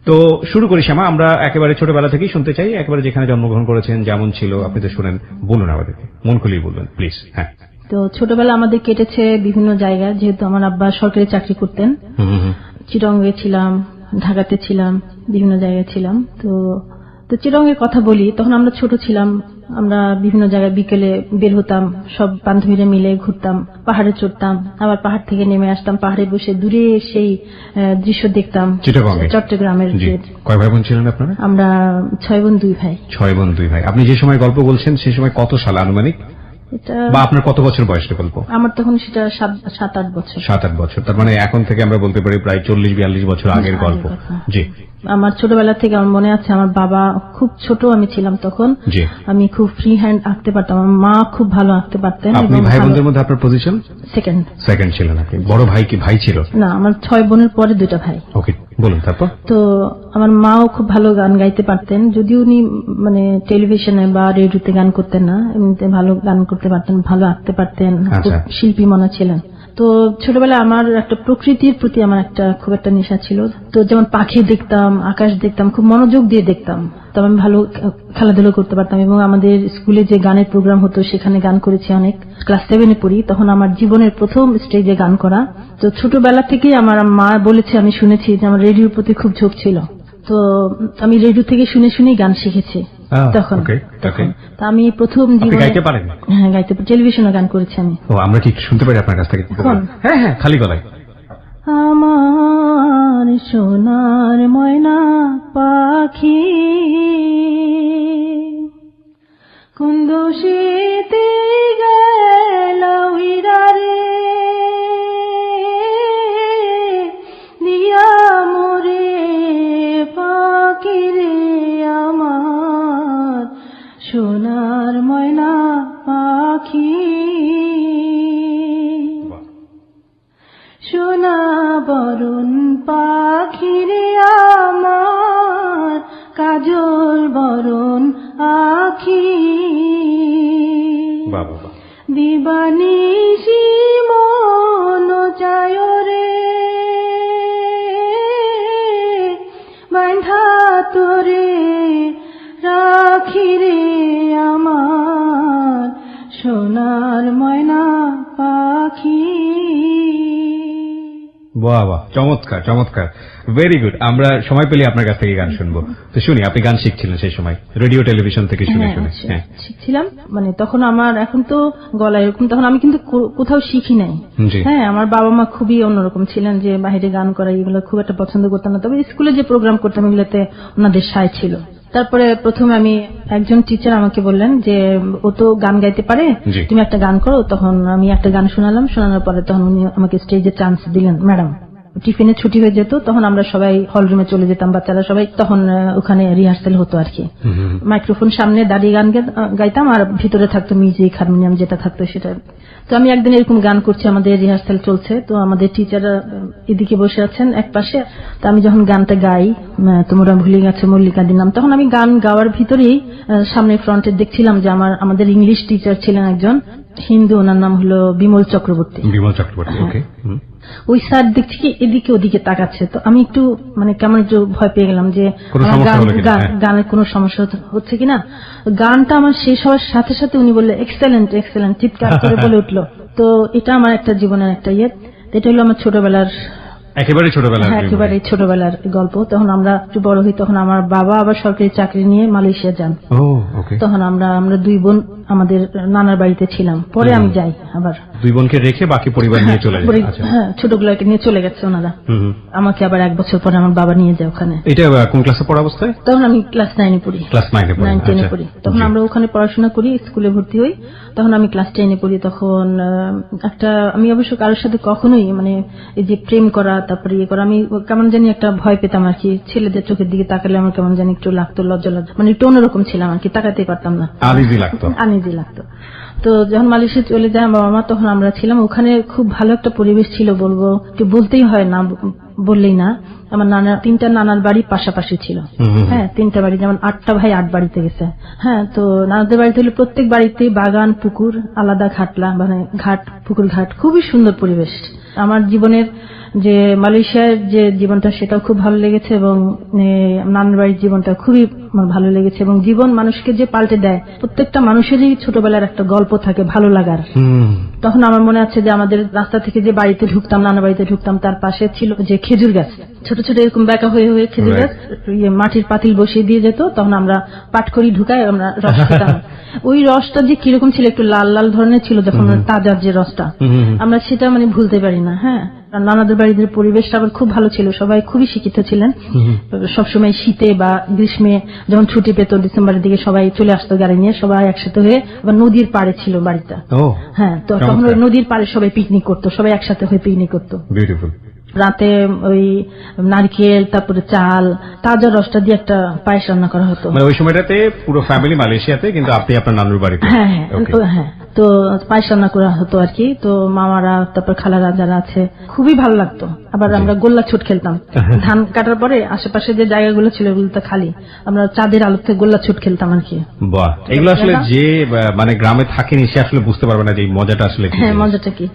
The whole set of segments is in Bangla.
তো শুরু করি শ্যামা, আমরা একেবারে ছোটবেলা থেকেই শুনতে চাই, একেবারে যেখানে জন্মগ্রহণ করেছেন যেমন ছিল আপনি তো শুনেন, বলুন আমাদেরকে, মন খুলিয়ে বলবেন প্লিজ। হ্যাঁ, তো ছোটবেলা আমাদের কেটেছে বিভিন্ন জায়গায়, যেহেতু আমার আব্বা সরকারি চাকরি করতেন। চিটংয়ে ছিলাম, ঢাকাতে ছিলাম, বিভিন্ন জায়গায় ছিলাম। তো চিটংয়ের কথা বলি, তখন আমরা ছোট ছিলাম, আমরা বিভিন্ন জায়গায় বিকেলে বের হতাম, সব বান্ধবীরা মিলে ঘুরতাম, পাহাড়ে চড়তাম, আবার পাহাড় থেকে নেমে আসতাম, পাহাড়ে বসে দূরে সেই দৃশ্য দেখতাম। চট্টগ্রামের। কয় ভাই বোন ছিলেন আপনারা? আমরা 6 বোন 2 ভাই। 6 বোন 2 ভাই। আপনি যে সময় গল্প বলছেন সেই সময় কত সাল আনুমানিক, বা আপনার কত বছর বয়সের গল্প? আমার তখন সেটা 7-8 বছর। 7-8 বছর, তার মানে এখন থেকে আমরা বলতে পারি প্রায় 40-42 বছর আগের গল্প। জি। আমার ছোটবেলা থেকে আমার মনে আছে, আমার বাবা খুব ছোট আমি ছিলাম তখন, আমি খুব ফ্রি হ্যান্ড আঁকতে পারতাম, আমার মা খুব ভালো আঁকতে পারতেন। আপনি ভাই বোনদের মধ্যে আপনার পজিশন? সেকেন্ড ছিলেন আপনি। বড় ভাই কি ভাই ছিল? না, আমার 6 বোনের পরে 2টা ভাই। ওকে, বলুন তারপর। তো আমার মাও খুব ভালো গান গাইতে পারতেন, যদিও উনি মানে টেলিভিশনে বা রেডিওতে গান করতেন না, এমনিতে ভালো গান করতে পারতেন, ভালো আঁকতে পারতেন, শিল্পী মনা ছিলেন। তো ছোটবেলায় আমার একটা প্রকৃতির প্রতি আমার খুব একটা নেশা ছিল। তো যেমন পাখি দেখতাম, আকাশ দেখতাম, খুব মনোযোগ দিয়ে দেখতাম। তো আমি ভালো খেলাধুলো করতে পারতাম, এবং আমাদের স্কুলে যে গানের প্রোগ্রাম হতো সেখানে গান করেছি অনেক। ক্লাস 7-এ পড়ি, তখন আমার জীবনের প্রথম স্টেজে গান করা। তো ছোটবেলা থেকেই আমার মা বলেছে, আমি শুনেছি যে আমার রেডিওর প্রতি খুব ঝোঁক ছিল। তো আমি রেডিও থেকে শুনে শুনেই গান শিখেছি তখন। আমি প্রথম জীবনে গাইতে পারেন? হ্যাঁ, গাইতে পারি, টেলিভিশনে গান করেছি আমি। আমরা কি শুনতে পারি আপনার কাছ থেকে? হ্যাঁ হ্যাঁ, খালি গলায়। আমার সোনার ময়না পাখি কোন দোষেতে গেল উড়ারে, দিয়া মোরে পাখি রে আমার সোনার ময়না পাখি, সোনা বরণ পাখি রে আমার কাজল বরণ আখি, দিবানিশি মন চায় রে বাঁধা তোরে রাখি রে আমার সোনার ময়না পাখি। বাহ বাহ, চমৎকার চমৎকার, ভেরি গুড। আমরা সময় পেলে আপনার কাছ থেকে গান শুনবো। তো শুনি, আপনি গান শিখছিলেন সেই সময় রেডিও টেলিভিশন থেকে শুনে শুনে? হ্যাঁ, শিখছিলাম। মানে তখন আমার, এখন তো গলায় এরকম, তখন আমি কিন্তু কোথাও শিখি নাই। হ্যাঁ, আমার বাবা মা খুবই অন্যরকম ছিলেন, যে বাইরে গান করা এগুলো খুব একটা পছন্দ করতাম না, তবে স্কুলে যে প্রোগ্রাম করতাম এগুলোতে ওনাদের সায় ছিল। তারপরে প্রথমে আমি একজন টিচার আমাকে বললেন যে ও তো গান গাইতে পারে, তুমি একটা গান করো। তখন আমি একটা গান শোনালাম, শোনানোর পরে তখন উনি আমাকে স্টেজে চান্স দিলেন। ম্যাডাম, টিফিনে ছুটি হয়ে যেত, তখন আমরা সবাই হল রুমে চলে যেতাম, বাচ্চারা সবাই, তখন ওখানে রিহার্সাল হতো আর কি। মাইক্রোফোন সামনে দাঁড়িয়ে গান গাইতাম, আর ভিতরে থাকতো মিউজিক, হারমোনিয়াম যেটা থাকতো সেটা। তো আমি একদিন এরকম গান করছি, আমাদের রিহার্সাল চলছে, তো আমাদের টিচার এদিকে বসে আছেন এক পাশে। তো আমি যখন গানটা গাই, তোমরা ভুলে গেছো মল্লিকা দির নাম, তখন আমি গান গাওয়ার ভিতরেই সামনে ফ্রন্টে দেখছিলাম যে আমাদের ইংলিশ টিচার ছিলেন একজন হিন্দু, ওনার নাম হলো বিমল চক্রবর্তী। ওকে। ওই স্যার দেখছি কি এদিকে ওদিকে তাকাচ্ছে, তো আমি একটু মানে কেমন একটু ভয় পেয়ে গেলাম যে গানের কোনো সমস্যা হচ্ছে কিনা। গানটা আমার শেষ হওয়ার সাথে সাথে উনি বললে এক্সেলেন্ট এক্সেলেন্ট, চিৎকার করে বলে উঠলো। তো এটা আমার একটা জীবনের একটা এটা হলো আমার ছোটবেলার, একেবারে ছোটবেলার গল্প। তখন আমরা একটু বড় হই, তখন আমার বাবা আবার সরকারি চাকরি নিয়ে মালয়েশিয়া যান। তখন আমরা 2 বোন আমাদের নানার বাড়িতে ছিলাম। পরে আমি যাই আবার, 2 বোনকে রেখে বাকি পরিবার নিয়ে চলে যায়। হ্যাঁ, ছোটগুলোকে নিয়ে চলে গেছে ওনারা। আমাকে আবার 1 বছর পরে আমার বাবা নিয়ে যায় ওখানে। এটা কোন ক্লাসে পড়া অবস্থায়? তখন আমি ক্লাস 9-এ পড়ি। ক্লাস 9-10 পড়ি। তখন আমরা ওখানে পড়াশোনা করি, স্কুলে ভর্তি হই। তখন আমি ক্লাস 10-এ পড়ি। তখন আমি অবশ্য কারোর সাথে কখনোই মানে এই যে প্রেম করা, তারপরে ইয়ে করা, আমি কেমন জানি একটা ভয় পেতাম আর কি। ছেলেদের চোখের দিকে তাকালে আমার কেমন জানি একটু লাগতো, লজ্জা, মানে একটু অন্যরকম ছিলাম আর কি, তাকাতেই পারতাম না, আনইজি লাগতো। তো যখন মালয়েশিয়া চলে যায় বাবা মা, তখন আমরা ছিলাম ওখানে, খুব ভালো একটা পরিবেশ ছিল, বলবো কি বলতেই হয় না, বললেই না। আমার 3টা নানার বাড়ি পাশাপাশি ছিল। হ্যাঁ, 3টা বাড়ি, যেমন 8টা ভাই 8 বাড়িতে গেছে। হ্যাঁ, তো নানাদের বাড়িতে হলে প্রত্যেক বাড়িতেই বাগান, পুকুর, আলাদা ঘাটলা, মানে ঘাট, পুকুর ঘাট, খুবই সুন্দর পরিবেশ। আমার জীবনের যে মালয়েশিয়ার যে জীবনটা সেটাও খুব ভালো লেগেছে এবং নানার বাড়ির জীবনটা খুবই আমার ভালো লেগেছে এবং জীবন মানুষকে যে পাল্টে দেয়, প্রত্যেকটা মানুষেরই ছোটবেলার একটা গল্প থাকে ভালো লাগার। তখন আমার মনে আছে যে আমাদের রাস্তা থেকে যে বাড়িতে ঢুকতাম, নানা বাড়িতে ঢুকতাম, তার পাশে ছিল যে খেজুর গাছ, ছোট ছোট এরকম বেঁকা হয়ে হয়ে খেজুর গাছ, মাটির পাতিল বসিয়ে দিয়ে যেত, তখন আমরা পাটখড়ি ঢুকাই আমরা রস খেতাম। ওই রসটা যে কিরকম ছিল, একটু লাল লাল ধরনের ছিল যখন তাজার যে রসটা, আমরা সেটা মানে ভুলতে পারি না। হ্যাঁ, নানাদের বাড়ির পরিবেশটা আবার খুব ভালো ছিল, সবাই খুবই শিক্ষিত ছিলেন। সবসময় শীতে বা গ্রীষ্মে যখন ছুটি পেত ডিসেম্বরের দিকে সবাই চলে আসতো গাড়ি নিয়ে, সবাই একসাথে হয়ে, আবার নদীর পাড়ে ছিল বাড়িটা। হ্যাঁ, তো তখন ওই নদীর পাড়ে সবাই পিকনিক করতো, সবাই একসাথে হয়ে পিকনিক করতো। বিউটিফুল। রাতে ওই নারকেল, তারপরে চাল, তাজা রসটা দিয়ে একটা পায়েস রান্না করা হতো। মানে ওই সময়টাতে পুরো ফ্যামিলি মালয়েশিয়াতে, কিন্তু আপনি আপনার নানুর বাড়িতে। হ্যাঁ হ্যাঁ, তো পায়েস রান্না করা হতো আর কি। তো মামারা, তারপর খালারা যারা আছে, খুবই ভালো লাগতো। আবার আমরা গোল্লা ছুট খেলতাম, ধান কাটার পরে আশেপাশে যে জায়গাগুলো ছিল ওগুলো তো খালি, আমরা চাঁদের আলোতে গোল্লা ছুট খেলতাম আর কি। বাহ, এগুলো আসলে যে মানে গ্রামে থাকেনি সে আসলে বুঝতে পারবে না যে এই মজাটা আসলে কি। হ্যাঁ, মজাটা কি।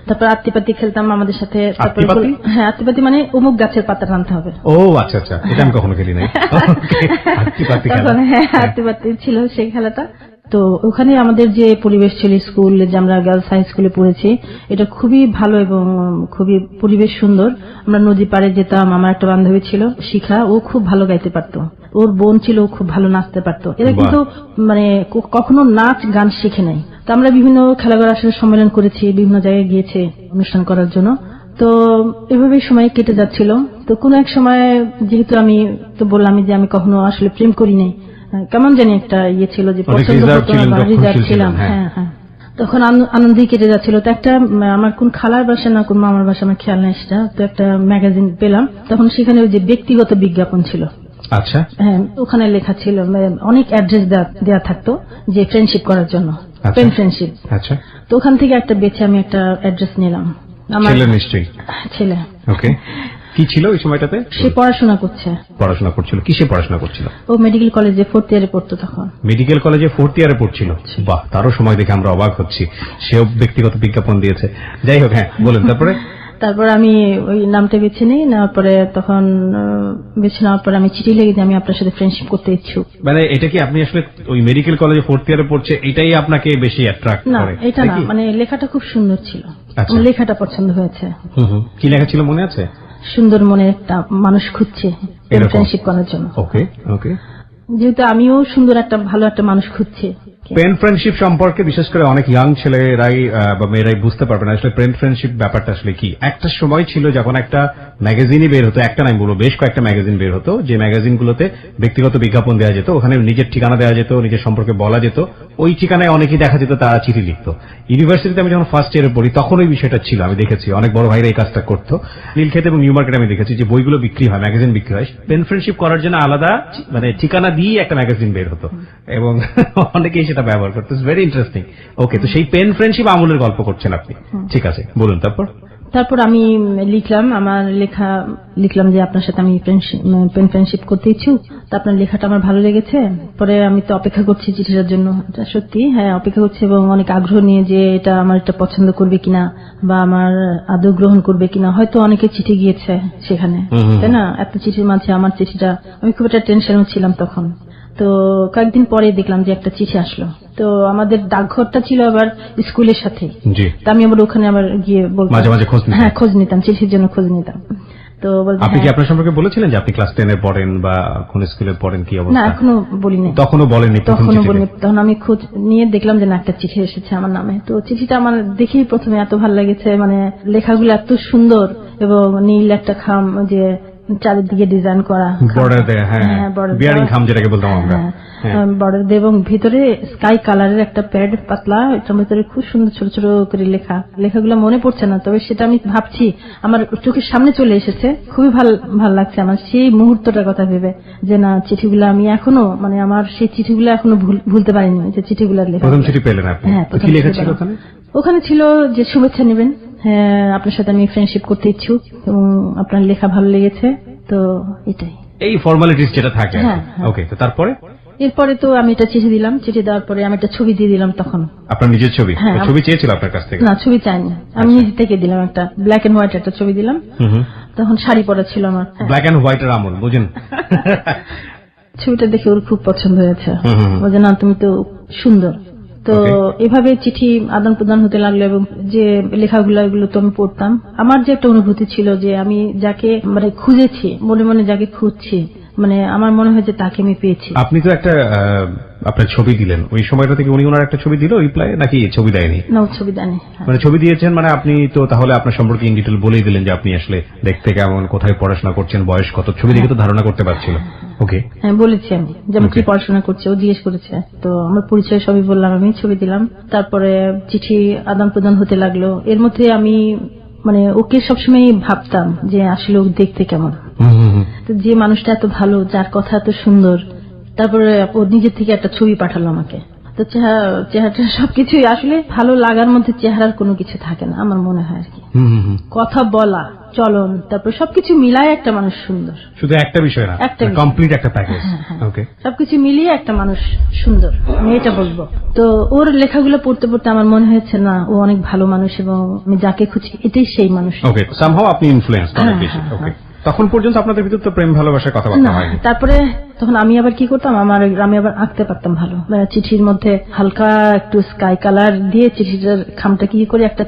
তারপর আত্তিপাতি খেলতাম আমাদের সাথে। হ্যাঁ, আত্তিপাতি মানে অমুক গাছের পাতা টানতে হবে। ও আচ্ছা আচ্ছা, এটা আমি কখনো খেলি নাই। হ্যাঁ, আত্তিপাতি ছিল সেই খেলাটা। তো ওখানে আমাদের যে পরিবেশ ছিল, স্কুল যে আমরা গার্লস হাই স্কুলে পড়েছি, এটা খুবই ভালো এবং খুবই পরিবেশ সুন্দর। আমরা নদী পাড়ে যেতাম, আমার একটা বান্ধবী ছিল শিখা, ও খুব ভালো গাইতে পারতো, ওর বোন ছিল ও খুব ভালো নাচতে পারতো। এরা কিন্তু মানে কখনো নাচ গান শিখে নাই। তো আমরা বিভিন্ন খেলাঘর আসলে সম্মেলন করেছি, বিভিন্ন জায়গায় গিয়েছে অনুষ্ঠান করার জন্য। তো এভাবেই সময় কেটে যাচ্ছিল। তো কোন এক সময়, যেহেতু আমি তো বললাম যে আমি কখনো আসলে প্রেম করি নাই, কেমন জানি একটা ইয়ে ছিল যে পছন্দ ছিলাম। হ্যাঁ হ্যাঁ, তখন আনন্দেই কেটে যাচ্ছিল। তো একটা আমার কোন খালার বাসা না কোন মামার বাসা আমার খেয়াল নেই সেটা, তো একটা ম্যাগাজিন পেলাম, তখন সেখানে ওই যে ব্যক্তিগত বিজ্ঞাপন ছিল। আচ্ছা। হ্যাঁ, ওখানে লেখা ছিল, অনেক অ্যাড্রেস দেওয়া থাকতো যে ফ্রেন্ডশিপ করার জন্য, পেন ফ্রেন্ডশিপ। আচ্ছা। তো ওখান থেকে একটা বেছে আমি একটা অ্যাড্রেস নিলাম। আমার ছেলে নিশ্চয়ই। ছেলে। ওকে, কি ছিল ওই সময়টাতে? সে পড়াশোনা করছে। পড়াশোনা করছিল? কিসে পড়াশোনা করছিল? ও মেডিকেল কলেজে 4th ইয়ারে পড়তো তখন। মেডিকেল কলেজে 4th ইয়ারে পড়ছিল? বাহ, তারও সময় দেখে আমরা অবাক হচ্ছি, সেও ব্যক্তিগত বিজ্ঞাপন দিয়েছে। যাই হোক, হ্যাঁ বলেন। তারপর আমি ওই নামটা বেছে নিই, নেওয়ার পরে তখন বেছে নেওয়ার পরে আমি চিঠি লিখে যে আমি আপনার সাথে ফ্রেন্ডশিপ করতে ইচ্ছুক। মানে এটা কি আপনি আসলে ওই মেডিকেল কলেজে 4th ইয়ারে পড়ছে এটাই আপনাকে বেশি অ্যাট্রাক্ট করে? না, এটা না, মানে লেখাটা খুব সুন্দর ছিল, লেখাটা পছন্দ হয়েছে। কি লেখা ছিল মনে আছে? সুন্দর মনে একটা মানুষ খুঁজছে ফ্রেন্ডশিপ করার জন্য। ওকে ওকে, যেহেতু আমিও সুন্দর একটা ভালো একটা মানুষ খুঁজছি। পেন ফ্রেন্ডশিপ সম্পর্কে বিশেষ করে অনেক ইয়াং ছেলেরাই বা মেয়েরাই বুঝতে পারবে না আসলে পেন ফ্রেন্ডশিপ ব্যাপারটা আসলে কি। একটা সময় ছিল যখন একটা ম্যাগাজিনই বের হতো, একটা নাই বলবো বেশ কয়েকটা ম্যাগাজিন বের হতো, যে ম্যাগাজিনগুলোতে ব্যক্তিগত বিজ্ঞাপন দেওয়া যেত, ওখানে নিজের ঠিকানা দেওয়া যেত, নিজের সম্পর্কে বলা যেত, ওই ঠিকানায় অনেকেই দেখা যেত তারা চিঠি লিখত। ইউনিভার্সিটিতে আমি যখন ফার্স্ট ইয়ারে পড়ি তখন ওই বিষয়টা ছিল, আমি দেখেছি অনেক বড় ভাইরা এই কাজটা করতো। নীলক্ষেত এবং নিউ মার্কেটে আমি দেখেছি যে বইগুলো বিক্রি হয়, ম্যাগাজিন বিক্রি হয়, পেন ফ্রেন্ডশিপ করার জন্য আলাদা মানে ঠিকানা দিয়ে একটা ম্যাগাজিন বের হতো এবং অনেকেই সেটা ব্যবহার করতো। Very interesting. ওকে, তো সেই পেন ফ্রেন্ডশিপ আমলের গল্প করছেন আপনি, ঠিক আছে বলুন। তারপর আমি লিখলাম, আমার লেখা লিখলাম যে আপনার সাথে আমি পেন ফ্রেন্ডশিপ করতে ইচ্ছুক। তো আপনার লেখাটা আমার ভালো লেগেছে। পরে আমি তো অপেক্ষা করছি চিঠিটার জন্য, সত্যি হ্যাঁ অপেক্ষা করছি এবং অনেক আগ্রহ নিয়ে যে এটা আমার এটা পছন্দ করবে কিনা বা আমার আদৌ গ্রহণ করবে কিনা। হয়তো অনেকে চিঠি গিয়েছে সেখানে, তাই না? এত চিঠির মাঝে আমার চিঠিটা, আমি খুব একটা টেনশনও ছিলাম তখন। তো কয়েকদিন পরে দেখলাম যে একটা চিঠি আসলো। তো আমাদের ডাকঘরটা ছিল আবার স্কুলের সাথে, তো আমি আবার ওখানে আবার গিয়ে বলতাম, মাঝে মাঝে খোঁজ নিতাম, চিঠির জন্য খোঁজ নিতাম। তো আপনি কি আপনার সম্পর্কে বলেছিলেন যে আপনি ক্লাস 10 এ পড়েন বা কোন স্কুলে পড়েন, কি অবস্থা? না, এখনো বলিনি। তখনও বলেননি? তখন আমি খোঁজ নিয়ে দেখলাম যে না, একটা চিঠি এসেছে আমার নামে। তো চিঠিটা আমার দেখেই প্রথমে এত ভালো লেগেছে, মানে লেখাগুলো এত সুন্দর এবং নীল একটা খাম, যে চারিদিকে ডিজাইন করা বর্ডার দেয়া, হ্যাঁ বিয়ারিং খাম যেটাকে বলতাম আমরা, বর্ডার দিয়ে, এবং ভিতরে স্কাই কালারের একটা প্যাড পাতলা, এটার ভিতরে খুব সুন্দর ছোট ছোট করে লেখাগুলো মনে পড়ছে না, তবে সেটা আমি ভাবছি আমার চোখের সামনে চলে এসেছে। খুবই ভালো লাগছে আমার সেই মুহূর্তটার কথা ভেবে, যে না চিঠিগুলো আমি এখনো, মানে আমার সেই চিঠিগুলো এখনো ভুলতে পারিনি। যে চিঠিগুলোর লেখা, প্রথম চিঠি পেলেন আপনি? হ্যাঁ, কি লেখা ছিল ওখানে? ওখানে ছিল যে শুভেচ্ছা নেবেন, হ্যাঁ আপনার সাথে আমি ফ্রেন্ডশিপ করতে ইচ্ছুক এবং আপনার লেখা ভালো লেগেছে। তো এটাই, এই ফর্মালিটিস যেটা থাকে। ওকে, তো এরপরে তো আমি এটা চিঠি দিলাম, চিঠি দেওয়ার পরে আমি একটা ছবি দিয়ে দিলাম। তখন আপনার নিজের ছবি? হ্যাঁ, ছবি চেয়েছিল আপনার কাছ থেকে? না, ছবি চাইনি, আমি নিজে থেকে দিলাম, একটা ব্ল্যাক এন্ড হোয়াইট একটা ছবি দিলাম। তখন শাড়ি পরা ছিল আমার। ব্ল্যাক এন্ড হোয়াইট এর আমল, বুঝেন? ছবিটা দেখে ওর খুব পছন্দ হয়েছে, বলছে না তুমি তো সুন্দর। তো এভাবে চিঠি আদান প্রদান হতে লাগলো এবং যে লেখাগুলো এগুলো তো আমি পড়তাম। আমার যে একটা অনুভূতি ছিল যে আমি যাকে মানে খুঁজেছি, মনে মনে যাকে খুঁজছি, মানে আমার মনে হয় যে তাকে আমি পেয়েছি। আপনি তো একটা আপনার ছবি দিলেন, ওই সময়টা থেকে উনি ওনার একটা ছবি দিল রিপ্লাই, নাকি ছবি দেয়নি? না, ছবি দেয়নি। মানে ছবি দিয়েছেন, মানে আপনি তো তাহলে আপনার সম্পর্কে ইন ডিটেল বলেই দিলেন যে আপনি আসলে দেখতে কেমন, কোথায় পড়াশোনা করছেন, বয়স কত, ছবি দেখে তো ধারণা করতে পারছিল। ওকে, হ্যাঁ বলেছি আমি যেমন কি পড়াশোনা করছে, ও জিজ্ঞেস করেছে, তো আমার পরিচয় সবই বললাম, আমি ছবি দিলাম। তারপরে চিঠি আদান প্রদান হতে লাগলো। এর মধ্যে আমি মানে ওকে সবসময় ভাবতাম যে আসলে ও দেখতে কেমন, তো যে মানুষটা এত ভালো, যার কথা এত সুন্দর, তারপরে ও নিজের থেকে একটা ছবি পাঠালো আমাকে। তো চেহারাটা সবকিছুই আসলে ভালো লাগার মধ্যে চেহারার কোনো কিছু থাকে না আমার মনে হয় আর কি। কথা বলা, চলন, তারপর সবকিছু মিলায় একটা মানুষ সুন্দর। শুধু একটা বিষয় না, কমপ্লিট একটা প্যাকেজ। ওকে, সবকিছু মিলিয়ে একটা মানুষ সুন্দর, আমি এটা বলবো। তো ওর লেখাগুলো পড়তে পড়তে আমার মনে হয়েছে না, ও অনেক ভালো মানুষ এবং আমি যাকে খুঁজি এটাই সেই মানুষ। ওকে, সামহাও আপনি ইনফ্লুয়েন্স অনেক বেশি। ওকে, তখন পর্যন্ত আপনাদের ভিতর তো প্রেম ভালোবাসার কথাবার্তা হয়নি? তারপরে তখন আমি আবার কি করতাম, আমি আবার আঁকতে পারতাম ভালো। চিঠির মধ্যে হালকা একটু স্কাই কালার দিয়ে চিঠিটার খামটা কি করে একটা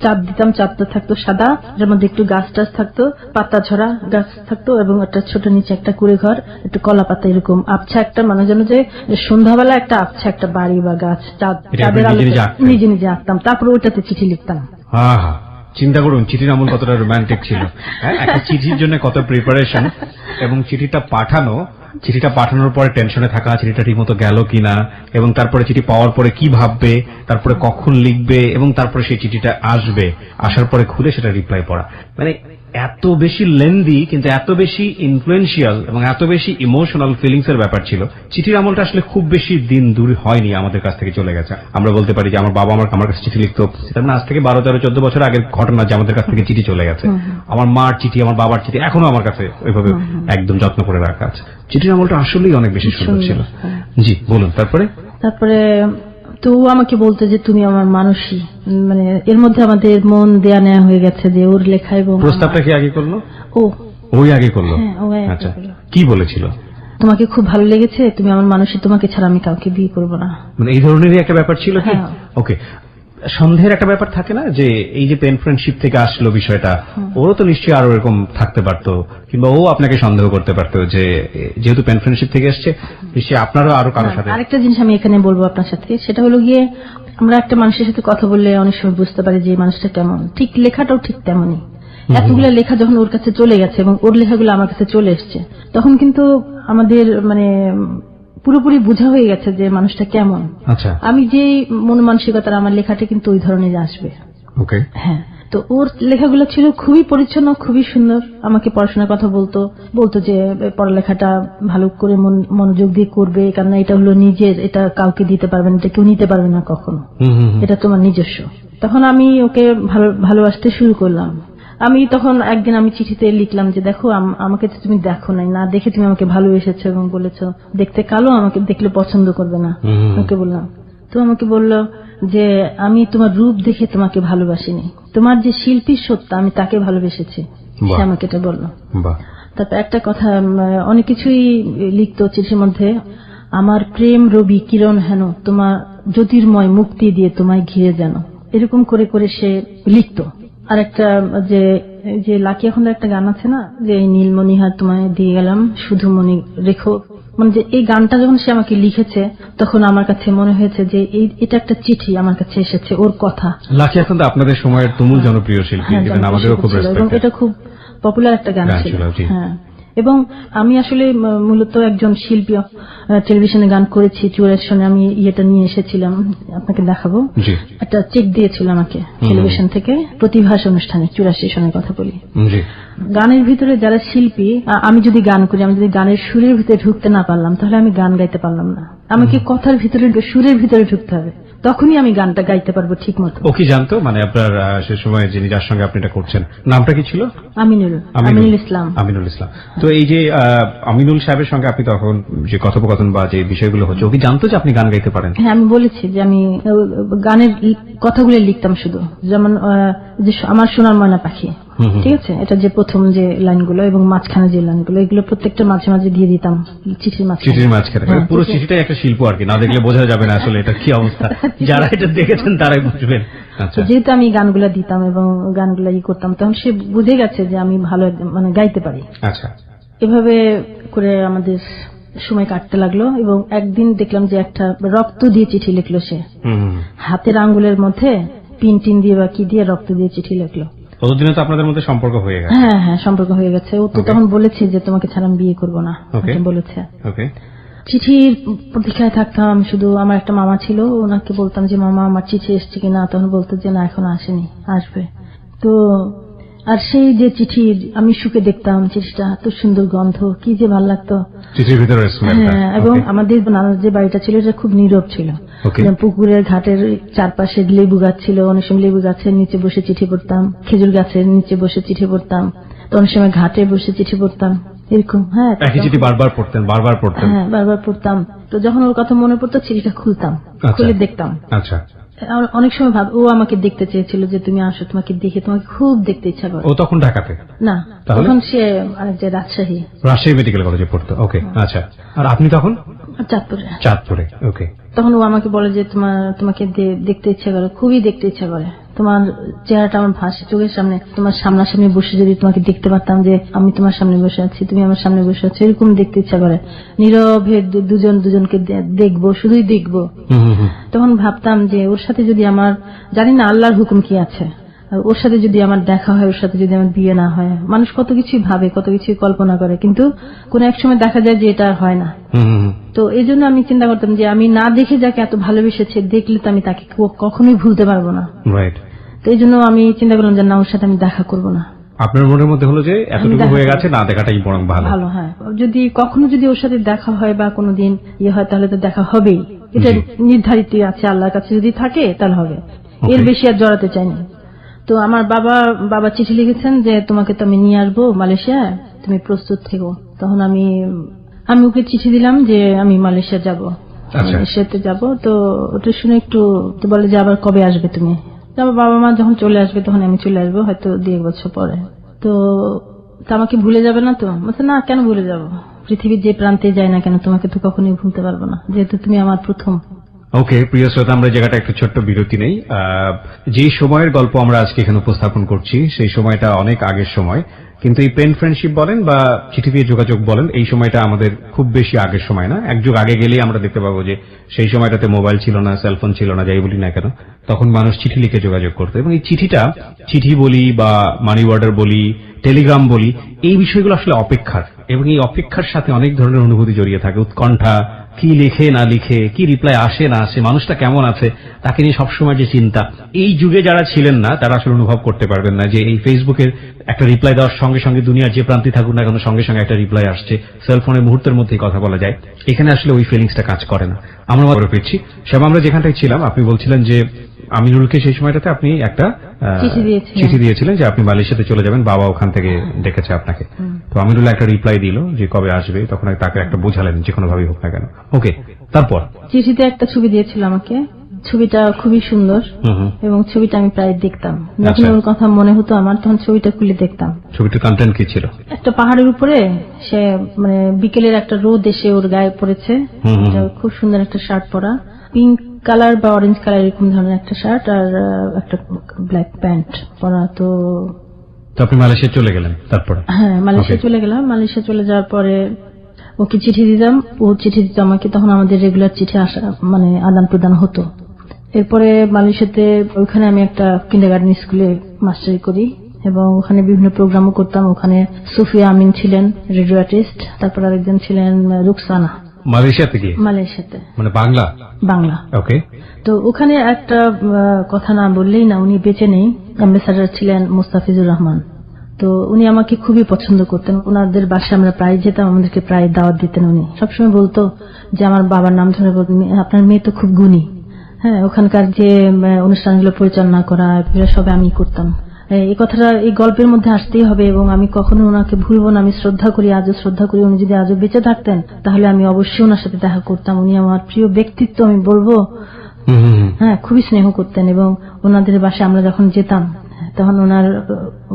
চাঁদ দিতাম, চাঁদটা থাকতো সাদা, এর মধ্যে একটু গাছ টাছ থাকতো, পাতা ঝরা গাছ থাকতো এবং একটা ছোট নিচে একটা কুড়ে ঘর, একটু কলা পাতা, এরকম আবছা একটা, মানে যেন যে সন্ধ্যাবেলা একটা আবছা একটা বাড়ি বা গাছ, চাঁদের আলো, নিজে নিজে আঁকতাম। তারপরে ওইটাতে চিঠি লিখতাম। চিন্তা করুন চিঠির আমল কতটা রোমান্টিক ছিল। একটা চিঠির জন্য কত প্রিপারেশন, এবং চিঠিটা পাঠানোর পরে টেনশনে থাকা, চিঠিটা ঠিক মতো গেল কিনা, এবং তারপরে চিঠি পাওয়ার পরে কি ভাববে, তারপরে কখন লিখবে, এবং তারপরে সেই চিঠিটা আসবে, আসার পরে খুলে সেটা রিপ্লাই পড়া, মানে এত বেশি লেন্দি কিন্তু এত বেশি ইনফ্লুয়েন্সিয়াল এবং এত বেশি ইমোশনাল ফিলিংস এর ব্যাপার ছিল। চিঠির আমলটা আসলে খুব বেশি দিন দূর হয়নি, আমাদের কাছ থেকে চলে গেছে। আমরা বলতে পারি যে আমার বাবা আমার কাছে চিঠি লিখতো, সেটা না আজ থেকে 12-13-14 বছর আগের ঘটনা যে আমাদের কাছ থেকে চিঠি চলে গেছে। আমার মার চিঠি, আমার বাবার চিঠি এখনো আমার কাছে ওইভাবে একদম যত্ন করে রাখা আছে। চিঠির আমলটা আসলেই অনেক বেশি সুন্দর ছিল। জি বলুন। তারপরে তো আমাকে বলতো যে তুমি আমার মানুষই, মানে এর মধ্যে আমাদের মন দেয়া নেয়া হয়ে গেছে যে ওর লেখা। এবং প্রস্তাবটা কি আগে করলো? ওই আগে করলো? আচ্ছা, কি বলেছিল? তোমাকে খুব ভালো লেগেছে, তুমি আমার মানুষই, তোমাকে ছাড়া আমি কাউকে বিয়ে করবো না, মানে এই ধরনেরই একটা ব্যাপার ছিল কি? ওকে, সন্দেহের একটা ব্যাপার থাকে না যে এই যে পেন ফ্রেন্ডশিপ থেকে আসলো বিষয়টা, ওরও তো নিশ্চয়ই আরো এরকম থাকতে পারতো, কিংবা ও আপনাকে সন্দেহ করতে পারতো যে যেহেতু পেন ফ্রেন্ডশিপ থেকে এসছে নিশ্চয়ই আপনারও আরো কারোর সাথে। আরেকটা জিনিস আমি এখানে বলবো আপনার সাথে, সেটা হলো গিয়ে আমরা একটা মানুষের সাথে কথা বললে অনেক সময় বুঝতে পারি যে মানুষটা কেমন, ঠিক লেখাটাও ঠিক তেমনই। এতগুলো লেখা যখন ওর কাছে চলে গেছে এবং ওর লেখাগুলো আমার কাছে চলে এসছে, তখন কিন্তু আমাদের মানে পুরোপুরি বোঝা হয়ে গেছে যে মানুষটা কেমন। আচ্ছা, আমি যে মন মানসিকতার, আমার লেখাটা কিন্তু ওই ধরনের আসবে। ওকে, হ্যাঁ। তো ওর লেখাগুলো ছিল খুবই পরিচ্ছন্ন, খুবই সুন্দর। আমাকে পড়াশোনার কথা বলতো যে পড়ালেখাটা ভালো করে মনোযোগ দিয়ে করবে, কারণ এটা হলো নিজের, এটা কাউকে দিতে পারবে না, এটা কেউ নিতে পারবে না কখনো, এটা তোমার নিজস্ব। তখন আমি ওকে ভালোবাসতে শুরু করলাম। আমি তখন একদিন আমি চিঠিতে লিখলাম যে দেখো, আমাকে তো তুমি দেখো নাই, না দেখে তুমি আমাকে ভালোবেসেছো এবং বলেছো দেখতে কালো, আমাকে দেখলে পছন্দ করবে না। ওকে বললাম, তো আমাকে বললো যে আমি তোমার রূপ দেখে তোমাকে ভালোবাসিনি, তোমার যে শিল্পীর সত্তা আমি তাকে ভালোবেসেছি। সে আমাকে এটা বললো। তারপর একটা কথা, অনেক কিছুই লিখতো চিঠির মধ্যে, আমার প্রেম রবি কিরণ হেন, তোমার জ্যোতির্ময় মুক্তি দিয়ে তোমায় ঘিরে যেন, এরকম করে করে সে লিখতো। আর একটা যে লাকি এখন একটা গান আছে না, যে নীলমণিহার তোমায় দিয়ে গেলাম শুধু মনি রেখো, মানে যে এই গানটা যখন সে আমাকে লিখেছে তখন আমার কাছে মনে হয়েছে যে এটা একটা চিঠি আমার কাছে এসেছে, ওর কথা। লাকি এখন তো আপনাদের সময়ের তুমুল জনপ্রিয় শিল্পী, আমাদেরও খুব রেসপেক্ট, এটা খুব পপুলার একটা গান ছিল। হ্যাঁ, এবং আমি আসলে মূলত একজন শিল্পী, টেলিভিশনে গান করেছি, 84 সনে আমি ইয়েটা নিয়ে এসেছিলাম, আপনাকে দেখাবো। একটা চেক দিয়েছিল আমাকে টেলিভিশন থেকে, প্রতিভাস অনুষ্ঠানে, 84 সনের কথা বলি। গানের ভিতরে যারা শিল্পী, আমি যদি গান করি, আমি যদি গানের সুরের ভিতরে ঢুকতে না পারলাম তাহলে আমি গান গাইতে পারলাম না। আমাকে কথার ভিতরে, সুরের ভিতরে ঢুকতে হবে, তখনই আমি গানটা গাইতে পারবো ঠিক মতো। ও কি জানতো, মানে আপনার সে সময় যিনি যার সঙ্গে আপনি এটা করছেন নামটা কি ছিল? আমিনুল ইসলাম। আমিনুল ইসলাম। তো এই যে আমিনুল সাহেবের সঙ্গে আপনি তখন যে কথোপকথন বা যে বিষয়গুলো হচ্ছে, ও কি জানতো যে আপনি গান গাইতে পারেন? হ্যাঁ, আমি বলেছি যে আমি গানের কথাগুলো লিখতাম শুধু, যেমন যে আমার সোনার ময়না পাখি, ঠিক আছে, এটা যে প্রথম যে লাইনগুলো এবং মাঝখানে যে লাইনগুলো, এগুলো প্রত্যেকটা মাঝে মাঝে দিয়ে দিতাম চিঠির মাঝখানে। পুরো চিঠিটাই একটা শিল্প আর কি, না দেখলে বোঝা যাবে না আসলে এটা কি অবস্থা, যারা এটা দেখেছেন তারাই বুঝবেন। যেহেতু আমি গানগুলা দিতাম এবং গানগুলা করতাম, তখন সে বুঝে গেছে যে আমি ভালো মানে গাইতে পারি। আচ্ছা, এভাবে করে আমাদের সময় কাটতে লাগলো এবং একদিন দেখলাম যে একটা রক্ত দিয়ে চিঠি লিখলো সে, হাতের আঙ্গুলের মধ্যে পিন টিন দিয়ে বা কি দিয়ে রক্ত দিয়ে চিঠি লিখলো। ততদিনে তো আপনাদের মধ্যে সম্পর্ক হয়ে গেছে? হ্যাঁ হ্যাঁ, সম্পর্ক হয়ে গেছে। ও তো তখন বলেছে যে তোমাকে ছাড়া আমি বিয়ে করবো না, বলেছে। চিঠির প্রতীক্ষায় থাকতাম শুধু। আমার একটা মামা ছিল, ওনাকে বলতাম যে মামা আমার চিঠি এসছে কিনা, তখন বলতো যে না এখনো আসেনি, আসবে। তো আর সেই যে চিঠি আমি শুকে দেখতাম, চিঠিটা এত সুন্দর গন্ধ, কি যে ভালো লাগতো চিঠির ভিতরে। হ্যাঁ, এবং আমাদের নানার যে বাড়িটা ছিল এটা খুব নীরব ছিল। পুকুরের ঘাটের চারপাশে লেবু গাছ ছিল, অনেক সময় লেবু গাছের নিচে বসে চিঠি পড়তাম, খেজুর গাছের নিচে বসে চিঠি পড়তাম, তো অনেক সময় ঘাটে বসে চিঠি পড়তাম, এরকম। হ্যাঁ, চিঠি বারবার পড়তেন? হ্যাঁ, বারবার পড়তাম। তো যখন ওর কথা মনে পড়তো চিঠিটা খুলতাম, খুলে দেখতাম। আচ্ছা, অনেক সময় ও আমাকে দেখতে চেয়েছিল যে তুমি আসো, তোমাকে দেখে তোমাকে খুব দেখতে ইচ্ছা করে। ও তখন ঢাকাতে না, তখন সে যে রাজশাহী মেডিকেল কলেজে পড়তো। ওকে, আচ্ছা। আর আপনি তখন? চাঁদপুরে। ওকে। তখন ও আমাকে বলে যে তোমাকে দেখতে ইচ্ছা করে, খুবই দেখতে ইচ্ছা করে, তোমার চেহারাটা আমার ভাসে চোখের সামনে, তোমার সামনাসামনি বসে যদি তোমাকে দেখতে পারতাম, যে আমি তোমার সামনে বসে আছি, তুমি আমার সামনে বসে আছো, এরকম দেখতে ইচ্ছা করে। নীরবে দুজনকে দেখবো, শুধুই দেখবো। তখন ভাবতাম যে ওর সাথে যদি আমার, জানি না আল্লাহর হুকুম কি আছে, ওর সাথে যদি আমার দেখা হয়, ওর সাথে যদি আমার বিয়ে না হয়, মানুষ কত কিছুই ভাবে, কত কিছুই কল্পনা করে, কিন্তু কোন এক সময় দেখা যায় যে এটা হয় না। তো এই জন্য আমি চিন্তা করতাম যে আমি না দেখে যাকে এত ভালোবেসেছে, দেখলে তো আমি তাকে কখনোই ভুলতে পারবো না। তো এই জন্য আমি চিন্তা করলাম যে না, ওর সাথে আমি দেখা করবো না। আপনার মনের মধ্যে হলো যে এতটুকু হয়ে গেছে, না দেখাটাই বরং ভালো। হ্যাঁ, যদি কখনো যদি ওর সাথে দেখা হয় বা কোনোদিন ইয়ে হয়, তাহলে তো দেখা হবেই, এটা নির্ধারিত আছে আল্লাহর কাছে, যদি থাকে তাহলে হবে, এর বেশি আর জড়াতে চাইনি। তো আমার বাবা চিঠি লিখেছেন যে তোমাকে তো আমি নিয়ে আসবো মালয়েশিয়া, তুমি প্রস্তুত থেকো। তখন আমি ওকে চিঠি দিলাম যে আমি মালয়েশিয়া যাবো, মালয়েশিয়াতে যাবো। তো ওটা শুনে একটু বলে যে আবার কবে আসবে তুমি? আমার বাবা মা যখন চলে আসবে তখন আমি চলে আসবো, হয়তো 2-1 বছর পরে। তো আমাকে ভুলে যাবে না তো? বলছে না, কেন ভুলে যাবো, পৃথিবীর যে প্রান্তে যায় না কেন, তোমাকে তো কখনোই ভুলতে পারবো না, যেহেতু তুমি আমার প্রথম। ওকে, প্রিয় শ্রোতা, আমরা জায়গাটা একটু ছোট্ট বিরতি নেই। যে সময়ের গল্প আমরা আজকে এখানে উপস্থাপন করছি সেই সময়টা অনেক আগের সময়, কিন্তু এই পেন ফ্রেন্ডশিপ বলেন বা চিঠি দিয়ে যোগাযোগ বলেন, এই সময়টা আমাদের খুব বেশি আগের সময় না। এক যুগ আগে গেলেই আমরা দেখতে পাবো যে সেই সময়টাতে মোবাইল ছিল না, সেলফোন ছিল না, যাই বলি না কেন, তখন মানুষ চিঠি লিখে যোগাযোগ করতো। এবং এই চিঠি বলি বা মানি অর্ডার বলি, টেলিগ্রাম বলি, এই বিষয়গুলো আসলে অপেক্ষার, এবং এই অপেক্ষার সাথে অনেক ধরনের অনুভূতি জড়িয়ে থাকে। উৎকণ্ঠা, কি লিখে না লিখে, কি রিপ্লাই আসে না আসে, মানুষটা কেমন আছে তাকে নিয়ে সবসময় যে চিন্তা। এই যুগে যারা ছিলেন না তারা আসলে অনুভব করতে পারবেন না যে এই ফেসবুকের একটা রিপ্লাই দেওয়ার সঙ্গে সঙ্গে দুনিয়ার যে প্রান্তে থাকুক না কেন, সঙ্গে সঙ্গে একটা রিপ্লাই আসছে, সেলফোনের মুহূর্তের মধ্যেই কথা বলা যায়। এখানে আসলে ওই ফিলিংসটা কাজ করে না। আমরা মনে পেয়েছি শ্যামা, আমরা যেখানটায় ছিলাম, আপনি বলছিলেন যে আমিনুলকে সেই সময়টাতে আপনি একটা চিঠি দিয়েছিলেন যে আপনি মালয়েশিয়াতে চলে যাবেন, বাবা ওখান থেকে ডেকেছে আপনাকে। তো আমিনুল একটা রিপ্লাই দিল যে কবে আসবে, তখন তাকে একটা বোঝালেন যে কোনো ভাবেই হোক না কেন। ওকে, তারপর চিঠিতে একটা ছবি দিয়েছিল আমাকে, ছবিটা খুবই সুন্দর এবং ছবিটা আমি প্রায় দেখতাম, যখন ওর কথা মনে হতো আমার, তখন ছবিটা খুলে দেখতাম। ছবিটার কন্টেন্ট কি ছিল? একটা পাহাড়ের উপরে সে, মানে বিকেলের একটা রোদ এসে ওর গায়ে পড়েছে, খুব সুন্দর একটা শার্ট পরা, পিঙ্ক কালার বা অরেঞ্জ কালার এরকম ধরনের একটা শার্ট আর একটা ব্ল্যাক প্যান্ট পরা। তো আপনি মালয়েশিয়া চলে গেলেন? তারপরে? হ্যাঁ, মালয়েশিয়া চলে গেলাম। মালয়েশিয়া চলে যাওয়ার পরে ওকে চিঠি দিতাম, ও চিঠি দিত আমাকে, তখন আমাদের রেগুলার চিঠি আসা, মানে আদান প্রদান হতো। এরপরে মালয়েশিয়াতে ওখানে আমি একটা কিন্ডারগার্টেন স্কুলে মাস্টারি করি এবং ওখানে বিভিন্ন প্রোগ্রামও করতাম। ওখানে সুফিয়া আমিন ছিলেন রেডিও আর্টিস্ট, তারপর আরেকজন ছিলেন রুকসানা। মালয়েশিয়াতে গিয়ে? মালয়েশিয়াতে, মানে বাংলা। ওকে। তো ওখানে একটা কথা না বললেই না, উনি বেঁচে নেই, অ্যাম্বাসাডার ছিলেন মুস্তাফিজুর রহমান। তো উনি আমাকে খুবই পছন্দ করতেন, ওনাদের বাসায় আমরা প্রায় যেতাম, আমাদেরকে প্রায় দাওয়াত দিতেন। উনি সবসময় বলতো যে, আমার বাবার নাম ধরে বলতেন, আপনার মেয়ে তো খুব গুণী, হ্যাঁ, ওখানকার যে অনুষ্ঠানগুলো পরিচালনা করা এগুলো সব আমি করতাম। এই কথাটা এই গল্পের মধ্যে আসতেই হবে এবং আমি কখনো ওনাকে ভুলবো না। আমি শ্রদ্ধা করি, আজও শ্রদ্ধা করি। উনি যদি আজও বেঁচে থাকতেন তাহলে আমি অবশ্যই ওনার সাথে দেখা করতাম। উনি আমার প্রিয় ব্যক্তিত্ব আমি বলবো। হ্যাঁ, খুবই স্নেহ করতেন এবং ওনাদের বাসায় আমরা যখন যেতাম তখন ওনার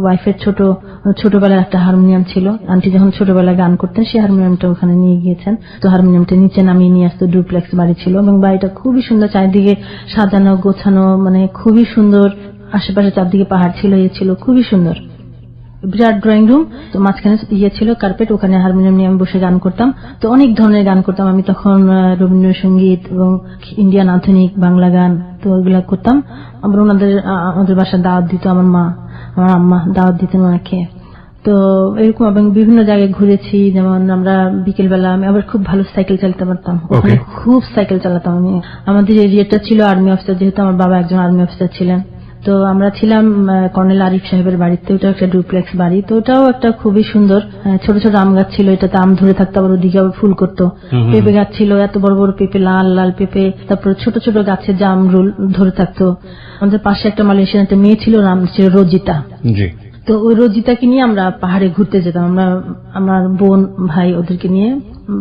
ওয়াইফের ছোটবেলায় একটা হারমোনিয়াম ছিল। আন্টি যখন ছোটবেলায় গান করতেন সেই হারমোনিয়ামটা ওখানে নিয়ে গিয়েছেন। তো হারমোনিয়ামটা নিচে নামিয়ে নিয়ে আসতো। ডুপ্লেক্স বাড়ি ছিল এবং বাড়িটা খুবই সুন্দর, চারিদিকে সাজানো গোছানো, মানে খুবই সুন্দর। আশেপাশে চারদিকে পাহাড় ছিল, ছিল খুবই সুন্দর। বিরাট ড্রয়িং রুম, তো মাঝখানে ছিল কার্পেট, ওখানে হারমোনিয়াম নিয়ে আমি বসে গান করতাম। তো অনেক ধরনের গান করতাম আমি তখন, রবীন্দ্রসঙ্গীত এবং ইন্ডিয়ান আধুনিক বাংলা গান, তো ওইগুলা করতাম। আবার আমাদের বাসায় দাওয়াত দিত আমার মা, আমার আম্মা দাওয়াত দিতেন ওনাকে। তো এরকম এবং বিভিন্ন জায়গায় ঘুরেছি। যেমন আমরা বিকেল বেলা আমি আবার খুব ভালো সাইকেল চালাতে পারতাম, ওখানে খুব সাইকেল চালাতাম আমি। আমাদের এরিয়াটা ছিল আর্মি অফিসার, যেহেতু আমার বাবা একজন আর্মি অফিসার ছিলেন। তো আমরা ছিলাম কর্নেল আরিফ সাহেবের বাড়িতে, ওটা একটা ডুপ্লেক্স বাড়ি। তো ওটাও একটা খুবই সুন্দর, ছোট ছোট আম গাছ ছিল, এটাতে আম ধরে থাকতো, আবার ওদিকে আবার ফুল করতো। পেঁপে গাছ ছিল, এত বড় বড় পেঁপে, লাল লাল পেঁপে। তারপরে ছোট ছোট গাছে জাম ধরে থাকতো। আমাদের পাশে একটা মালয়েশিয়ান একটা মেয়ে ছিল, নাম ছিল রোজিতা। তো ওই রোজিতাকে নিয়ে আমরা পাহাড়ে ঘুরতে যেতাম। আমরা আমার বোন ভাই ওদেরকে নিয়ে,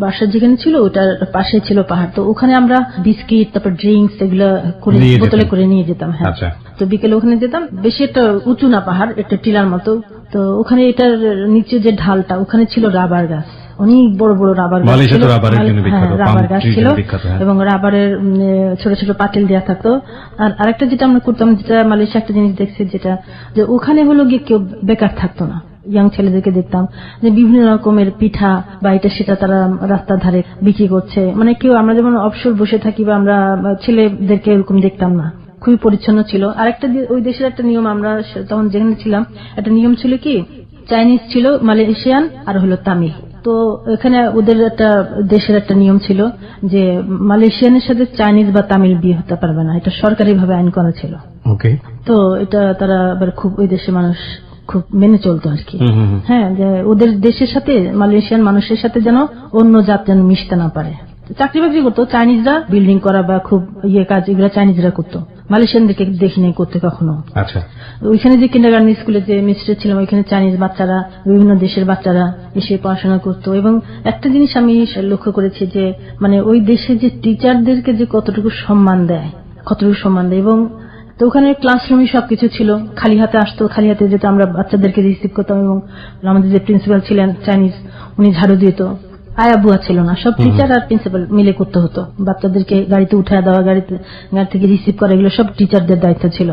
বাসা যেখানে ছিল ওটার পাশে ছিল পাহাড়। তো ওখানে আমরা বিস্কিট, তারপর ড্রিঙ্কস এগুলো করে বোতলে করে নিয়ে যেতাম। হ্যাঁ, তো বিকেলে ওখানে যেতাম। বেশি একটা উঁচু না পাহাড়, একটা টিলার মতো। তো ওখানে এটার নিচে যে ঢালটা, ওখানে ছিল রাবার গাছ, অনেক বড় বড় রাবার গাছ ছিল। রাবার গাছ ছিল এবং রাবারের ছোট ছোট পাতিল দেওয়া থাকতো। আর আরেকটা যেটা আমরা করতাম, যেটা মালয়েশিয়া একটা জিনিস দেখছি, যেটা যে ওখানে হলো গিয়ে কেউ বেকার থাকতো না। ইয়াং ছেলেদেরকে দেখতাম যে বিভিন্ন রকমের পিঠা বা এটা সেটা তারা রাস্তার ধারে বিক্রি করছে। মানে কেউ, আমরা যেমন অবসর বসে থাকি বা আমরা ছেলেদেরকে এরকম দেখতাম না, খুবই পরিচ্ছন্ন ছিল। আরেকটা ওই দেশের একটা নিয়ম, আমরা তখন যেখানে ছিলাম একটা নিয়ম ছিল কি, চাইনিজ ছিল, মালয়েশিয়ান আর হলো তামিল। তো এখানে ওদের একটা দেশের একটা নিয়ম ছিল যে মালয়েশিয়ানের সাথে চাইনিজ বা তামিল বিয়ে হতে পারবে না, এটা সরকারিভাবে আইন করা ছিল। তো এটা তারা আবার খুব, ওই দেশের মানুষ খুব মেনে চলতো আর কি। হ্যাঁ, যে ওদের দেশের সাথে মালয়েশিয়ান মানুষের সাথে যেন অন্য জাত যেন মিশতে না পারে। চাকরি বাকরি করতো চাইনিজরা, বিল্ডিং করা বা খুব কাজ এগুলো চাইনিজরা করতো, মালয়েশিয়ানদেরকে দেখিনি করতে কখনো। আচ্ছা, ওইখানে যে কিন্ডারগার্টেন স্কুলে যে মিস্টার ছিলাম, ওইখানে চাইনিজ বাচ্চারা, বিভিন্ন দেশের বাচ্চারা এসে পড়াশোনা করতো। এবং একটা জিনিস আমি লক্ষ্য করেছি যে মানে ওই দেশে যে টিচারদেরকে যে কতটুকু সম্মান দেয় এবং তো ওখানে ক্লাসরুমে সবকিছু ছিল, খালি হাতে আসতো, খালি হাতে যেত, আমরা বাচ্চাদেরকে রিসিভ করতাম। এবং আমাদের যে প্রিন্সিপাল ছিলেন চাইনিজ, উনি ঝাড়ু দিত, আয়া বুয়া ছিল না, সব টিচার আর প্রিন্সিপাল মিলে করতে হতো। বাচ্চাদেরকে গাড়িতে উঠে দেওয়া, গাড়ি থেকে রিসিভ করা, এগুলো সব টিচারদের দায়িত্ব ছিল।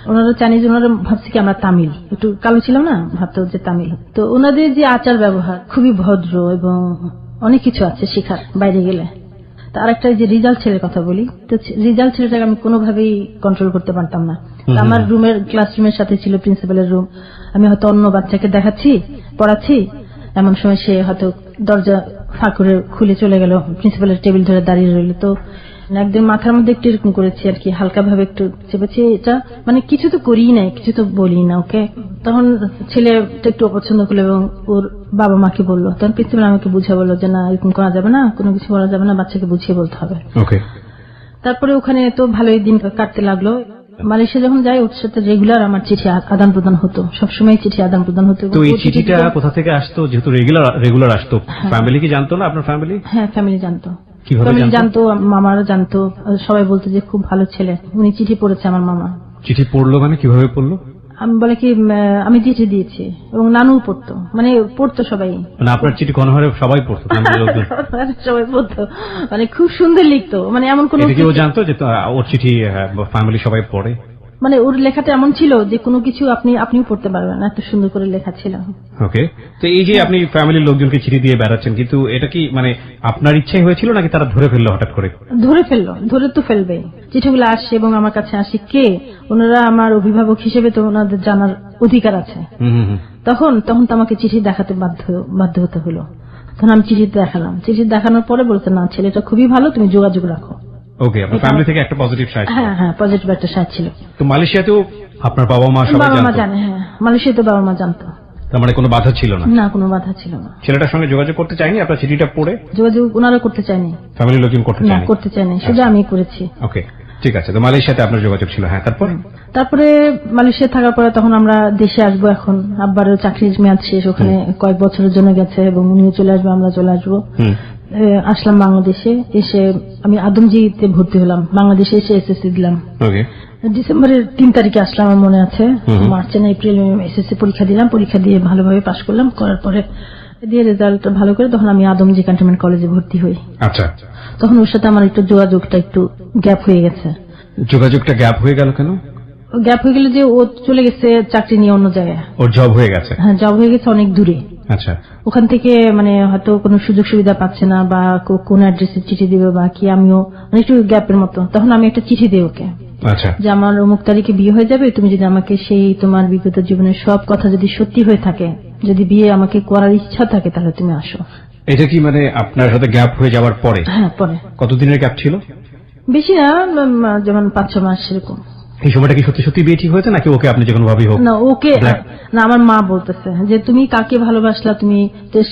ওনারা চাইনিজ, ওনারা ভাবছে কি আমরা তামিল, একটু কালো ছিলাম না, ভাবতো যে তামিল। তো ওনাদের যে আচার ব্যবহার খুবই ভদ্র এবং অনেক কিছু আছে শেখার বাইরে গেলে। আরেকটা যে রিজাল্ট ছেলের কথা বলি, তো রিজাল্ট ছেলেটাকে আমি কোনোভাবেই কন্ট্রোল করতে পারতাম না। আমার ক্লাসরুমের সাথে ছিল প্রিন্সিপালের রুম। আমি হয়তো অন্য বাচ্চাকে দেখাচ্ছি, পড়াচ্ছি, এমন সময় সে হয়তো দরজা ফাঁক করে খুলে চলে গেল, প্রিন্সিপালের টেবিল ধরে দাঁড়িয়ে রইল। তো একদম মাথার মধ্যে একটু এরকম করেছি আর কি, হালকা ভাবে একটু চেপেছি। এটা মানে কিছু তো করি নাই, কিছু তো বলি না ওকে। তখন ছেলেটা একটু অপছন্দ করলো এবং ওর বাবা মাকে বললো। তখন প্রিন্সিপাল আমাকে বুঝিয়ে বললো যে না, এরকম করা যাবে না, কোনো কিছু বলা যাবে না, বাচ্চাকে বুঝিয়ে বলতে হবে। তারপরে ওখানে তো ভালোই দিন কাটতে লাগলো। মালয়েশিয়া যখন যাই, ওর সাথে রেগুলার আমার চিঠি আদান প্রদান হতো, সবসময় চিঠি আদান প্রদান হতো। তো এই চিঠিটা কোথা থেকে আসতো? যেহেতু রেগুলার আসতো, ফ্যামিলি কি জানতো না? আপনার ফ্যামিলি? হ্যাঁ, ফ্যামিলি জানতো। ফ্যামিলি জানতো, মামারা জানতো, সবাই বলতো যে খুব ভালো ছেলে, উনি চিঠি পড়েছে। আমার মামা চিঠি পড়লো, মানে কিভাবে পড়লো? আমি বলে কি, আমি চিঠি দিয়েছি এবং নানু পড়তো, মানে পড়তো সবাই। মানে আপনার চিঠি গণহারে সবাই পড়তো? সবাই পড়তো, মানে খুব সুন্দর লিখতো, মানে এমন কোন কেউ জানতো যে ওর চিঠি ফ্যামিলি সবাই পড়ে? মানে ওর লেখাটা এমন ছিল যে কোনো কিছু আপনিও পড়তে পারবেন, এত সুন্দর করে লেখা ছিল। ওকে, তো এই যে আপনি ফ্যামিলির লোকজনকে চিঠি দিয়ে বেড়াচ্ছেন, কিন্তু এটা কি মানে আপনার ইচ্ছাই হয়েছিল নাকি তারা ধরে ফেললো হঠাৎ করে? ধরে তো ফেলবে, চিঠিগুলো আসে এবং আমার কাছে আসে কে, ওনারা আমার অভিভাবক হিসেবে তো ওনাদের জানার অধিকার আছে। তখন তো আমাকে চিঠি দেখাতে বাধ্য হতে হলো। তখন আমি চিঠি দেখালাম, চিঠি দেখানোর পরে বলতে না, ছেলেটা খুবই ভালো, তুমি যোগাযোগ রাখো। ওকে, আপনার ফ্যামিলি থেকে একটা পজিটিভ সাইড? হ্যাঁ, পজিটিভ একটা সাইড ছিল। তো মালয়েশিয়াতেও আপনার বাবা মা সবাই জানে? হ্যাঁ, মালয়েশিয়াতে বাবা মা জানতো। তার মানে কোনো বাধা ছিল না? না, কোনো বাধা ছিল না। ছেলেটার সঙ্গে যোগাযোগ করতে চাইনি আপনার চিঠিটা পড়ে? যোগাযোগ ওনারা করতে চাইনি, ফ্যামিলির লোকজন করতে চায়নি? শুধু আমি করেছি। ওকে, ঠিক আছে, তো মালয়েশিয়াতে আপনার যোগাযোগ ছিল, হ্যাঁ, তারপরে মালয়েশিয়া থাকার পরে তখন আমরা দেশে আসবো, এখন আব্বারও চাকরির মেয়াদ শেষ, ওখানে কয়েক বছরের জন্য গেছে এবং উনিও চলে আসবে, আমরা চলে আসবো। আসলাম বাংলাদেশে, এসে আমি আদমজিতে ভর্তি হলাম, বাংলাদেশে এসে এসএসসি দিলাম। ডিসেম্বরের 3 তারিখে আসলাম, আমার মনে আছে। মার্চে না এপ্রিল এসএসসি পরীক্ষা দিলাম, পরীক্ষা দিয়ে ভালোভাবে পাশ করলাম, করার পরে দিয়ে রেজাল্ট ভালো করে তখন আমি আদমজি ক্যান্টনমেন্ট কলেজে ভর্তি হই। আচ্ছা, তখন ওর সাথে আমার একটু যোগাযোগটা একটু গ্যাপ হয়ে গেছে। যোগাযোগটা গ্যাপ হয়ে গেল কেন? গ্যাপ হয়ে গেল যে ও চলে গেছে চাকরি নিয়ে অন্য জায়গায়, ওর জব হয়ে গেছে। হ্যাঁ, জব হয়ে গেছে অনেক দূরে। আচ্ছা, ওখান থেকে মানে হয়তো কোনো সুযোগ সুবিধা পাচ্ছে না, বা কোন অ্যাড্রেসে চিঠি দিবে বা কি, আমিও একটু গ্যাপের মতো। তখন আমি একটা চিঠি দিই ওকে, আচ্ছা, যে আমার অমুক তারিখে বিয়ে হয়ে যাবে, তুমি যদি আমাকে সেই তোমার বিগত জীবনের সব কথা যদি সত্যি হয়ে থাকে, যদি বিয়ে আমাকে করার ইচ্ছা থাকে, তাহলে তুমি আসো। এটা কি মানে আপনার সাথে গ্যাপ হয়ে যাওয়ার পরে? হ্যাঁ, পরে। কতদিনের গ্যাপ ছিল? বেশি না, যেমন 5-6 মাস এরকম। এই সময়টা কি সত্যি সত্যি বিয়ে ঠিক হয়েছে নাকি ওকে আপনি যে কোনো ভাবেই হোক? না, ওকে না, আমার মা বলতেছে যে তুমি কাকে ভালোবাসলা, তুমি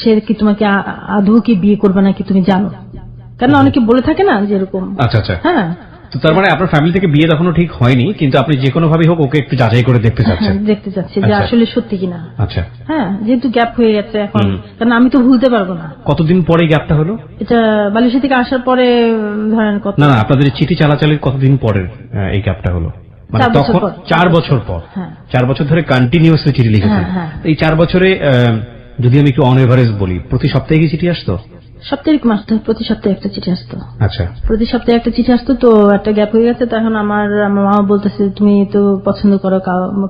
সে কি তোমাকে আদৌ কি বিয়ে করবে নাকি তুমি জানো, কারণ অনেকে বলে থাকে না যে এরকম। আচ্ছা আচ্ছা, হ্যাঁ। তো তার মানে আপনার ফ্যামিলি থেকে বিয়ে তখনও ঠিক হয়নি, কিন্তু আপনি যে কোনো ভাবেই হোক ওকে একটু যাচাই করে দেখতে চাচ্ছেন? দেখতে চাচ্ছি যে আসলে সত্যি কিনা। আচ্ছা, হ্যাঁ, যেহেতু গ্যাপ হয়ে গেছে এখন, কারণ আমি তো ভুলতে পারবো না। কতদিন পরে গ্যাপটা হলো? এটা মালয়েশিয়া থেকে আসার পরে ধরেন কত, না আপনাদের চিঠি চালাচালির কতদিন পরের এই গ্যাপটা হলো? মানে তখন 4 বছর পর। 4 বছর ধরে কন্টিনিউয়াসলি চিঠি লিখেছেন। এই 4 বছরে যদি আমি একটু অন এভারেজ বলি, প্রতি সপ্তাহে কি চিঠি আসতো? সপ্তাহে মাসে প্রতি সপ্তাহে একটা চিঠি আসতো। আচ্ছা, প্রতি সপ্তাহে একটা চিঠি আসতো। তো একটা গ্যাপ হয়ে গেছে, তখন আমার মা বলতেছে তুমি তো পছন্দ করো,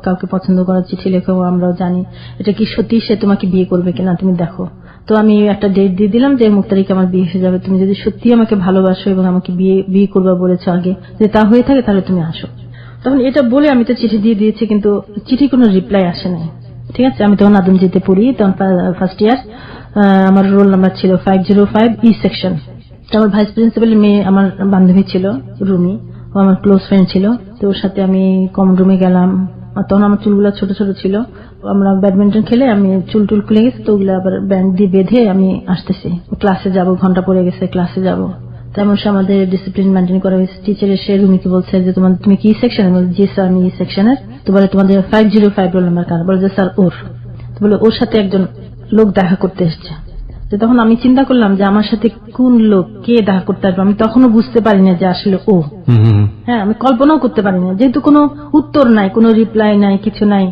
কাউকে পছন্দ করার চিঠি লেখো, আমরাও জানি এটা কি সত্যি সে তোমাকে বিয়ে করবে কিনা, তুমি দেখো। তো আমি একটা ডেট দিয়ে দিলাম যে অমুক তারিখে আমার বিয়ে হয়ে যাবে, তুমি যদি সত্যি আমাকে ভালোবাসো এবং আমাকে বিয়ে করবা বলেছো আগে, যদি তা হয়ে থাকে তাহলে তুমি আসো। তখন এটা বলে আমি তো চিঠি দিয়ে দিয়েছি, কিন্তু চিঠি কোনো রিপ্লাই আসে নাই। ঠিক আছে, আমি তখন আদমজিতে পড়ি, তখন ফার্স্ট ইয়ার, আমার রোল নাম্বার ছিল 505 ই সেকশন। আমার ভাইস প্রিন্সিপালের মেয়ে আমার বান্ধবী ছিল রুমি, ও আমার ক্লোজ ফ্রেন্ড ছিল। তো ওর সাথে আমি কমন রুমে গেলাম, তখন আমার চুলগুলো ছোট ছোট ছিল। আমরা ব্যাডমিন্টন খেলে আমি চুল খুলে গেছে, তো ওগুলো আবার ব্যান্ড দিয়ে বেঁধে আমি আসতেছি, ক্লাসে যাব, ঘন্টা পড়ে গেছে, ক্লাসে যাব। তেমন সে আমাদের ডিসিপ্লিন মেনটেন করা হয়েছে। টিচার এসে রুমিকে বলছে যে তুমি কি সেকশনের? জি স্যার, আমি এই সেকশনের। তো বলে তোমাদের 505 রোল নাম্বার কার? বলে যে স্যার ওর। তো বলে ওর সাথে একজন লোক দেখা করতে এসছে। তো তখন আমি চিন্তা করলাম যে আমার সাথে কোন লোক, কে দেখা করতে আসবে, আমি তখনও বুঝতে পারি না যে আসলে ও। হ্যাঁ, আমি কল্পনাও করতে পারি না, যেহেতু কোনো উত্তর নাই, কোনো রিপ্লাই নাই, কিছু নাই।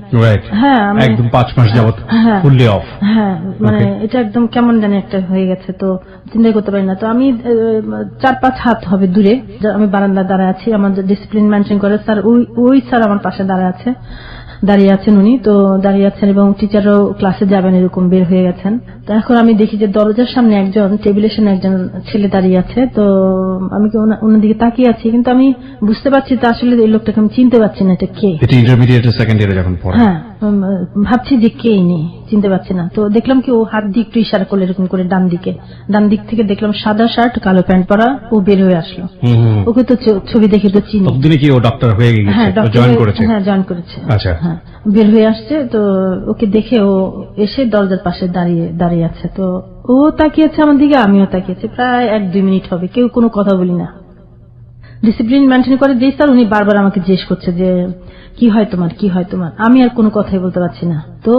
হ্যাঁ, একদম 5 মাস যাবত ফুললি অফ। হ্যাঁ, মানে এটা একদম কেমন জানি একটা হয়ে গেছে, তো চিন্তা করতে পারি না। তো আমি 4-5 হাত হবে দূরে আমি বারান্দা দাঁড়ায় আছি, আমাদের ডিসিপ্লিন মেনটেন করে স্যার, ওই স্যার আমার পাশে দাঁড়িয়ে আছেন উনি, তো দাঁড়িয়ে আছেন এবং টিচারও ক্লাসে যাবেন এরকম বের হয়ে গেছেন। তো এখন আমি দেখি যে দরজার সামনে একজন, টেবিলের সামনে একজন ছেলে দাঁড়িয়ে আছে। তো আমি ওনার দিকে তাকিয়ে আছি, কিন্তু আমি বুঝতে পারছি তো আসলে এই লোকটাকে আমি চিনতে পারছি না, এটা কে। এটা ইন্টারমিডিয়েট সেকেন্ড ইয়ারে যখন পড়ে। হ্যাঁ, ভাবছি যে কে ইনি, চিনতে পারছি না। তো দেখলাম কি ও হাত দিয়ে একটু ইশারা করলো এরকম করে ডান দিক থেকে দেখলাম সাদা শার্ট কালো প্যান্ট পরা, ও বের হয়ে আসলো। ওকে তো ছবি দেখে তো চিনি। ততদিনে কি ও ডক্টর হয়ে গেছে? হ্যাঁ, জয়েন করেছে। হ্যাঁ, জয়েন করেছে। আচ্ছা, হ্যাঁ, বের হয়ে আসছে। তো ওকে দেখে ও এসে দরজার পাশে দাঁড়িয়ে আছে। তো ও তাকিয়েছে আমার দিকে, আমিও তাকিয়েছি, প্রায় 1-2 মিনিট হবে, কেউ কোনো কথা বলি না। ডিসিপ্লিন মেনটেন করে যে স্যার, উনি বারবার আমাকে জিজ্ঞেস করছে যে কি হয় তোমার, কি হয় তোমার। আমি আর কোনো কথাই বলতে পারছি না। তো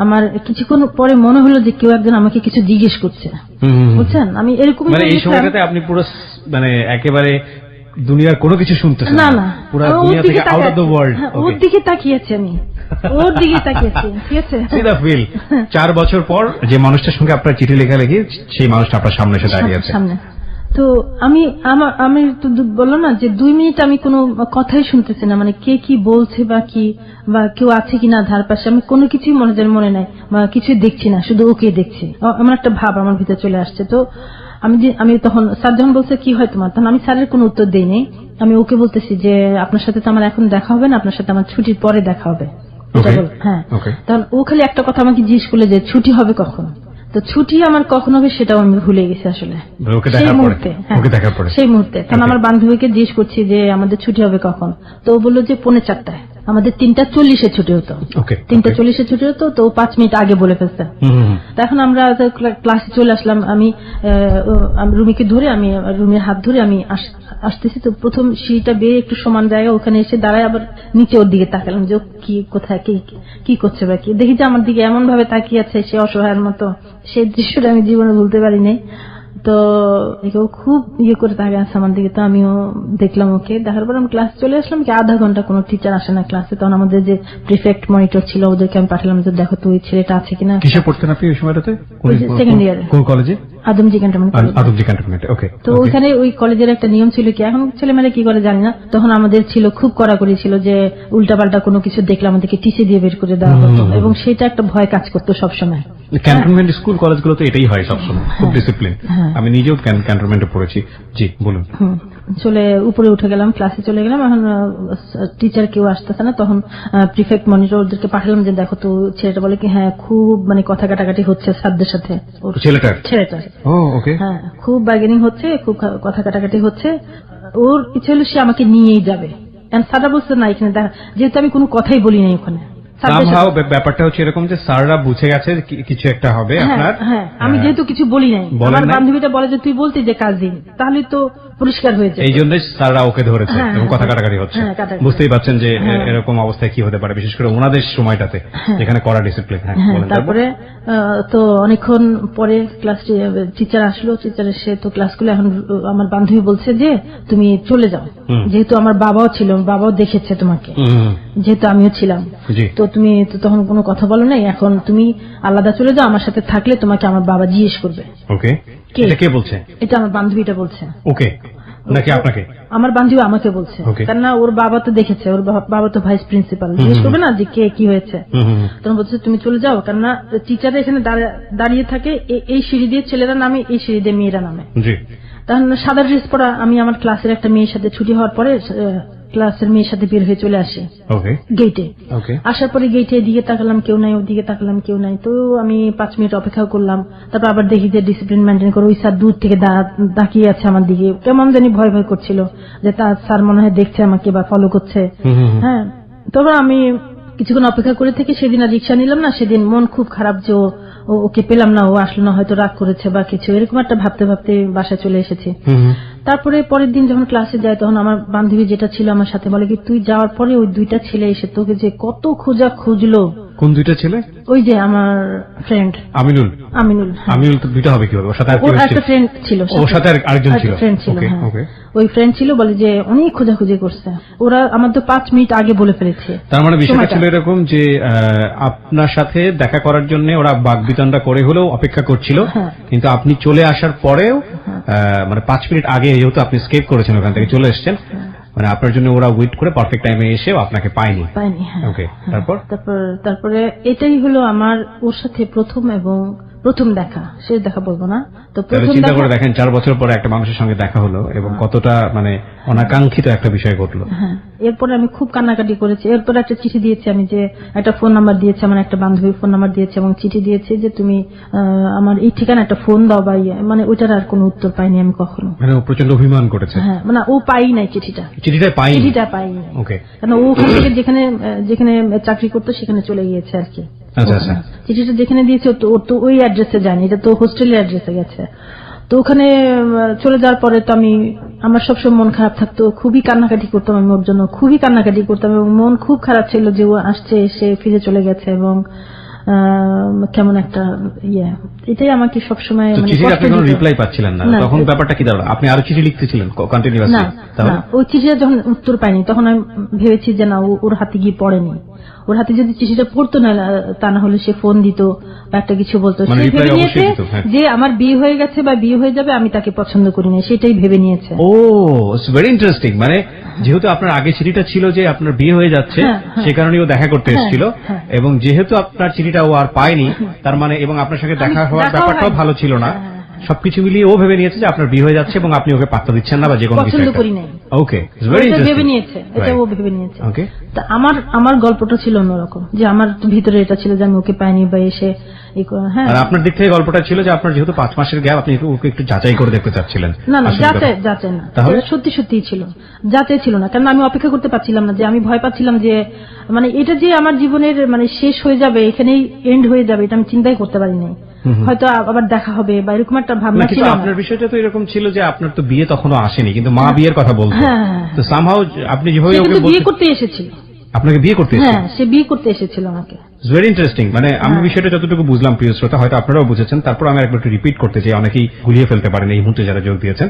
আমার কিছুক্ষণ পরে মনে হলো যে কেউ একজন আমাকে কিছু জিজ্ঞেস করছে, বুঝছেন। আমি এরকম মানে এই সময়টাতে আপনি পুরো মানে একেবারে দুনিয়ার কোনো কিছু শুনতেছেন না, পুরো দুনিয়া থেকে আউট অফ দ্য ওয়ার্ল্ড। ওর দিকে তাকিয়েছি আমি, ওর দিকে তাকিয়েছি। ঠিক আছে, ফিল 4 বছর পর যে মানুষটার সঙ্গে আপনার চিঠি লেখালেখি, সেই মানুষটা আপনার সামনে এসে দাঁড়িয়ে আছে। তো আমি তো বললো না যে 2 মিনিট আমি কোনো কথাই শুনতেছি না, মানে কে কি বলছে বা কেউ আছে কিনা ধার পাশে, আমি কোনো কিছুই মনে নাই বা কিছুই দেখছি না, শুধু ওকে দেখছি। এমন একটা ভাব আমার ভিতরে চলে আসছে। তো আমি তখন স্যার যখন বলছে কি হয় তোমার, তখন আমি স্যারের কোনো উত্তর দিইনি। আমি ওকে বলতেছি যে আপনার সাথে তো আমার এখন দেখা হবে না, আপনার সাথে আমার ছুটির পরে দেখা হবে। হ্যাঁ, তখন ও খালি একটা কথা আমাকে জিজ্ঞেস করলে যে ছুটি হবে কখন। তো ছুটি আমার কখন হবে সেটাও আমি ভুলে গেছি আসলে সেই মুহূর্তে। কারণ আমার বান্ধবীকে জিজ্ঞেস করছি যে আমাদের ছুটি হবে কখন, তো ও বললো যে 4:45। আমাদের 3:40 ছুটি হতো। ওকে, 3:40 ছুটি হতো, তো 5 মিনিট আগে বলে ফেলছে। তো এখন আমরা ক্লাসে চলে আসলাম, আমি রুমিকে ধরে, আমি রুমের হাত ধরে আমি আসতেছি। তো প্রথম সিঁড়িটা বেয়ে একটু সমান জায়গা, ওখানে এসে দাঁড়ায়, আবার নিচে ওর দিকে তাকালাম যে কি কোথায় কি করছে বা কি, দেখি যে আমার দিকে এমন ভাবে তাকিয়ে আছে সে অসহায়ের মতো। সেই দৃশ্যটা আমি জীবনে ভুলতে পারিনি। তো একেও খুব করে তাকিয়ে আছে আমার দিকে। তো আমিও দেখলাম ওকে, দেখার পর আমি ক্লাসে চলে আসলাম। কি আধা ঘন্টা কোনো টিচার আসে না ক্লাসে। তখন আমাদের যে প্রিফেক্ট মনিটর ছিল ওদেরকে আমি পাঠালাম যে দেখো তো ওই ছেলেটা আছে কিনা। কিসে পড়তেন আপনি ওই সময়টাতে? Second year. কোন কলেজে? আদমজি ক্যান্টনমেন্ট। আদমজি ক্যান্টনমেন্ট, ওকে। তো ওইখানে ওই কলেজের একটা নিয়ম ছিল কি, এখন ছেলেমেয়েরা কি করে জানি না, তখন আমাদের ছিল খুব কড়াকড়ি ছিল যে উল্টাপাল্টা কোনো কিছু দেখলে আমাদেরকে টিসি দিয়ে বের করে দেওয়া হতো, এবং সেটা একটা ভয় কাজ করতো সবসময়। ক্যান্টনমেন্ট স্কুল কলেজগুলোতে এটাই হয় সবসময়, খুব ডিসিপ্লিন। আমি নিজেও ক্যান্টনমেন্টে পড়েছি। জি বলুন। চলে উপরে উঠে গেলাম, ক্লাসে চলে গেলাম। এখন টিচার কেউ আসতেছে না, তখন প্রিফেক্ট মনিটর ওদেরকে পাঠালাম যে দেখো তো ছেলেটা বলে কি হ্যাঁ খুব কথা কাটাকাটি হচ্ছে স্যারদের সাথে। ছেলেটার হ্যাঁ খুব বার্গেনিং হচ্ছে, খুব কথা কাটাকাটি হচ্ছে। ওর ইচ্ছে হলো সে আমাকে নিয়েই যাবে। স্যাররা বলছে না এখানে দেখা, যেহেতু আমি কোনো কথাই বলি নাই ওখানে। ব্যাপারটা হচ্ছে এরকম যে স্যাররা বুঝে গেছে কিছু একটা হবে আপনার। হ্যাঁ আমি যেহেতু কিছু বলি নাই, আমার বান্ধবীটা বলে যে তুই বলতে যে কাজিন, তাহলে তো পরিষ্কার হয়েছে। এই জন্যই স্যাররা ওকে ধরেছে এবং কথা কাটাকাটি হচ্ছে। বুঝতেই পারছেন যে এরকম অবস্থায় কি হতে পারে, বিশেষ করে ওনাদের সময়টাতে যেখানে কড়া ডিসিপ্লিন। তারপরে তো অনেকক্ষণ পরে ক্লাস টিচার আসলো, টিচার এসে তো ক্লাসগুলো এখন আমার বান্ধবী বলছে যে তুমি চলে যাও, যেহেতু আমার বাবাও ছিল, বাবাও দেখেছে তোমাকে, যেহেতু আমিও ছিলাম, তো তুমি তো তখন কোনো কথা বলো নাই, এখন তুমি আলাদা চলে যাও, আমার সাথে থাকলে তোমাকে আমার বাবা জিজ্ঞেস করবে। ওকে, কে বলছে? এটা আমার বান্ধবীটা বলছে। ওকে, নাকি আপনাকে? আমার বান্ধবী আমাকে বলছে, কেননা ওর বাবা তো দেখেছে, ওর বাবা তো ভাইস প্রিন্সিপাল, জিজ্ঞেস করবে না যে কে কি হয়েছে। তখন বলছে তুমি চলে যাও, কেননা টিচার এখানে দাঁড়িয়ে থাকে, এই সিঁড়ি দিয়ে ছেলেরা নামে, এই সিঁড়ি দিয়ে মেয়েরা নামে। তখন সাদা ড্রেস পরা আমি আমার ক্লাসের একটা মেয়ের সাথে ছুটি হওয়ার পরে ক্লাসের মেয়ের সাথে বের হয়ে চলে আসি গেটে। আসার পরে গেটে দিকে তাকালাম কেউ নাই, ওদিকে তাকালাম কেউ নাই। তো আমি 5 মিনিট অপেক্ষা করলাম। তারপর আবার দেখি যে ডিসিপ্লিন মেনটেন করে ওই স্যার দূর থেকে তাকিয়ে আছে আমার দিকে, কেমন জানি ভয় ভয় করছিল যে তার স্যার মনে হয় দেখছে আমাকে বা ফলো করছে। হ্যাঁ, তবে আমি কিছুক্ষণ অপেক্ষা করে থেকে সেদিন আর রিক্সা নিলাম না। সেদিন মন খুব খারাপ যে ওকে পেলাম না, ও আসলো না, হয়তো রাগ করেছে বা কিছু, এরকম একটা ভাবতে ভাবতে বাসায় চলে এসেছি। তারপরে পরের দিন যখন ক্লাসে যায় তখন আমার বান্ধবী যেটা ছিল আমার সাথে বলে কি তুই যাওয়ার পরে ওই 2টা ছেলে এসে তোকে যে কত খুঁজলো। কোন 2টা ছেলে? ওই যে আমার ফ্রেন্ড আমিনুল। আমিনুল তো 2টা হবে কিভাবে? ওর সাথে একটা ফ্রেন্ড ছিল, ওর সাথে আরেকজন ছিল। ওই ফ্রেন্ড ছিল, বলে যে অনেক খোঁজাখুঁজি করছে, ওরা আমার তো 5 মিনিট আগে বলে ফেলেছে। তার মানে বিষয়টা ছিল এরকম যে আপনার সাথে দেখা করার জন্য ওরা বাগবিতণ্ডা করে হলেও অপেক্ষা করছিল, কিন্তু আপনি চলে আসার পরেও মানে 5 মিনিট আগে যেহেতু আপনি স্কেপ করেছেন, ওখান থেকে চলে এসেছেন, মানে আপনার জন্য ওরা ওয়েট করে পারফেক্ট টাইমে এসেও আপনাকে পায়নি। ওকে, তারপরে এটাই হলো আমার ওর সাথে প্রথম দেখা, শেষ দেখা বলবো না। তো চিন্তা করে দেখেন 4 বছর পরে একটা মানুষের সঙ্গে দেখা হলো এবং কতটা মানে অনাকাঙ্ক্ষিত একটা বিষয় ঘটলো। এরপরে আমি খুব কান্নাকাটি করেছি। এরপরে একটা চিঠি দিয়েছি আমি, যে একটা ফোন নাম্বার দিয়েছি, আমার একটা বান্ধবীর ফোন নাম্বার দিয়েছি এবং চিঠি দিয়েছি যে তুমি আমার এই ঠিকানা একটা ফোন দাও বা মানে ওইটার আর কোনো উত্তর পাইনি আমি কখনো। মানে ও প্রচন্ড অভিমান করেছে। হ্যাঁ, মানে ও পাই নাই চিঠিটা পাই। ওকে, কারণ ও ওখান থেকে যেখানে চাকরি করতো সেখানে চলে গিয়েছে আর কি। আচ্ছা, চিঠিটা যেখানে দিয়েছে ওর তো ওই অ্যাড্রেসে যায়নি, এটা তো হোস্টেলের অ্যাড্রেসে গেছে। তো ওখানে চলে যাওয়ার পরে তো আমার সবসময় মন খারাপ থাকতো, খুবই কান্নাকাটি করতাম আমি ওর জন্য, খুবই কান্নাকাটি করতাম এবং মন খুব খারাপ ছিল যে ও আসছে, এসে ফিরে চলে গেছে এবং কেমন একটা এটাই আমাকে সবসময় রিপ্লাই পাচ্ছিলেন না। তখন ব্যাপারটা কি দাঁড়ালো? আপনি আরো চিঠি লিখতেছিলেন কন্টিনিউয়াসলি? না, ওই চিঠিটা যখন উত্তর পাইনি তখন আমি ভেবেছি যে না, ওর হাতে গিয়ে পড়েনি। ওর হাতে যদি চিঠিটা পড়তো না, তা না হলে সে ফোন দিত বা একটা কিছু বলতো। সে ভেবে নিয়েছে যে আমার বিয়ে হয়ে গেছে বা বিয়ে হয়ে যাবে, আমি তাকে পছন্দ করি না, সেটাই ভেবে নিয়েছে। ও, ইটস ভেরি ইন্টারেস্টিং। মানে যেহেতু আপনার আগে চিঠিটা ছিল যে আপনার বিয়ে হয়ে যাচ্ছে, সে কারণে ও দেখা করতে এসেছিল, এবং যেহেতু আপনার চিঠিটা ও আর পায়নি, তার মানে এবং আপনার সঙ্গে দেখা হওয়ার ব্যাপারটাও ভালো ছিল না, সবকিছু মিলিয়ে ও ভেবে নিয়েছে যে আপনার বিয়ে হয়ে যাচ্ছে এবং আপনি ওকে পাত্তা দিচ্ছেন না বা যে কোনো কিছু। ওকে, ভেরি এটা ভেবে ইন্টারেস্টিং। নিয়েছে, এটা ও ভেবে নিয়েছে। ওকে, তা আমার গল্পটা ছিল অন্যরকম, যে আমার ভিতরে এটা ছিল যে আমি ওকে পাইনি বা এসে হ্যাঁ। আর আপনার দিক থেকে গল্পটা ছিল যে আপনার যেহেতু 5 মাসের গ্যাপ, আপনি ওকে একটু যাচাই করে দেখতে চাচ্ছিলেন। না না, আসলে যাচাই না, তাহলে? এটা সত্যি সত্যি ছিল, যাচাই ছিল না। কারণ আমি অপেক্ষা করতে পারছিলাম না, যে আমি ভয় পাচ্ছিলাম যে মানে এটা যে আমার জীবনের মানে শেষ হয়ে যাবে, এখানেই এন্ড হয়ে যাবে, এটা আমি চিন্তাই করতে পারি নাই। হয়তো আবার দেখা হবে বা এরকম একটা ভাবনা ছিল। আপনার বিষয়টা তো এরকম ছিল যে আপনার তো বিয়ে তখনও আসেনি, কিন্তু মা বিয়ের কথা বলতো। হ্যাঁ, তো সামহাউ আপনি যেভাবে ওকে বিয়ে করতে এসেছিল, আপনাকে বিয়ে করতে হ্যাঁ সে বিয়ে করতে এসেছিল আমাকে। Very interesting. মানে আমি বিষয়টা যতটুকু বুঝলাম, প্রিয় শ্রোতা, হয়তো আপনারাও বুঝেছেন, তারপর আমি একবার রিপিট করতে চাই, অনেকেই গুলিয়ে ফেলতে পারেন এই মুহূর্তে যারা যোগ দিয়েছেন।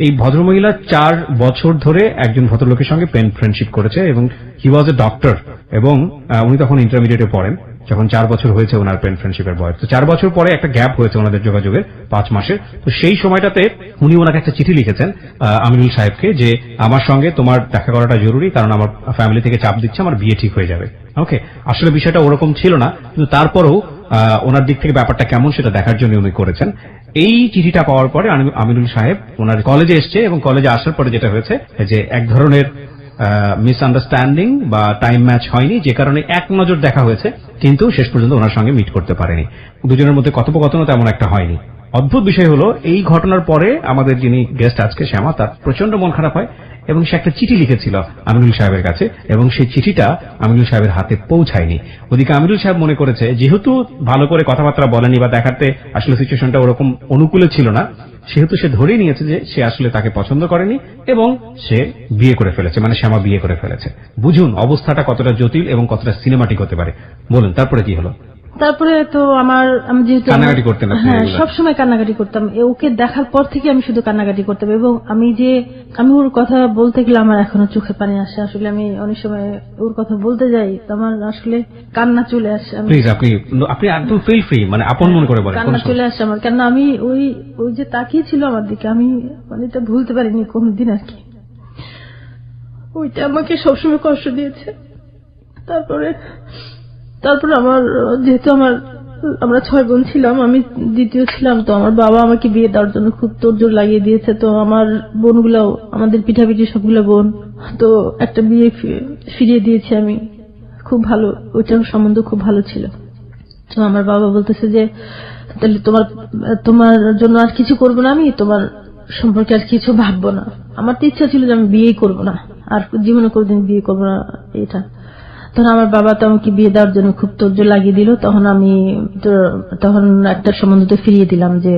এই ভদ্রমহিলা 4 বছর ধরে একজন ভদ্রলোকের সঙ্গে ফ্রেন্ডশিপ করেছে, এবং হি ওয়াজ এ ডক্টর, এবং উনি তখন ইন্টারমিডিয়েটে পড়েন যখন 4 বছর হয়েছে ওনার ফ্রেন্ডশিপের বয়স। তো 4 বছর পরে একটা গ্যাপ হয়েছে ওনাদের যোগাযোগের 5 মাসের। তো সেই সময়টাতে উনি ওনাকে একটা চিঠি লিখেছেন আমিনুল সাহেবকে, যে আমার সঙ্গে তোমার দেখা করাটা জরুরি, কারণ আমার ফ্যামিলি থেকে চাপ দিচ্ছে, আমার বিয়ে ঠিক হয়ে যাবে। ওকে, আসলে বিষয়টা ওরকম ছিল না, কিন্তু তারপরেও ওনার দিক থেকে ব্যাপারটা কেমন সেটা দেখার জন্য উনি করেছেন। এই চিঠিটা পাওয়ার পরে আমিনুল সাহেব ওনার কলেজে এসছে, এবং কলেজে আসার পরে যেটা হয়েছে যে এক ধরনের মিসআন্ডারস্ট্যান্ডিং বা টাইম ম্যাচ হয়নি, যে কারণে এক নজর দেখা হয়েছে, কিন্তু শেষ পর্যন্ত ওনার সঙ্গে মিট করতে পারেনি। দুজনের মধ্যে কথোপকথনও তেমন একটা হয়নি। অদ্ভুত বিষয় হলো, এই ঘটনার পরে আমাদের যিনি গেস্ট আজকে শ্যামা, তার প্রচন্ড মন খারাপ হয়, এবং সে একটা চিঠি লিখেছিল আমিনুল সাহেবের কাছে, এবং সেই চিঠিটা আমিনুল সাহেবের হাতে পৌঁছায়নি। ওদিকে আমিনুল সাহেব মনে করেছে যেহেতু ভালো করে কথাবার্তা বলেনি বা দেখাতে আসলে সিচুয়েশনটা ওরকম অনুকূলে ছিল না, সেহেতু সে ধরেই নিয়েছে যে সে আসলে তাকে পছন্দ করেনি, এবং সে বিয়ে করে ফেলেছে, মানে শ্যামা বিয়ে করে ফেলেছে। বুঝুন অবস্থাটা কতটা জটিল এবং কতটা সিনেমাটিক হতে পারে। বলুন তারপরে কি হলো? তারপরে তো আমি যেহেতু কান্নাকাটি করতেন আপনি? হ্যাঁ, সবসময় কান্নাকাটি করতাম। ওকে দেখার পর থেকে আমি শুধু কান্নাকাটি করতাম, এবং আমি ওর কথা বলতে গেলে আমার এখনো চোখে পানি আসে। আসলে আমি অনেক সময় ওর কথা বলতে যাই তো আমার আসলে কান্না চলে আসে। প্লিজ আপনি একদম ফিল ফ্রি, মানে আপন মনে করে বলেন। কান্না চলে আসে আমার, কেন আমি ওই যে তাকিয়ে ছিল আমার দিকে, আমি মানে এটা ভুলতে পারিনি কোনদিন আর কি। ওইটা আমাকে সবসময় কষ্ট দিয়েছে। তারপরে আমার যেহেতু আমরা 6 বোন ছিলাম, আমি দ্বিতীয় ছিলাম, তো আমার বাবা আমাকে বিয়ে দেওয়ার জন্য খুব তোড়জোড় লাগিয়ে দিয়েছে। তো আমার বোনগুলাও, আমাদের পিঠাপিঠি সবগুলো বোন, তো একটা বিয়ে ফিরিয়ে দিয়েছি আমি। খুব ভালো, ওইটার সম্বন্ধ খুব ভালো ছিল। তো আমার বাবা বলতেছে যে তাহলে তোমার জন্য আর কিছু করবো না, আমি তোমার সম্পর্কে আর কিছু ভাববো না। আমার তো ইচ্ছা ছিল যে আমি বিয়েই করবো না, আর জীবনে কোনোদিন বিয়ে করবো না এটা। তখন আমার বাবা তো আমাকে বিয়ে দেওয়ার জন্য খুব তোড়জোড় লাগিয়ে দিল। তখন একটা সম্বন্ধ তো ফিরিয়ে দিলাম, যে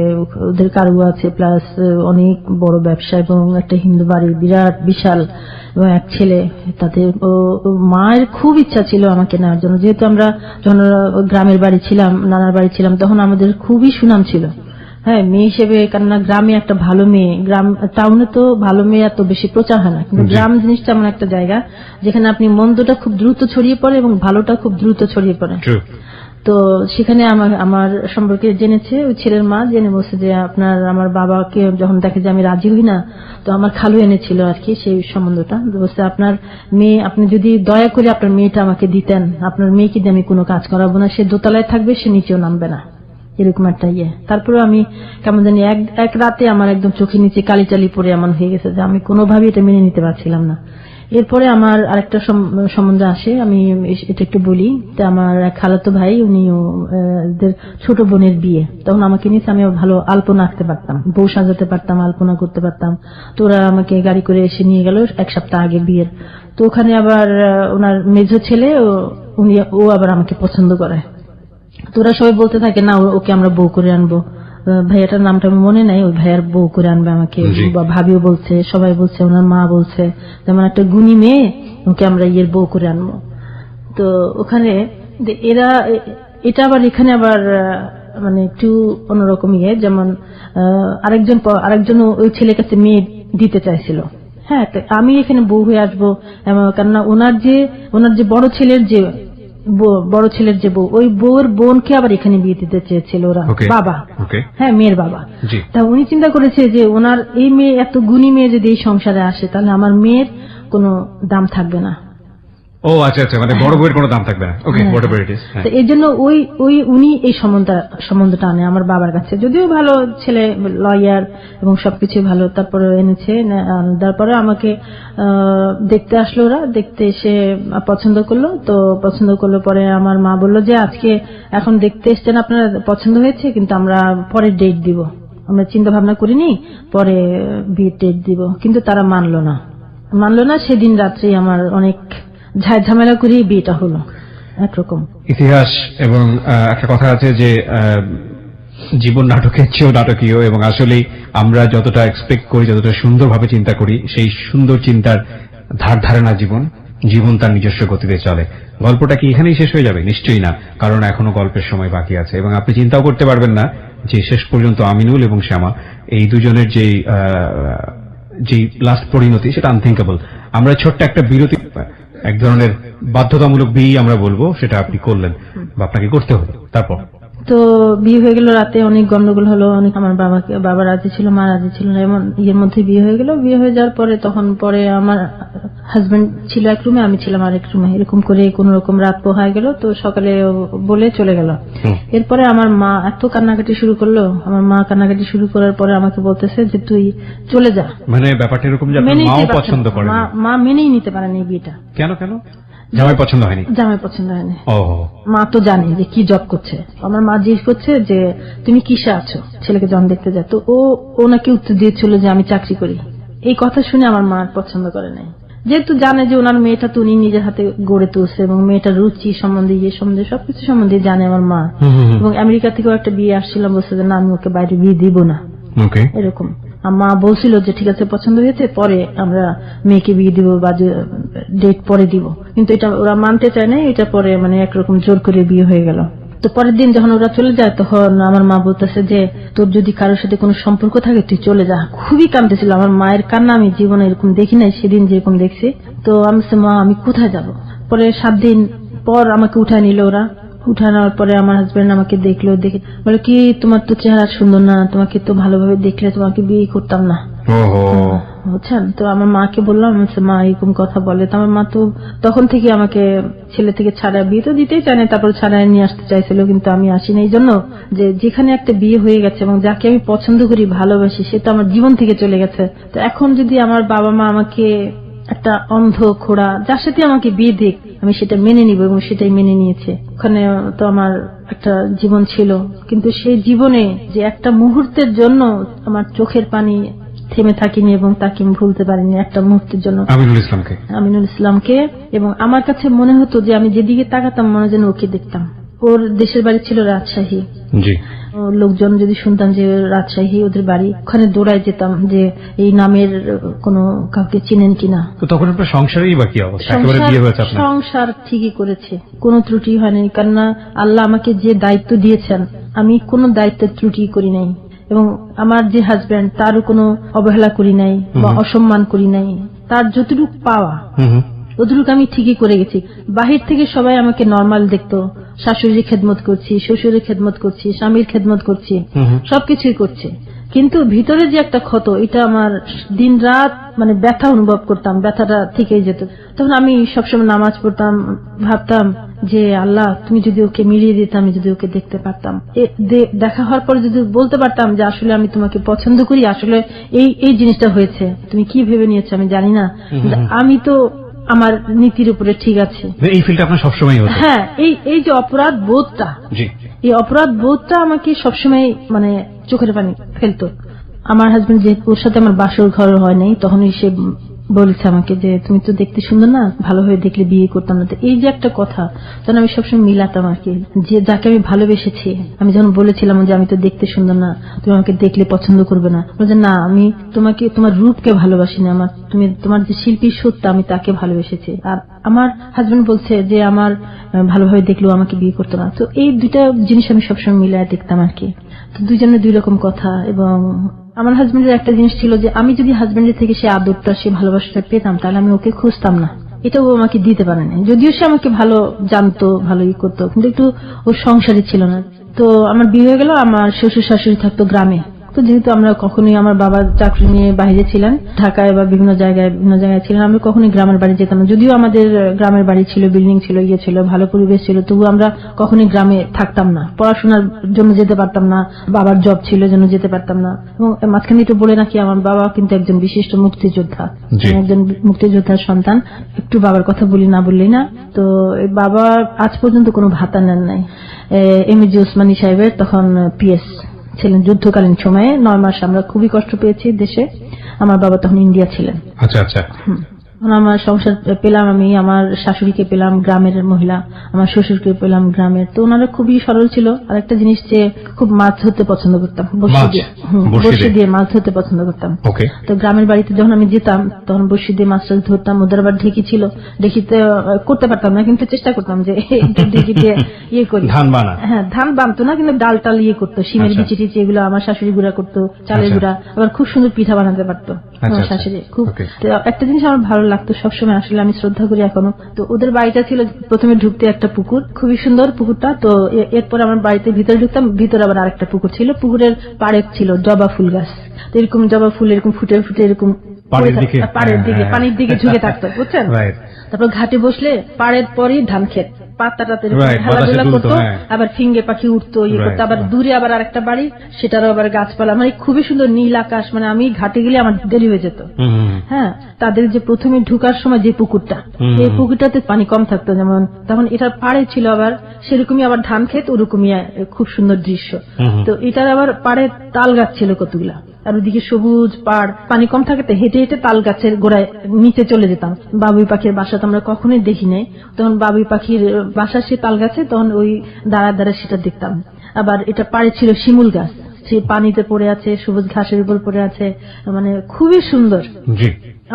ওদের কারু আছে, প্লাস অনেক বড় ব্যবসা, এবং একটা হিন্দু বাড়ি, বিরাট বিশাল, এবং এক ছেলে। তাতে মায়ের খুব ইচ্ছা ছিল আমাকে নেওয়ার জন্য, যেহেতু আমরা যখন গ্রামের বাড়ি ছিলাম, নানার বাড়ি ছিলাম, তখন আমাদের খুবই সুনাম ছিল। হ্যাঁ, মেয়ে হিসেবে, কেননা গ্রামে একটা ভালো মেয়ে, টাউনে তো ভালো মেয়ে এত বেশি প্রচার হয় না, কিন্তু গ্রাম জিনিসটা এমন একটা জায়গা যেখানে আপনি মন্দটা খুব দ্রুত ছড়িয়ে পড়ে এবং ভালোটা খুব দ্রুত ছড়িয়ে পড়ে। তো সেখানে আমার সম্পর্কে জেনেছে ওই ছেলের মা, জেনে বলছে যে আমার বাবাকে যখন দেখে যে আমি রাজি হই না, তো আমার খালু এনেছিল আর কি সেই সম্বন্ধটা। বলছে আপনার মেয়ে, আপনি যদি দয়া করে আপনার মেয়েটা আমাকে দিতেন, আপনার মেয়েকে দিয়ে আমি কোনো কাজ করাবো না, সে দোতলায় থাকবে, সে নিচেও নামবে না, এরকম একটা ইয়ে। তারপরে আমি কেমন জানি এক রাতে আমার একদম চোখের নিচে কালিচালি পড়ে এমন হয়ে গেছে যে আমি কোনোভাবেই এটা মেনে নিতে পারছিলাম না। এরপরে আমার আরেকটা সম্বন্ধ আসে, আমি এটা একটু বলি। তো আমার এক খালাতো ভাই, উনি ছোট বোনের বিয়ে, তখন আমাকে নিয়ে আমি ভালো আলপনা আঁকতে পারতাম, বউ সাজাতে পারতাম, আলপনা করতে পারতাম। তো ওরা আমাকে গাড়ি করে এসে নিয়ে গেল 1 সপ্তাহ আগে বিয়ের। তো ওখানে আবার ওনার মেজো ছেলে, ও আবার আমাকে পছন্দ করে। তোরা সবাই বলতে থাকে না ওকে আমরা বউ করে আনবো, ভাইয়াটার নামটা আমি মনে নাই, ওই ভাইয়ার বউ করে আনবে আমাকে, ভাবিও বলছে, সবাই বলছে, ওনার মা বলছে, যেমন একটা গুণী মেয়ে, ওকে আমরা বউ করে আনবো। তো ওখানে এটা আবার এখানে আবার মানে একটু অন্যরকম যেমন আরেকজন ওই ছেলের কাছে মেয়ে দিতে চাইছিল। হ্যাঁ, আমি এখানে বউ হয়ে আসবো, কেননা ওনার যে বড় ছেলের যে বউ, ওই বউয়ের বোনকে আবার এখানে বিয়ে দিতে চেয়েছিল ওরা, বাবা, হ্যাঁ মেয়ের বাবা। তা উনি চিন্তা করেছে যে ওনার এই মেয়ে, এত গুণী মেয়ে যদি এই সংসারে আসে, তাহলে আমার মেয়ের কোনো দাম থাকবে না। ও আচ্ছা আচ্ছা, মানে বড় বইয়ের কোনো দাম থাকবে না। ওকে, হোয়াট এভার ইট ইজ। তো এই জন্য উনি এই সম্বন্ধটা আনে আমার বাবার কাছে, যদিও ভালো ছেলে, লয়ার এবং সবকিছু ভালো, তারপরে এনেছে। তারপরে আমাকে দেখতে আসলো ওরা, দেখতে এসে পছন্দ করলো। তো পছন্দ করলো পরে আমার মা বললো যে আজকে এখন দেখতে এসছেন, আপনারা পছন্দ হয়েছে, কিন্তু আমরা পরে ডেট দিব, আমরা চিন্তা ভাবনা করিনি, পরে বিয়ের ডেট দিব। কিন্তু তারা মানলো না। সেদিন রাত্রে আমার অনেক ঝামেলা করেই বিয়েটা হলো একরকম। ইতিহাস এবং একটা কথা আছে যে জীবন নাটকের চেয়েও নাটকীয়, এবং আসলে আমরা যতটা এক্সপেক্ট করি, যতটা সুন্দরভাবে চিন্তা করি, সেই সুন্দর চিন্তার ধার ধারে না জীবন তার নিজস্ব গতিতে চলে। গল্পটা কি এখানেই শেষ হয়ে যাবে? নিশ্চয়ই না, কারণ এখনো গল্পের সময় বাকি আছে, এবং আপনি চিন্তাও করতে পারবেন না যে শেষ পর্যন্ত আমিনুল এবং শ্যামা এই দুজনের যে লাস্ট পরিণতি, সেটা আনথিঙ্কেবল। আমরা ছোট্ট একটা বিরতি, এক ধরনের বাধ্যতামূলক বিয়ে আমরা বলবো, সেটা আপনি করলেন বা আপনাকে করতে হলো। তারপর তো বিয়ে হয়ে গেল, রাতে অনেক গন্ডগোল হলো, অনেক আমার বাবা রাজি ছিল, মা রাজি ছিল না, এমন ইয়ের মধ্যে বিয়ে হয়ে গেল। বিয়ে হয়ে যাওয়ার পরে তখন পরে আমার হাজবেন্ড ছিল এক রুমে, আমি ছিলাম আরেক রুমে, এরকম করে কোন রকম রাত পোহায় গেল। তো সকালে বলে চলে গেল। এরপরে আমার মা এত কান্নাকাটি শুরু করলো। আমার মা কান্নাকাটি শুরু করার পরে আমাকে বলতেছে যে তুই চলে যা। মানে ব্যাপারটা এরকম যে মাও পছন্দ করেন? মা মেনেই নিতে পারেনি বিয়েটা। কেন? জামাই পছন্দ হয়নি? জামাই পছন্দ হয়নি। মা তো জানে যে কি জব করছে। আমার মা জিজ্ঞেস করছে যে তুমি কিসে আছো, ছেলেকে জন দেখতে যায়। তো ও নাকি উত্তর দিয়েছিল যে আমি চাকরি করি। এই কথা শুনে আমার মা পছন্দ করে নাই, যেহেতু জানে যে ওনার মেয়েটা তো উনি নিজের হাতে গড়ে তুলছে, এবং মেয়েটার রুচি সম্বন্ধে, ইয়ে সম্বন্ধে, সবকিছু সম্বন্ধে জানে আমার মা। এবং আমেরিকা থেকেও একটা বিয়ে আসছিলাম, বলছে যে না আমি ওকে বাইরে বিয়ে দিব না, এরকম। মা বলছিল যে ঠিক আছে পছন্দ হয়েছে, পরে আমরা মেয়েকে বিয়ে দিব বা ডেট পরে দিব, কিন্তু এটা ওরা মানতে চায় না। এটা পরে মানে একরকম জোর করে বিয়ে হয়ে গেল। তো পরের দিন যখন ওরা চলে যায়, তখন আমার মা বলতেছে যে তোর যদি কারোর সাথে কোনো সম্পর্ক থাকে তুই চলে যা। খুবই কাঁদতেছিল। আমার মায়ের কান্না আমি জীবনে এরকম দেখি নাই, সেদিন যেরকম দেখছি। তো আমি মা আমি কোথায় যাব? পরে 7 দিন পর আমাকে উঠায় নিল ওরা। উঠানোর পরে আমার হাজবেন্ড আমাকে দেখলো, দেখে বলে কি তোমার তো চেহারা সুন্দর না, তোমাকে তো ভালোভাবে দেখলে তোমাকে বিয়ে করতাম না, বুঝছেন? তো আমার মাকে বললাম, মা এরকম কথা বলে। তো আমার মা তো তখন থেকে আমাকে ছেলে থেকে ছাড়া, বিয়ে তো দিতেই চায় না, তারপর ছাড়াই নিয়ে আসতে চাইছিল, কিন্তু আমি আসিনি। এই জন্য যে যেখানে একটা বিয়ে হয়ে গেছে এবং যাকে আমি পছন্দ করি, ভালোবাসি, সে তো আমার জীবন থেকে চলে গেছে। তো এখন যদি আমার বাবা মা আমাকে একটা অন্ধ খোড়া যার সাথে আমাকে বিয়ে দিক, আমি সেটা মেনে নিব, এবং সেটাই মেনে নিয়েছে। ওখানে তো আমার একটা জীবন ছিল, কিন্তু সেই জীবনে যে একটা মুহূর্তের জন্য আমার চোখের পানি থেমে থাকিনি, এবং তাকে আমি ভুলতে পারিনি একটা মুহূর্তের জন্য, আমিনুল ইসলামকে। এবং আমার কাছে মনে হতো যে আমি যেদিকে তাকাতাম মনে যেন ওকে দেখতাম। ওর দেশের বাড়ি ছিল রাজশাহী। লোকজন যদি শুনতাম যে রাজশাহী ওদের বাড়ি, ওখানে দৌড়ায় যেতাম যে এই নামের কোনো কাউকে চিনেন কিনা। তখন আপনার সংসারেই বাকি অবস্থা, সংসার ঠিকই করেছে, কোনো ত্রুটি হয়নি, কেননা আল্লাহ আমাকে যে দায়িত্ব দিয়েছেন আমি কোনো দায়িত্বের ত্রুটি করি নাই, এবং আমার যে হাজবেন্ড তারও কোনো অবহেলা করি নাই বা অসম্মান করি নাই। তার যতটুকু পাওয়া অতটুকু আমি ঠিকই করে গেছি। বাহির থেকে সবাই আমাকে নর্মাল দেখতো, শাশুড়ির খেদমত করছি, শ্বশুরের খেদমত করছি, স্বামীর খেদমত করছি, সবকিছুই করছে, কিন্তু ভিতরে যে একটা ক্ষত, এটা আমার দিন রাত মানে ব্যথা অনুভব করতাম, ব্যথাটা থেকেই যেত। তখন আমি সবসময় নামাজ পড়তাম, ভাবতাম যে আল্লাহ তুমি যদি ওকে মিলিয়ে দিতে, আমি যদি ওকে দেখতে পারতাম, দেখা হওয়ার পর যদি বলতে পারতাম যে আসলে আমি তোমাকে পছন্দ করি, আসলে এই জিনিসটা হয়েছে, তুমি কি ভেবে নিয়েছো আমি জানি না, আমি তো আমার নীতির উপরে ঠিক আছে। এই ফিলটা আপনার সবসময় হতো? হ্যাঁ, এই যে অপরাধ বোধটা, এই অপরাধ বোধটা আমাকে সবসময় মানে চোখের পানি ফেলতো। আমার হাজবেন্ড যে ওর সাথে আমার বাসর ঘর হয় নাই, তখনই সে বলেছে আমাকে যে তুমি তো দেখতে সুন্দর না, ভালোভাবে দেখলে বিয়ে করতাম না। এই যে একটা কথা, তখন আমি সবসময় মিলাতাম আর কি, যে যাকে আমি ভালোবেসেছি, আমি যখন বলেছিলাম যে আমি তো দেখতে সুন্দর না, তুমি আমাকে দেখলে পছন্দ করবে না, বলছে না আমি তোমাকে তোমার রূপকে ভালোবাসি না, তুমি তোমার যে শিল্পী সত্তা আমি তাকে ভালোবেসেছি। আর আমার হাজবেন্ড বলছে যে আমার ভালোভাবে দেখলেও আমাকে বিয়ে করতো না। তো এই দুইটা জিনিস আমি সবসময় মিলায় দেখতাম আর কি। তো দুইজনের দুই রকম কথা। এবং আমার হাজবেন্ডের একটা জিনিস ছিল যে আমি যদি হাজবেন্ডের থেকে সে আদরটা, সে ভালোবাসাটা পেতাম, তাহলে আমি ওকে খুঁজতাম না। এটাও আমাকে দিতে পারে না, যদিও সে আমাকে ভালো জানতো, ভালোই করতো, কিন্তু একটু ওর সংসারই ছিল না। তো আমার বিয়ে হয়ে গেল, আমার শ্বশুর শাশুড়ি থাকতো গ্রামে। তো যেহেতু আমরা কখনোই, আমার বাবা চাকরি নিয়ে বাইরে ছিলেন, ঢাকায় বা বিভিন্ন জায়গায় ছিলেন, আমরা কখনোই গ্রামের বাড়ি যেতাম না। যদিও আমাদের গ্রামের বাড়ি ছিল, বিল্ডিং ছিল, ইয়ে ছিল, ভালো পরিবেশ ছিল, তবু আমরা কখনোই গ্রামে থাকতাম না। পড়াশোনার জন্য যেতে পারতাম না, বাবার জব ছিল জন্য যেতে পারতাম না। এবং মাঝখানে একটু বলে নাকি আমার বাবা কিন্তু একজন বিশিষ্ট মুক্তিযোদ্ধা, একজন মুক্তিযোদ্ধার সন্তান। একটু বাবার কথা বলি না বললি না, তো বাবা আজ পর্যন্ত কোনো ভাতা নেন নাই। এমএজি ওসমানী সাহেবের তখন পিএস ছিলেন যুদ্ধকালীন সময়ে। 9 মাস আমরা খুবই কষ্ট পেয়েছি দেশে। আমার বাবা তখন ইন্ডিয়া ছিলেন। আচ্ছা আচ্ছা। আমার সংসার পেলাম, আমি আমার শাশুড়িকে পেলাম গ্রামের মহিলা, আমার শ্বশুরকে পেলাম গ্রামের। তো ওনারা খুবই সরল ছিল। আর একটা জিনিস যে খুব মাছ ধরতে পছন্দ করতাম, বড়শি দিয়ে মাছ ধরতে পছন্দ করতাম। তো গ্রামের বাড়িতে যখন আমি যেতাম তখন বড়শি দিয়ে মাছ টাছ ধরতাম। ওদের আবার ঢেকি ছিল, ঢেকিতে করতে পারতাম না, কিন্তু চেষ্টা করতাম যে ঢেকি দিয়ে ইয়ে করি। হ্যাঁ, ধান বানতো না, কিন্তু ডাল টাল ইয়ে করতো, শিমের বিচি টিচি এগুলো আমার শাশুড়ি গুঁড়া করতো, চালের গুঁড়া। আবার খুব সুন্দর পিঠা বানাতে পারতো আমার শাশুড়ি। খুব একটা জিনিস আমার ভালো লাগতো সবসময়, আসলে আমি শ্রদ্ধা করি এখনো। তো ওদের বাড়িটা ছিল প্রথমে ঢুকতে একটা পুকুর, খুবই সুন্দর পুকুরটা। তো এরপর আমার বাড়িতে ভিতরে ঢুকতাম, ভিতরে আবার আরেকটা পুকুর ছিল, পুকুরের পাড়ে ছিল জবা ফুল গাছ। তো এরকম জবা ফুল এরকম ফুটে ফুটে এরকম পাড়ের দিকে পানির দিকে ঝুঁকে থাকতো, বুঝছেন। তারপর ঘাটে বসলে পাড়ের পরই ধান ক্ষেত, পাতাটাতে খেলাধুলা করতো, আবার ফিঙ্গে পাখি উঠতো, ইয়ে করতো। আবার দূরে আবার আরেকটা বাড়ি, সেটারও আবার গাছপালা, মানে খুবই সুন্দর নীল আকাশ। মানে আমি ঘাটে গেলে আমার দেরি হয়ে যেত। হ্যাঁ, তাদের যে প্রথমে ঢুকার সময় যে পুকুরটা, এই পুকুরটাতে পানি কম থাকতো, যেমন তখন এটার পাড়ে ছিল আবার সেরকমই আবার ধান ক্ষেত, ওরকমই খুব সুন্দর দৃশ্য। তো এটার আবার পাড়ে তাল গাছ ছিল কতগুলা, আর ওদিকে সবুজ পাড়, পানি কম থাকে, তো হেঁটে হেঁটে তাল গাছের গোড়ায় নিচে চলে যেতাম। বাবুই পাখির বাসা তো আমরা কখনোই দেখি নাই, তখন বাবুই পাখির বাসা সে তাল গাছে, তখন ওই দাঁড়া দাঁড়া সেটা দেখতাম। আবার এটা পাড়ে ছিল শিমুল গাছ, সে পানিতে পড়ে আছে, সবুজ ঘাসের উপর পড়ে আছে, মানে খুবই সুন্দর।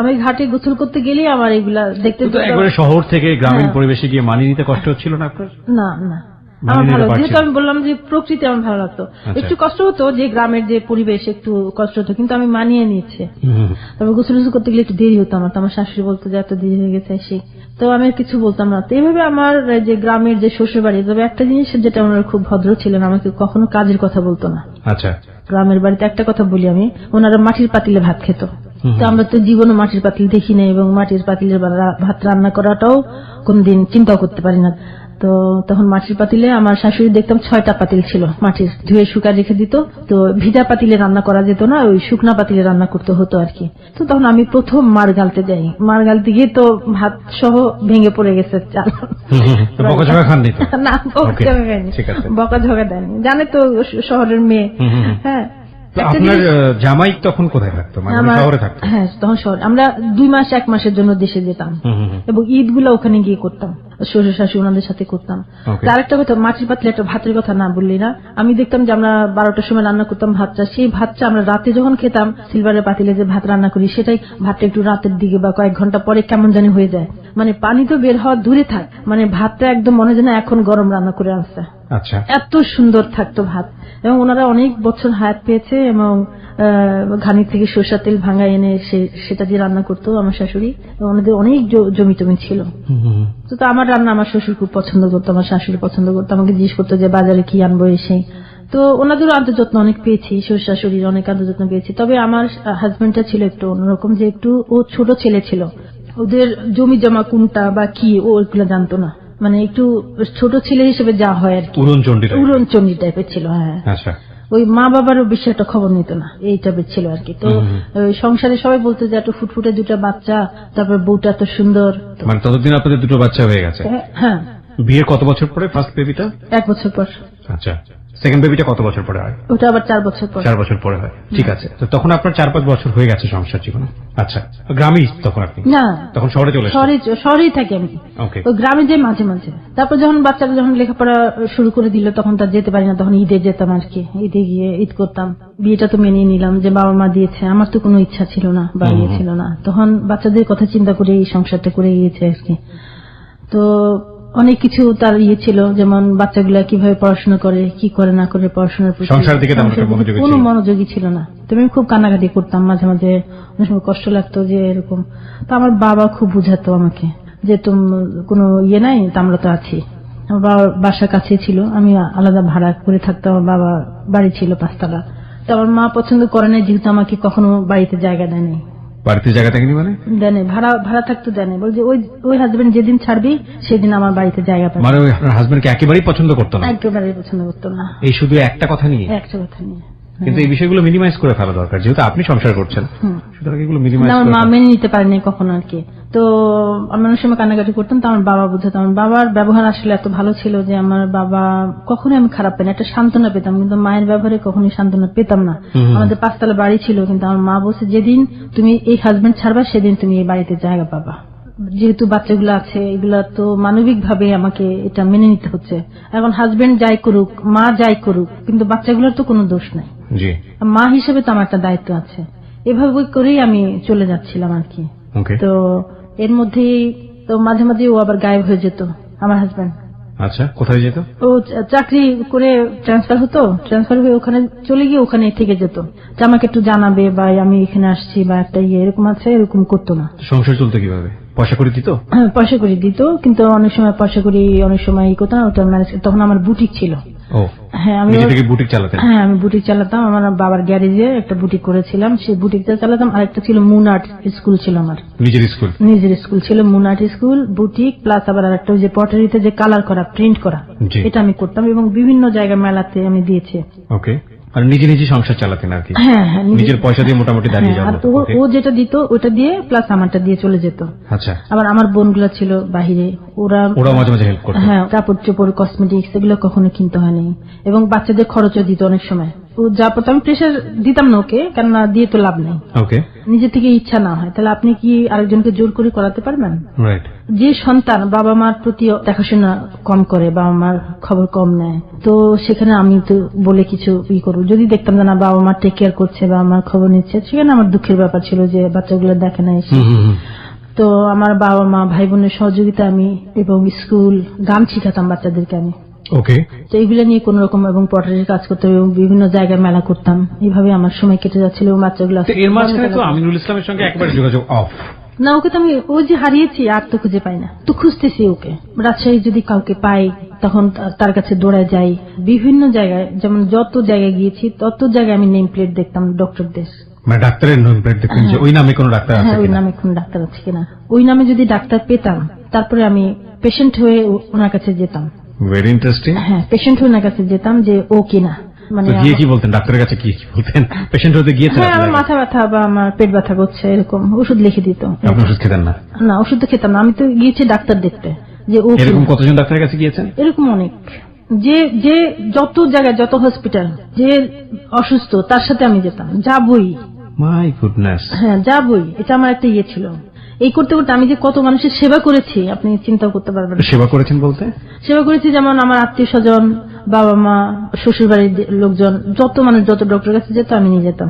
আমি ঘাটে গোসল করতে গেলেই আমার এগুলা দেখতে। একবারে শহর থেকে গ্রামীণ পরিবেশে গিয়ে মানিয়ে নিতে কষ্ট হচ্ছিল না আপনার? না না, আমার ভালো, যেহেতু আমি বললাম যে প্রকৃতি আমার ভালো লাগতো। একটু কষ্ট হতো যে গ্রামের যে পরিবেশ, একটু কষ্ট হতো, কিন্তু আমি মানিয়ে নিয়েছি। তবে গোসল করতে গেলে একটু দেরি হতো আমার, তো আমার শাশুড়ি বলতো যে এত দেরি হয়ে গেছে এসে, তো আমি কিছু বলতাম না। তো এইভাবে আমার যে গ্রামের যে শ্বশুর বাড়ি, তবে একটা জিনিস যেটা ওনারা খুব ভদ্র ছিলেন, আমাকে কখনো কাজের কথা বলতো না। আচ্ছা, গ্রামের বাড়িতে একটা কথা বলি আমি, ওনারা মাটির পাতিলে ভাত খেত। তো আমরা তো জীবনে মাটির পাতিল দেখি না, এবং মাটির পাতিলের ভাত রান্না করাটাও কোনদিন চিন্তাও করতে পারি না। তো তখন মাটির পাতিলে আমার শাশুড়ি দেখতাম 6টা পাতিল ছিল মাটির, ধুয়ে শুকায় রেখে দিত। তো ভিজা পাতিলে রান্না করা যেত না, ওই শুকনা পাতিলে রান্না করতে হতো আর কি। তো তখন আমি প্রথম মার গালতে যাই, মার গালতে গিয়ে তো ভাত সহ ভেঙে পড়ে গেছে চাল। বকাঝকা খাননি? না, বকাঝকা খাইনি, বকাঝকা দেয়নি, জানে তো শহরের মেয়ে। হ্যাঁ। আপনার জামাই তখন কোথায় থাকতো? শহরে থাকতো? হ্যাঁ, তখন শহরে। আমরা 2 মাস 1 মাসের জন্য দেশে যেতাম, এবং ঈদ গুলা ওখানে গিয়ে করতাম, শ্বশুর শাশুড়ি ওনাদের সাথে করতাম। আরেকটা কথা, মাটির পাতিলে একটা ভাতের কথা না বললি না, আমি দেখতাম যে আমরা 12টার সময় রান্না করতাম ভাতটা, সেই ভাতটা আমরা রাতে যখন খেতাম, সিলভারের পাতিলে যে ভাত রান্না করি, সেটাই ভাতটা একটু রাতের দিকে বা কয়েক ঘন্টা পরে কেমন জানি হয়ে যায়, মানে পানি তো বের হওয়া দূরে থাক, মানে ভাতটা একদম মনে হয় না এখন গরম রান্না করে আনছে। আচ্ছা, এত সুন্দর থাকতো ভাত। এবং ওনারা অনেক বছর হায়াত পেয়েছে, এবং ঘানি থেকে সরষের তেল ভাঙা এনে সেটা দিয়ে রান্না করতো আমার শাশুড়ি। ওনাদের অনেক জমি টমি ছিল। তো আমার রান্না আমার শ্বশুর খুব পছন্দ করতো, আমার শাশুড়ি পছন্দ করতো, আমাকে জিজ্ঞেস করতো যে বাজারে কি আনবো এসে। তো ওনাদেরও আন্তর্যত্ন অনেক পেয়েছি, শ্বশুর শাশুড়ির অনেক আন্তর্যত্ন পেয়েছি। তবে আমার হাজবেন্ডটা ছিল একটু অন্যরকম, যে একটু ও ছোট ছেলে ছিল, ওদের জমি জমা কোনটা বা কি ওগুলো জানতো না, মানে একটু ছোট ছেলে হিসেবে যা হয় আর কি, উড়নচণ্ডী টাইপের ছিল। হ্যাঁ, ওই মা বাবারও বেশি একটা খবর নিত না, এই টাইপের ছিল আর কি। তো সংসারে সবাই বলতো যে এত ফুটফুটে 2টা বাচ্চা, তারপর বউটা এত সুন্দর। মানে ততদিন আপনাদের 2টো বাচ্চা হয়ে গেছে? হ্যাঁ। বিয়ের কত বছর পরে ফার্স্ট বেবিটা? 1 বছর পর। আচ্ছা, সেকেন্ড বেবিটা কত বছর পরে হয়? ওটা আবার 4 বছর পর। 4 বছর পরে হয়, ঠিক আছে। তো তখন আপনার 4-5 বছর হয়ে গেছে সংসার জীবনে। আচ্ছা, গ্রামেই তখন আপনি? না, তখন শহরে চলে এসেছেন? শহরেই থাকি আমি। ওই গ্রামে যাই মাঝে মাঝে। তারপর যখন বাচ্চারা যখন লেখাপড়া শুরু করে দিল, তখন তার যেতে পারি না, তখন ঈদে যেতাম আর কি, ঈদে গিয়ে ঈদ করতাম। বিয়েটা তো মেনে নিলাম যে বাবা মা দিয়েছে, আমার তো কোনো ইচ্ছা ছিল না বা ইয়ে ছিল না, তখন বাচ্চাদের কথা চিন্তা করে এই সংসারটা করে গিয়েছে আর কি। তো অনেক কিছু তার ইয়ে ছিল, যেমন বাচ্চাগুলা কিভাবে পড়াশোনা করে, কি করে না করে, পড়াশোনার প্রতি কোনো মনোযোগী ছিল না। তবে আমি খুব কান্নাকাটি করতাম, মাঝে মাঝে অনেক সময় কষ্ট লাগতো যে এরকম। তো আমার বাবা খুব বুঝাতো আমাকে যে কোনো ইয়ে নাই, তো আমরা তো আছি। আমার বাবার বাসা কাছে ছিল, আমি আলাদা ভাড়া করে থাকতাম, আমার বাবা বাড়ি ছিল 5 তলা, তো আমার মা পছন্দ করে না, যেহেতু আমাকে কখনো বাড়িতে জায়গা দেয় নাই। বাড়িতে জায়গা থাকেনি মানে? দেয় নাই, ভাড়া থাকতে দেয় নাই, বলছে ওই হাজবেন্ড যেদিন ছাড়বি সেদিন আমার বাড়িতে জায়গা পাবে। মানে ওই আপনার হাজবেন্ডকে একেবারেই পছন্দ করতো না? একেবারেই পছন্দ করতো না। এই শুধু একটা কথা নিয়ে? একটা কথা নিয়ে। কিন্তু এই বিষয়গুলো মিনিমাইজ করে ফেলা দরকার, যেহেতু আপনি সংসার করছেন, সুতরাং এগুলো মিনিমাইজ। আমার মা মেনে নিতে পারেনি কখনো আর কি। তো আমি অনেক সময় কান্নাকাটি করতাম, তো আমার বাবা বুঝতো। আমার বাবার ব্যবহার আসলে এত ভালো ছিল যে আমার বাবা কখনোই আমি খারাপ পাইনি, একটা সান্ত্বনা পেতাম, কিন্তু মায়ের ব্যবহারে কখনোই সান্ত্বনা পেতাম না। আমাদের 5 তলা বাড়ি ছিল, কিন্তু আমার মা বলছে যেদিন তুমি এই হাজবেন্ড ছাড়বা সেদিন তুমি এই বাড়িতে জায়গা পাবা। যেহেতু বাচ্চাগুলো আছে, এগুলা তো মানবিক ভাবে আমাকে এটা মেনে নিতে হচ্ছে। এখন হাজবেন্ড যাই করুক, মা যাই করুক, কিন্তু বাচ্চাগুলোর তো কোনো দোষ নাই। মা হিসেবে তো আমার একটা দায়িত্ব আছে। এভাবে করেই আমি চলে যাচ্ছিলাম আর কি। তো এর মধ্যেই তো মাঝে মাঝে ও আবার গায়েব হয়ে যেত, আমার হাজবেন্ড। আচ্ছা, কোথায় যেত? ও চাকরি করে ট্রান্সফার হতো, ট্রান্সফার হয়ে ওখানে চলে গিয়ে ওখানে থেকে যেত, যে আমাকে একটু জানাবে বা আমি এখানে আসছি বা একটা এরকম আছে, এরকম করতো না। সংসার চলতো কিভাবে? পয়সা করে দিত? হ্যাঁ, পয়সা করে দিত, কিন্তু অনেক সময় পয়সা করি, অনেক সময় ই করতো না। ওটা ম্যানেজ, তখন আমার বুটিক ছিল। হ্যাঁ, আমি বুটিক চালাতাম। হ্যাঁ, আমি বুটিক চালাতাম। আমার বাবার গ্যারেজে একটা বুটিক করেছিলাম, সেই বুটিকটা চালাতাম। আরেকটা ছিল মুন আর্ট স্কুল ছিল আমার, নিজের স্কুল ছিল, moon art school, boutique, plus আবার আরেকটা ওই যে পটারিতে যে কালার করা, প্রিন্ট করা, এটা আমি করতাম এবং বিভিন্ন জায়গায় মেলাতে আমি দিয়েছি। ওকে। আর নিজে সংসার চালাতেন আর কি? হ্যাঁ, নিজের পয়সা দিয়ে মোটামুটি দাঁড়িয়ে যাবো। ও যেটা দিত ওটা দিয়ে প্লাস আমারটা দিয়ে চলে যেত। আচ্ছা। আবার আমার বোনগুলো ছিল বাহিরে, ওরা মাঝে মাঝে হেল্প করতো। হ্যাঁ, কাপড় চোপড়, কসমেটিক্স এগুলো কখনো কিনতে হয়নি, এবং বাচ্চাদের খরচও দিত অনেক সময়। ও যা পড়তো আমি প্রেশার দিতাম না ওকে, কেননা দিয়ে তো লাভ নেই। ওকে। নিজে থেকে ইচ্ছা না হয় তাহলে আপনি কি আরেকজনকে জোর করে করাতে পারবেন? রাইট। যে সন্তান বাবা মার প্রতি দেখাশোনা কম করে, বাবা মার খবর কম নেয়, তো সেখানে আমি তো বলে কিছু করবো। যদি দেখতাম যে না বাবা মা টেক কেয়ার করছে বা আমার খবর নিচ্ছে, সেখানে আমার দুঃখের ব্যাপার ছিল যে বাচ্চাগুলো দেখে না এসে। তো আমার বাবা মা ভাই বোনের সহযোগিতা আমি, এবং স্কুল, গান শিখাতাম বাচ্চাদেরকে আমি। ওকে। তো এইগুলো নিয়ে কোন রকম, এবং পটারির কাজ করতাম এবং বিভিন্ন জায়গায় মেলা করতাম। এইভাবে আমার সময় কেটে যাচ্ছিল এবং বাচ্চাগুলো। এর মাঝখানে তো আমিনুল ইসলামের সঙ্গে একবার যোগাযোগ অফ না, ওকে তো আমি ওই যে হারিয়েছি, আর তো খুঁজে পাই না, তো খুঁজতেছি ওকে। রাজশাহী যদি কাউকে পাই তখন তার কাছে দৌড়ায় যাই। বিভিন্ন জায়গায়, যেমন যত জায়গায় গিয়েছি তত জায়গায় আমি নেম প্লেট দেখতাম ডক্টরদের। মানে ডাক্তারের নেম প্লেট দেখতেন যে ওই নামে কোন ডাক্তার আছে? হ্যাঁ, ওই নামে কোন ডাক্তার আছে কিনা। ওই নামে যদি ডাক্তার পেতাম তারপরে আমি পেশেন্ট হয়ে ওনার কাছে যেতাম। Very interesting. হ্যাঁ, পেশেন্ট হয়ে ওনার কাছে যেতাম যে ও কিনা। মানে গিয়ে কি বলতেন ডাক্তারের কাছে? কি বলতেন? পেশেন্ট হতে গিয়েছেন? হ্যাঁ, আমার মাথা ব্যথা বা আমার পেট ব্যথা করছে, এরকম ওষুধ লিখে দিত। আপনি ওষুধ খেতেন না? না, ওষুধ তো খেতাম না, আমি তো গিয়েছি ডাক্তার দেখতে যে ও। এরকম কতজন ডাক্তারের কাছে গিয়েছেন? এরকম অনেক, যে যত জায়গায়, যত হসপিটাল, যে অসুস্থ তার সাথে আমি যেতাম, যাবই। My goodness. হ্যাঁ, যাবই। এটা আমার একটা ইয়ে ছিল। এই করতে করতে আমি যে কত মানুষের সেবা করেছি আপনি চিন্তা করতে পারবেন। সেবা করেছেন বলতে? সেবা করেছি যেমন আমার আত্মীয় স্বজন, বাবা মা, শ্বশুর বাড়ির লোকজন, যত মানুষ যত ডক্টরের কাছে যেত আমি নিয়ে যেতাম।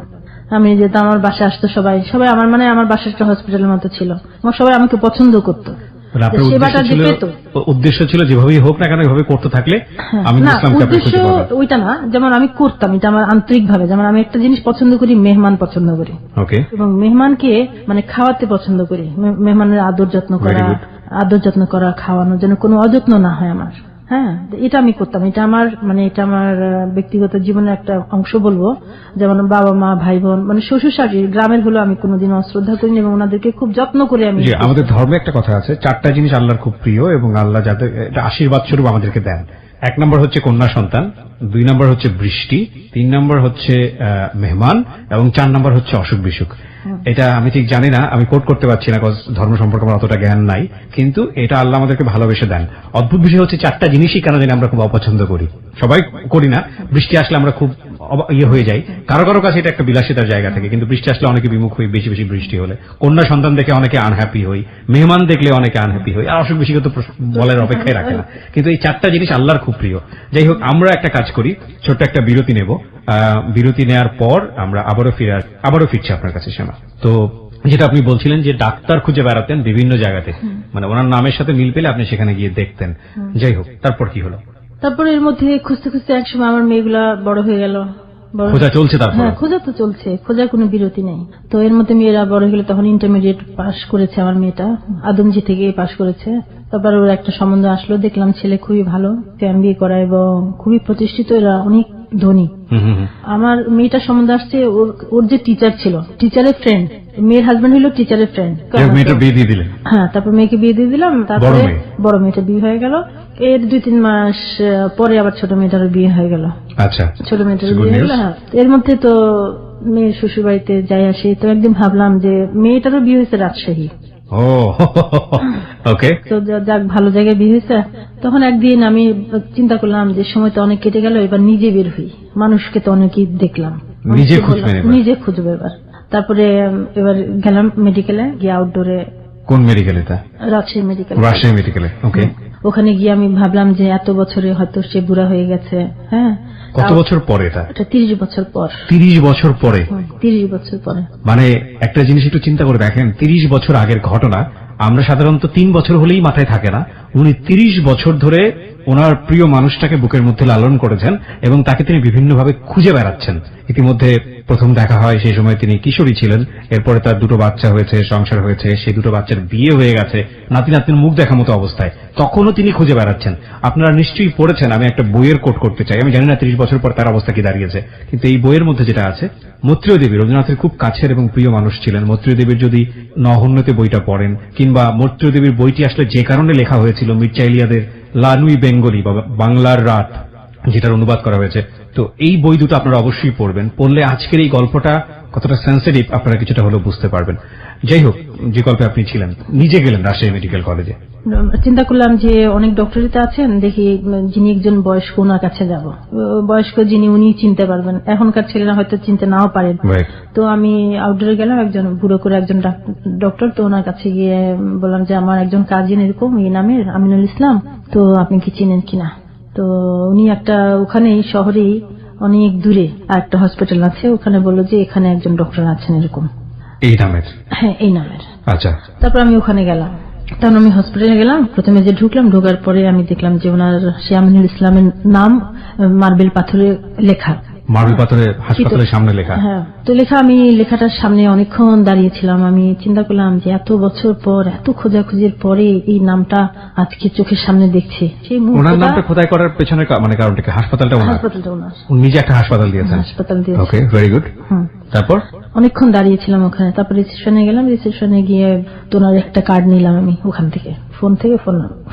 আমার বাসায় আসতো সবাই আমার, মানে আমার বাসার একটা হসপিটালের মতো ছিল। সবাই আমাকে পছন্দ করতো। উদ্দেশ্য ছিল যেভাবেই হোক না কেন এভাবে করতে থাকলে। উদ্দেশ্য ওইটা না, যেমন আমি করতাম এটা আমার আন্তরিক ভাবে। যেমন আমি একটা জিনিস পছন্দ করি, মেহমান পছন্দ করি, এবং মেহমানকে মানে খাওয়াতে পছন্দ করি। মেহমানের আদর যত্ন করা, খাওয়ানোর জন্য কোনো অযত্ন না হয় আমার। হ্যাঁ, এটা আমি করতাম। এটা আমার ব্যক্তিগত জীবনের একটা অংশ বলবো। যেমন বাবা মা, ভাই বোন, মানে শ্বশুর শাশুড়ি, গ্রামের হলো আমি কোনোদিন অশ্রদ্ধা করিনি এবং ওনাদেরকে খুব যত্ন করে আমি। আমাদের ধর্মে একটা কথা আছে, 4টা জিনিস আল্লাহর খুব প্রিয় এবং আল্লাহ যাদের আশীর্বাদ স্বরূপ আমাদেরকে দেন। 1 নম্বর হচ্ছে কন্যা সন্তান, 2 নম্বর হচ্ছে বৃষ্টি, 3 নম্বর হচ্ছে মেহমান, এবং 4 নম্বর হচ্ছে অসুখ বিসুখ। এটা আমি ঠিক জানি না, আমি কোট করতে পারছি না, ধর্ম সম্পর্কে আমার অতটা জ্ঞান নাই, কিন্তু এটা আল্লাহ আমাদেরকে ভালোবেসে দেন। অদ্ভুত বিষয় হচ্ছে 4টা জিনিসই কেন জানি আমরা খুব অপছন্দ করি। সবাই করি না। বৃষ্টি আসলে আমরা খুব হয়ে যাই, কারো কারো কাছে এটা একটা বিলাসিতার জায়গা থেকে, কিন্তু বৃষ্টি আসলে অনেকে বিমুখ হই বেশি বেশি বৃষ্টি হলে। কন্যা সন্তান দেখে অনেকে আনহ্যাপি হই, মেহমান দেখলে অনেকে আনহ্যাপি হই, আর অসুখ বিসুখ তো বলার অপেক্ষায় রাখে না। কিন্তু এই 4টা জিনিস আল্লাহর খুব প্রিয়। যাই হোক, আমরা একটা কাজ করি, ছোট্ট একটা বিরতি নেব। বিরতি নেওয়ার পর আমরা আবারও ফিরছি আপনার কাছে। শোনা তো যেটা আপনি বলছিলেন যে ডাক্তার খুঁজে বেড়াতেন বিভিন্ন জায়গাতে, মানে ওনার নামের সাথে মিল পেলে আপনি সেখানে গিয়ে দেখতেন। যাই হোক, তারপর কি হলো? তারপর এর মধ্যে খুঁজতে খুঁজতে একসময় আমার মেয়েগুলা বড় হয়ে গেল, খোঁজা চলছে তারপর? হ্যাঁ, খোঁজা তো চলছে, খোঁজার কোনো বিরতি নেই। তো এর মধ্যে মেয়েরা বড় হয়ে গেলে, তখন ইন্টারমিডিয়েট পাশ করেছে আমার মেয়েটা, আদমজি থেকে পাশ করেছে। তারপর ওর একটা সম্বন্ধ আসলো, দেখলাম ছেলে খুবই ভালো, এমবিএ করা এবং খুবই প্রতিষ্ঠিত, এরা অনেক ধনী। আমার মেয়েটার সম্বন্ধ আসছে, ওর যে টিচার ছিল, টিচারের ফ্রেন্ড, মেয়ের হাজবেন্ড হলো টিচারের ফ্রেন্ড। মেয়েটা বিয়ে দিয়ে দিলেন? হ্যাঁ, তারপর মেয়েকে বিয়ে দিয়ে দিলাম। তারপরে বড় মেয়েটা বিয়ে হয়ে গেল। এর 2-3 মাস পরে আবার ছোট মেয়েটারও বিয়ে হয়ে গেল। আচ্ছা, ছোট মেয়েটারও বিয়ে হয়ে গেল। হ্যাঁ, এর মধ্যে তো মেয়ের শ্বশুর বাড়িতে যাই আসি, তো একদিন ভাবলাম যে মেয়েটারও বিয়ে হয়েছে রাজশাহী। ও ওকে, তো যাক, ভালো জায়গায় বিয়ে হয়েছে। তখন একদিন আমি চিন্তা করলাম যে সময় তো অনেক কেটে গেল, এবার নিজে বের হই, মানুষকে তো অনেকেই দেখলাম, নিজে খুঁজবো এবার। তারপরে এবার গেলাম মেডিকেলে, গিয়ে আউটডোরে। কোন মেডিকেলে? রাজশাহী মেডিকেল। রাজশাহী মেডিকেলে, ওকে। ওখানে গিয়ে আমি ভাবলাম যে এত বছরে হয়তো সে বুড়া হয়ে গেছে। হ্যাঁ, কত বছর পরে? এটা 30 বছর পর। 30 বছর পরে? 30 বছর পরে। মানে একটা জিনিস একটু চিন্তা করে দেখেন, 30 বছর আগের ঘটনা। আমরা সাধারণত 3 বছর হলেই মাথায় থাকে না, উনি 30 বছর ধরে ওনার প্রিয় মানুষটাকে বুকের মধ্যে লালন করেছেন এবং তাকে তিনি বিভিন্নভাবে খুঁজে বেড়াচ্ছেন। ইতিমধ্যে প্রথম দেখা হয়, সেই সময় তিনি কিশোরী ছিলেন, এরপরে তার 2টো বাচ্চা হয়েছে, সংসার হয়েছে, সেই 2টো বাচ্চার বিয়ে হয়ে গেছে, নাতি নাতনির মুখ দেখার মতো অবস্থায়, তখনও তিনি খুঁজে বেড়াচ্ছেন। আপনারা নিশ্চয়ই পড়েছেন, আমি একটা বইয়ের কোট করতে চাই, আমি জানি না 30 বছর পর তার অবস্থা কি দাঁড়িয়েছে, কিন্তু এই বইয়ের মধ্যে যেটা আছে, মৈত্রেয় দেবী রবীন্দ্রনাথের খুব কাছের এবং প্রিয় মানুষ ছিলেন। মৈত্রেয় দেবীর যদি নহন্যতে বইটা পড়েন, কিংবা মৈত্রেয় দেবীর বইটি আসলে যে কারণে লেখা হয়েছিল, মির্জা ইলিয়াদের লানুই বেঙ্গলি বা বাংলার রাত, যেটার অনুবাদ করা হয়েছে, তো এই বই দুটো আপনারা অবশ্যই পড়বেন। পড়লে আজকের এই গল্পটা কতটা সেন্সিটিভ আপনারা কিছুটা হলেও বুঝতে পারবেন। যাই হোক, যে গল্পে আপনি ছিলেন, নিজে গেলেন রাজশাহী মেডিকেল কলেজে, চিন্তা করলাম যে অনেক ডক্টরই তো আছেন, দেখি যিনি একজন বয়স্ক, ওনার কাছে যাব, বয়স্ক যিনি, উনি চিনতে পারবেন, এখনকার ছেলেরা হয়তো চিনতে নাও পারেন। তো আমি আউটডোরে গেলাম, একজন বুড়ো করে একজন ডক্টর, তো ওনার কাছে গিয়ে বললাম যে আমার একজন কাজিন এরকম এই নামের, আমিনুল ইসলাম, তো আপনি কি চিনেন কিনা। তো উনি একটা ওখানেই শহরেই অনেক দূরে আর একটা হসপিটাল আছে, ওখানে বললো যে এখানে একজন ডক্টর আছেন এরকম এই নামের। হ্যাঁ, এই নামের। আচ্ছা, তারপর আমি ওখানে গেলাম। তখন আমি হসপিটালে গেলাম, প্রথমে যে ঢুকলাম, ঢোকার পরে আমি দেখলাম যে ওনার সে আমিনুল ইসলামের নাম মার্বেল পাথরে লেখা, মার্বেল পাথরে হাসপাতালের সামনে লেখা। হ্যাঁ, তো লেখা, আমি লেখাটার সামনে অনেকক্ষণ দাঁড়িয়েছিলাম। আমি চিন্তা করলাম যে এত বছর পর, এত খোঁজাখুঁজির পরে এই নামটা আজকে চোখের সামনে দেখছি। সেই ওনার নামটা খোদাই করার পেছনে মানে কারণটা কি? হাসপাতালটা ওনার নিজে একটা হাসপাতাল দিয়েছেন? হাসপাতাল দিয়েছে। ওকে, ভেরি গুড। তারপর অনেকক্ষণ দাঁড়িয়েছিলাম ওখানে। তারপর রিসেপশনে গেলাম, রিসেপশনে গিয়ে তোনার একটা কার্ড নিলাম আমি ওখান থেকে,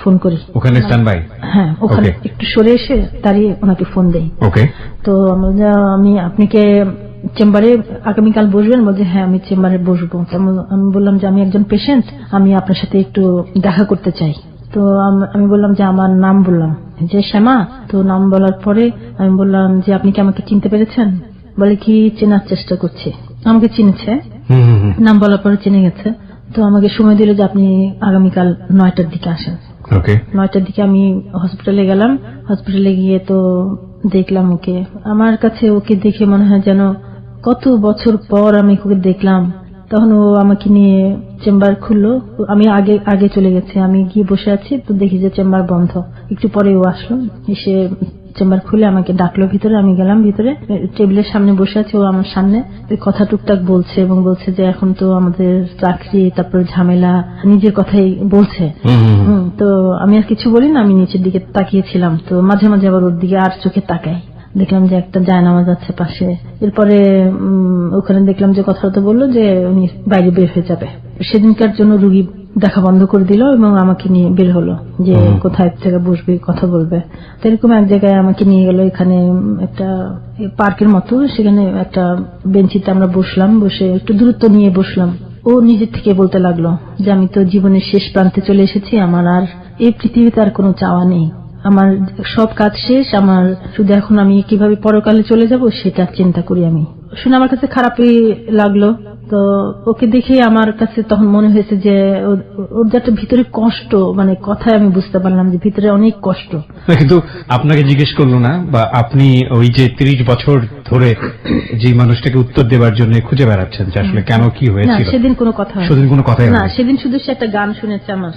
ফোন করি ওখানে স্ট্যান্ড বাই। হ্যাঁ, ওখানে একটু সরে এসে দাঁড়িয়ে ওনাকে ফোন দেই। ওকে, তো আমি আপনাকে চেম্বারে আগামীকাল বসবেন? বলছে হ্যাঁ, আমি চেম্বারে বসবো। আমি বললাম যে আমি একজন পেশেন্ট, আমি আপনার সাথে একটু দেখা করতে চাই। তো আমি বললাম যে আমার নাম বললাম যে শ্যামা। তো নাম বলার পরে আমি বললাম যে আপনি কি আমাকে চিনতে পেরেছেন? বলে কি চেনার চেষ্টা করছি। আমাকে চিনেছে, নাম বলার পরে চিনে গেছে। তো আমাকে সময় দিল যে আপনি আগামীকাল 9টার দিকে আসেন। 9টার দিকে আমি হসপিটালে গেলাম। হসপিটালে গিয়ে তো দেখলাম ওকে, আমার কাছে ওকে দেখে মনে হয় যেন কত বছর পর আমি ওকে দেখলাম। তখন ও আমাকে নিয়ে চেম্বার খুললো, আমি আগে চলে গেছে, আমি গিয়ে বসে আছি, তো দেখি যে চেম্বার বন্ধ। একটু পরে ও আসলো, এসে চেম্বার খুলে আমাকে ডাকলো ভিতরে। আমি গেলাম ভিতরে, টেবিলের সামনে বসে আছে, ও আমার সামনে কথা টুকটাক বলছে এবং বলছে যে এখন তো আমাদের চাকরি, তারপর ঝামেলা, নিজের কথাই বলছে। তো আমি আর কিছু বলি না, আমি নিচের দিকে তাকিয়েছিলাম। তো মাঝে মাঝে আবার ওর দিকে আর চোখে তাকাই, দেখলাম যে একটা জায়নামাজ আছে পাশে। এরপরে ওখানে দেখলাম যে কথা তো বললো যে উনি বাইরে বের হয়ে যাবে। সেদিনকার জন্য রুগী দেখা বন্ধ করে দিল এবং আমাকে নিয়ে বের হলো যে কোথায় থেকে বসবে, কথা বলবে। তো এরকম এক জায়গায় আমাকে নিয়ে গেল, এখানে একটা পার্কের মতো, সেখানে একটা বেঞ্চিতে আমরা বসলাম, বসে একটু দূরত্ব নিয়ে বসলাম। ও নিজের থেকে বলতে লাগলো যে আমি তো জীবনের শেষ প্রান্তে চলে এসেছি, আমার আর এই পৃথিবীতে আর কোনো চাওয়া নেই, আমার সব কাজ শেষ, আমার শুধু এখন আমি কিভাবে পরকালে চলে যাব সেটা চিন্তা করি। আমি শুনে আমার কাছে খারাপই লাগলো। তো ওকে দেখে আমার কাছে তখন মনে হয়েছে যে ওর যে একটা ভিতরে কষ্ট, মানে কথায় আমি বুঝতে পারলাম যে ভিতরে অনেক কষ্ট। কিন্তু আপনাকে জিজ্ঞেস করলো না, বা আপনি ওই যে 30 বছর ধরে যে মানুষটাকে উত্তর দেওয়ার জন্য খুঁজে বেড়াচ্ছেন যে আসলে কেন কি হয়েছিল, সেদিন কোনো কথা সেদিন কোনো কথাই না। সেদিন শুধু সে একটা গান শুনেছে আমার,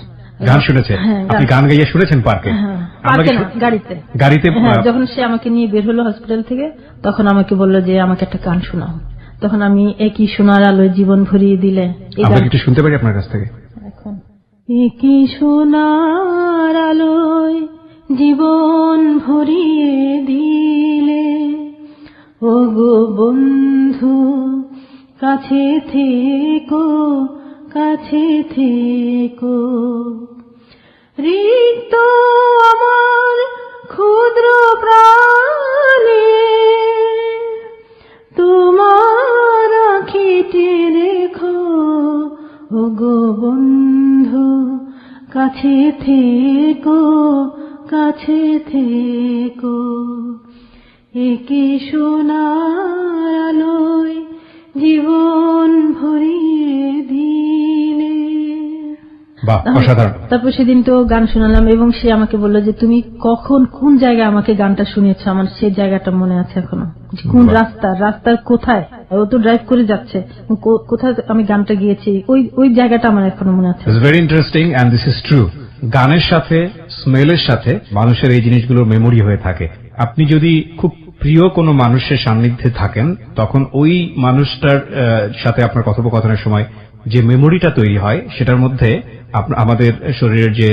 গান শুনেছে? হ্যাঁ, আপনি গান গাইয়ে শুনেছেন পার্কে? হ্যাঁ, পার্কে না, গাড়িতে। গাড়িতে? হ্যাঁ, যখন সে আমাকে নিয়ে বের হলো হসপিটাল থেকে, তখন আমাকে বললো যে আমাকে একটা গান শোনাও। তখন আমি একই সোনার আলোয় জীবন ভরিয়ে দিলে, এই আমরা গান একটু শুনতে পারি আপনার কাছ থেকে? এখন একই সোনার আলোয় জীবন ভরিয়ে দিলে, ও গো বন্ধু কাছে থেকো, কাছে থেকো, রিক্ত আমার ক্ষুদ্র প্রাণে তোমার আঁখিতে রেখো, ও গো বন্ধু কাছে থেকো, কাছে থেকো, একে সোনার আলোয় জীবন ভরিয়ে দিলে। বাহ, অসাধারণ। তারপর সেদিন তো গান শোনালাম এবং সে আমাকে বললো যে তুমি কখন কোন জায়গায় আমাকে গানটা শুনিয়েছো, আমার সেই জায়গাটা মনে আছে এখনো, কোন রাস্তার কোথায়, ও তো ড্রাইভ করে যাচ্ছে, কোথায় আমি গানটা গিয়েছি, ওই জায়গাটা আমার এখনো মনে আছে। It's very interesting and this is true. গানের সাথে স্মেলের সাথে মানুষের এই জিনিসগুলো মেমোরি হয়ে থাকে। আপনি যদি খুব প্রিয় কোনো মানুষের সান্নিধ্যে থাকেন, তখন ওই মানুষটার সাথে আপনার কথোপকথনের সময় যে মেমোরিটা তৈরি হয়, সেটার মধ্যে আমাদের শরীরের যে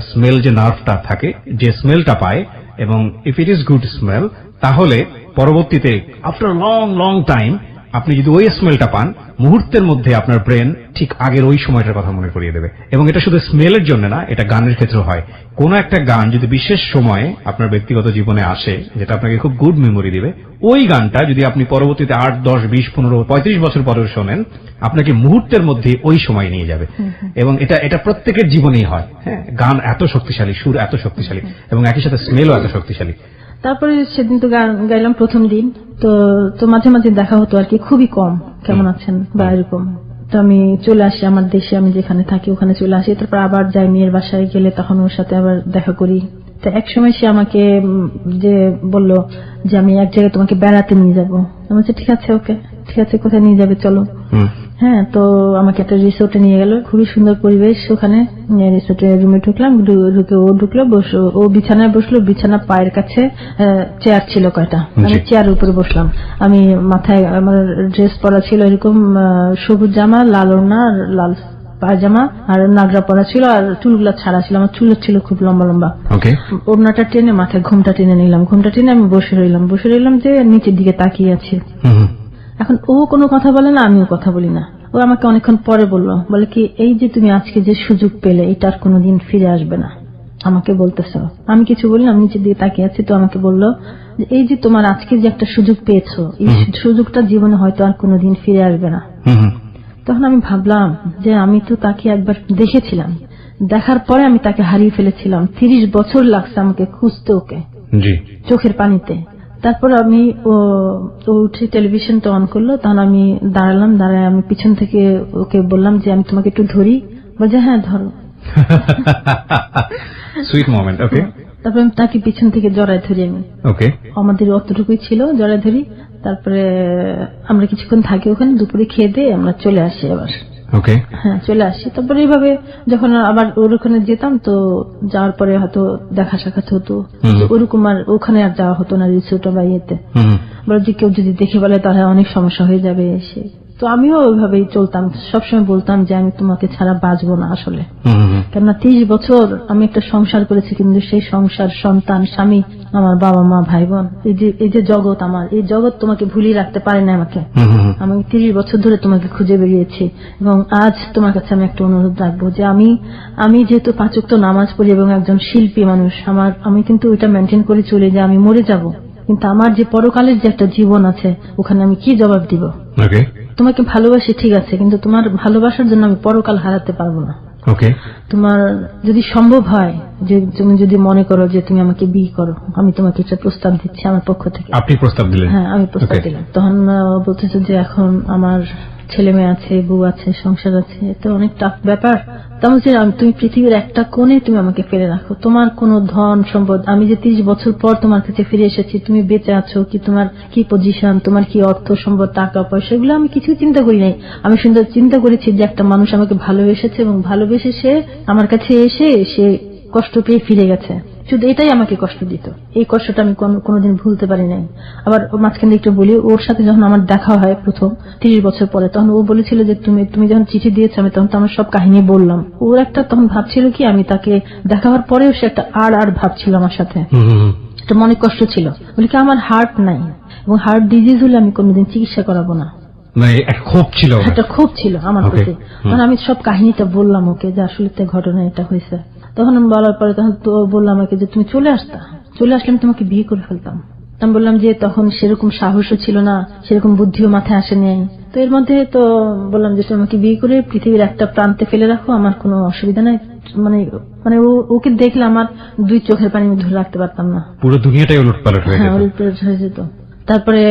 স্মেল, যে নার্ভটা থাকে, যে স্মেলটা পায়, এবং if it is good smell, তাহলে পরবর্তীতে আফটার লং লং টাইম আপনি যদি ওই স্মেলটা পান, মুহূর্তের মধ্যে আপনার ব্রেন ঠিক আগের ওই সময়টার কথা মনে করিয়ে দেবে। এবং এটা শুধু স্মেলের জন্য না, এটা গানের ক্ষেত্রেও হয়। কোন একটা গান যদি বিশেষ সময়ে আপনার ব্যক্তিগত জীবনে আসে, যেটা আপনাকে খুব গুড মেমোরি দিবে, ওই গানটা যদি আপনি পরবর্তীতে 8, 10, 20, 15, 35 বছর পরেও শোনেন, আপনাকে মুহূর্তের মধ্যে ওই সময় নিয়ে যাবে। এবং এটা প্রত্যেকের জীবনেই হয়। হ্যাঁ, গান এত শক্তিশালী, সুর এত শক্তিশালী, এবং একই সাথে স্মেলও এত শক্তিশালী। তারপরে সেদিন তো গান গাইলাম প্রথম দিন, তো মাঝে মাঝে দেখা হতো আর কি, খুবই কম, কেমন আছেন বা এরকম। তো আমি চলে আসি আমার দেশে, আমি যেখানে থাকি ওখানে চলে আসি, তারপর আবার যাই মেয়ের বাসায় গেলে তখন ওর সাথে আবার দেখা করি। তো এক সময় সে আমাকে যে বললো যে আমি এক জায়গায় তোমাকে বেড়াতে নিয়ে যাবো। আমি বলছি ঠিক আছে, ওকে ঠিক আছে, কোথায় নিয়ে যাবে চলো। হ্যাঁ, তো আমাকে একটা রিসোর্টে নিয়ে গেল, খুবই সুন্দর পরিবেশ ওখানে। রিসোর্টের রুমে ঢুকলাম, ঢুকে ও ঢুকলো, ও বিছানায় বসলো, বিছানা পায়ের কাছে চেয়ার ছিল কয়টা, আমি চেয়ারের উপরে বসলাম। আমি মাথায় আমার ড্রেস পরা ছিল এরকম সবুজ জামা, লাল ওড়না, লাল পায়জামা, আর নাগরা পরা ছিল, আর চুলগুলা ছাড়া ছিল, আমার চুল ছিল খুব লম্বা লম্বা। ওড়নাটা টেনে মাথায় ঘুমটা টেনে নিলাম, ঘুমটা টেনে আমি বসে রইলাম যে নিচের দিকে তাকিয়ে আছি। এখন ও কোনো কথা বলে না, আমিও কথা বলি না। ও আমাকে অনেকক্ষণ পরে বলে কি, এই যে তুমি আজকে যে সুযোগ পেলে, এটা আর কোনোদিন ফিরে আসবে না, আমাকে বলতেছ। আমি কিছু বলি না, আমি নিচের দিকে তাকিয়ে আছি। তো আমাকে বললো যে এই যে তোমার আজকে যে একটা সুযোগ পেয়েছো, এই সুযোগটা জীবনে হয়তো আর কোনোদিন ফিরে আসবে না। তখন আমি ভাবলাম যে আমি তো তাকে একবার দেখেছিলাম, দেখার পরে আমি তাকে হারিয়ে ফেলেছিলাম, 30 বছর লাগছে আমাকে খুঁজতে ওকে, চোখের পানিতে। তারপর আমি ও উঠে টেলিভিশনটা অন করলো, তখন আমি দাঁড়ালাম, দাঁড়ায় আমি পিছন থেকে ওকে বললাম যে আমি তোমাকে একটু ধরি। বলছে হ্যাঁ ধরো। Sweet moment. ওকে। তারপরে আমি তাকে পিছন থেকে জড়ায় ধরি, আমি আমাদের অতটুকুই ছিল, জড়ায় ধরি। তারপরে আমরা কিছুক্ষণ থাকি ওখানে, দুপুরে খেয়ে দিয়ে আমরা চলে আসি আবার। হ্যাঁ, চলে আসি। তারপরে এইভাবে যখন আবার ওর ওখানে যেতাম, তো যাওয়ার পরে হয়তো দেখা সাক্ষাৎ হতো, ওরকম আর ওখানে আর যাওয়া হতো না রিসোর্ট বা ইয়েতে। বলে যে কেউ যদি দেখে বলে তাহলে অনেক সমস্যা হয়ে যাবে এসে। তো আমিও ওইভাবেই চলতাম, সবসময় বলতাম যে আমি তোমাকে ছাড়া বাঁচবো না আসলে। কেননা 30 বছর আমি একটা সংসার করেছি, কিন্তু সেই সংসার, সন্তান, স্বামী, আমার বাবা মা, ভাই বোন, এই যে জগৎ, আমার এই জগৎ তোমাকে ভুলিয়ে রাখতে পারে না আমাকে। আমি 30 বছর ধরে তোমাকে খুঁজে বেরিয়েছি, এবং আজ তোমার কাছে আমি একটা অনুরোধ রাখবো যে আমি যেহেতু 5 ওয়াক্ত নামাজ পড়ি এবং একজন শিল্পী মানুষ, আমি কিন্তু ওইটা মেনটেন করে চলে যে আমি মরে যাব, কিন্তু আমার যে পরকালের যে একটা জীবন আছে, ওখানে আমি কি জবাব দিব? তোমাকে ভালোবাসি ঠিক আছে, কিন্তু তোমার ভালোবাসার জন্য আমি পরকাল হারাতে পারবো না। তোমার যদি সম্ভব হয় যে তুমি যদি মনে করো যে তুমি আমাকে বিয়ে করো, আমি তোমাকে একটা প্রস্তাব দিচ্ছি আমার পক্ষ থেকে। আপনি প্রস্তাব দিলেন? হ্যাঁ, আমি প্রস্তাব দিলাম। তখন বলতেছে যে এখন আমার ছেলে মেয়ে আছে, বউ আছে, সংসার আছে, এটা অনেক টাফ ব্যাপার, তেমন তুমি পৃথিবীর একটা কোণে তুমি আমাকে ফেলে রাখো, তোমার কোনো ধন সম্পদ, আমি যে 30 বছর পর তোমার কাছে ফিরে এসেছি, তুমি বেঁচে আছো কি, তোমার কি পজিশন, তোমার কি অর্থ সম্পদ, টাকা পয়সা, এগুলো আমি কিছু চিন্তা করি নাই। আমি সুন্দর চিন্তা করেছি যে একটা মানুষ আমাকে ভালোবেসেছে এবং ভালোবেসে সে আমার কাছে এসে সে কষ্ট পেয়ে ফিরে গেছে, শুধু এটাই আমাকে কষ্ট দিত। এই কষ্টটা আমি কোনোদিন ভুলতে পারি নাই। আবার মাঝখানে একটু বলি, ওর সাথে যখন আমার দেখা হয় প্রথম 30 বছর পরে, তখন ও বলেছিল যে তুমি যখন চিঠি দিয়েছো, আমি তখন তো আমার সব কাহিনী বললাম। ওর একটা তখন ভাবছিল কি, আমি তাকে দেখা হওয়ার পরেও সে একটা আর ভাবছিল আমার সাথে, একটা মনে কষ্ট ছিল। বলি কি, আমার হার্ট নাই এবং হার্ট ডিজিজ হলে আমি কোনোদিন চিকিৎসা করাবো না। একটা ক্ষোভ ছিল আমার প্রতি। তখন আমি সব কাহিনীটা বললাম ওকে, যে আসলে ঘটনা এটা হয়েছে। তখন আমি বলার পরে তখন তো বললাম আমাকে যে তুমি চলে আসলে আমি তোমাকে বিয়ে করে ফেলতাম। আমি বললাম যে তখন সেরকম সাহসও ছিল না, সেরকম বুদ্ধিও মাথায় আসেনি। তো এর মধ্যে তো বললাম যে তুমি আমাকে বিয়ে করে পৃথিবীর একটা প্রান্তে ফেলে রাখো, আমার কোনো অসুবিধা নাই। মানে মানে ওকে দেখলে আমার 2 চোখের পানি ধরে রাখতে পারতাম না, পুরো দুনিয়াটাই উলটপালট হয়ে যেত। তারপরে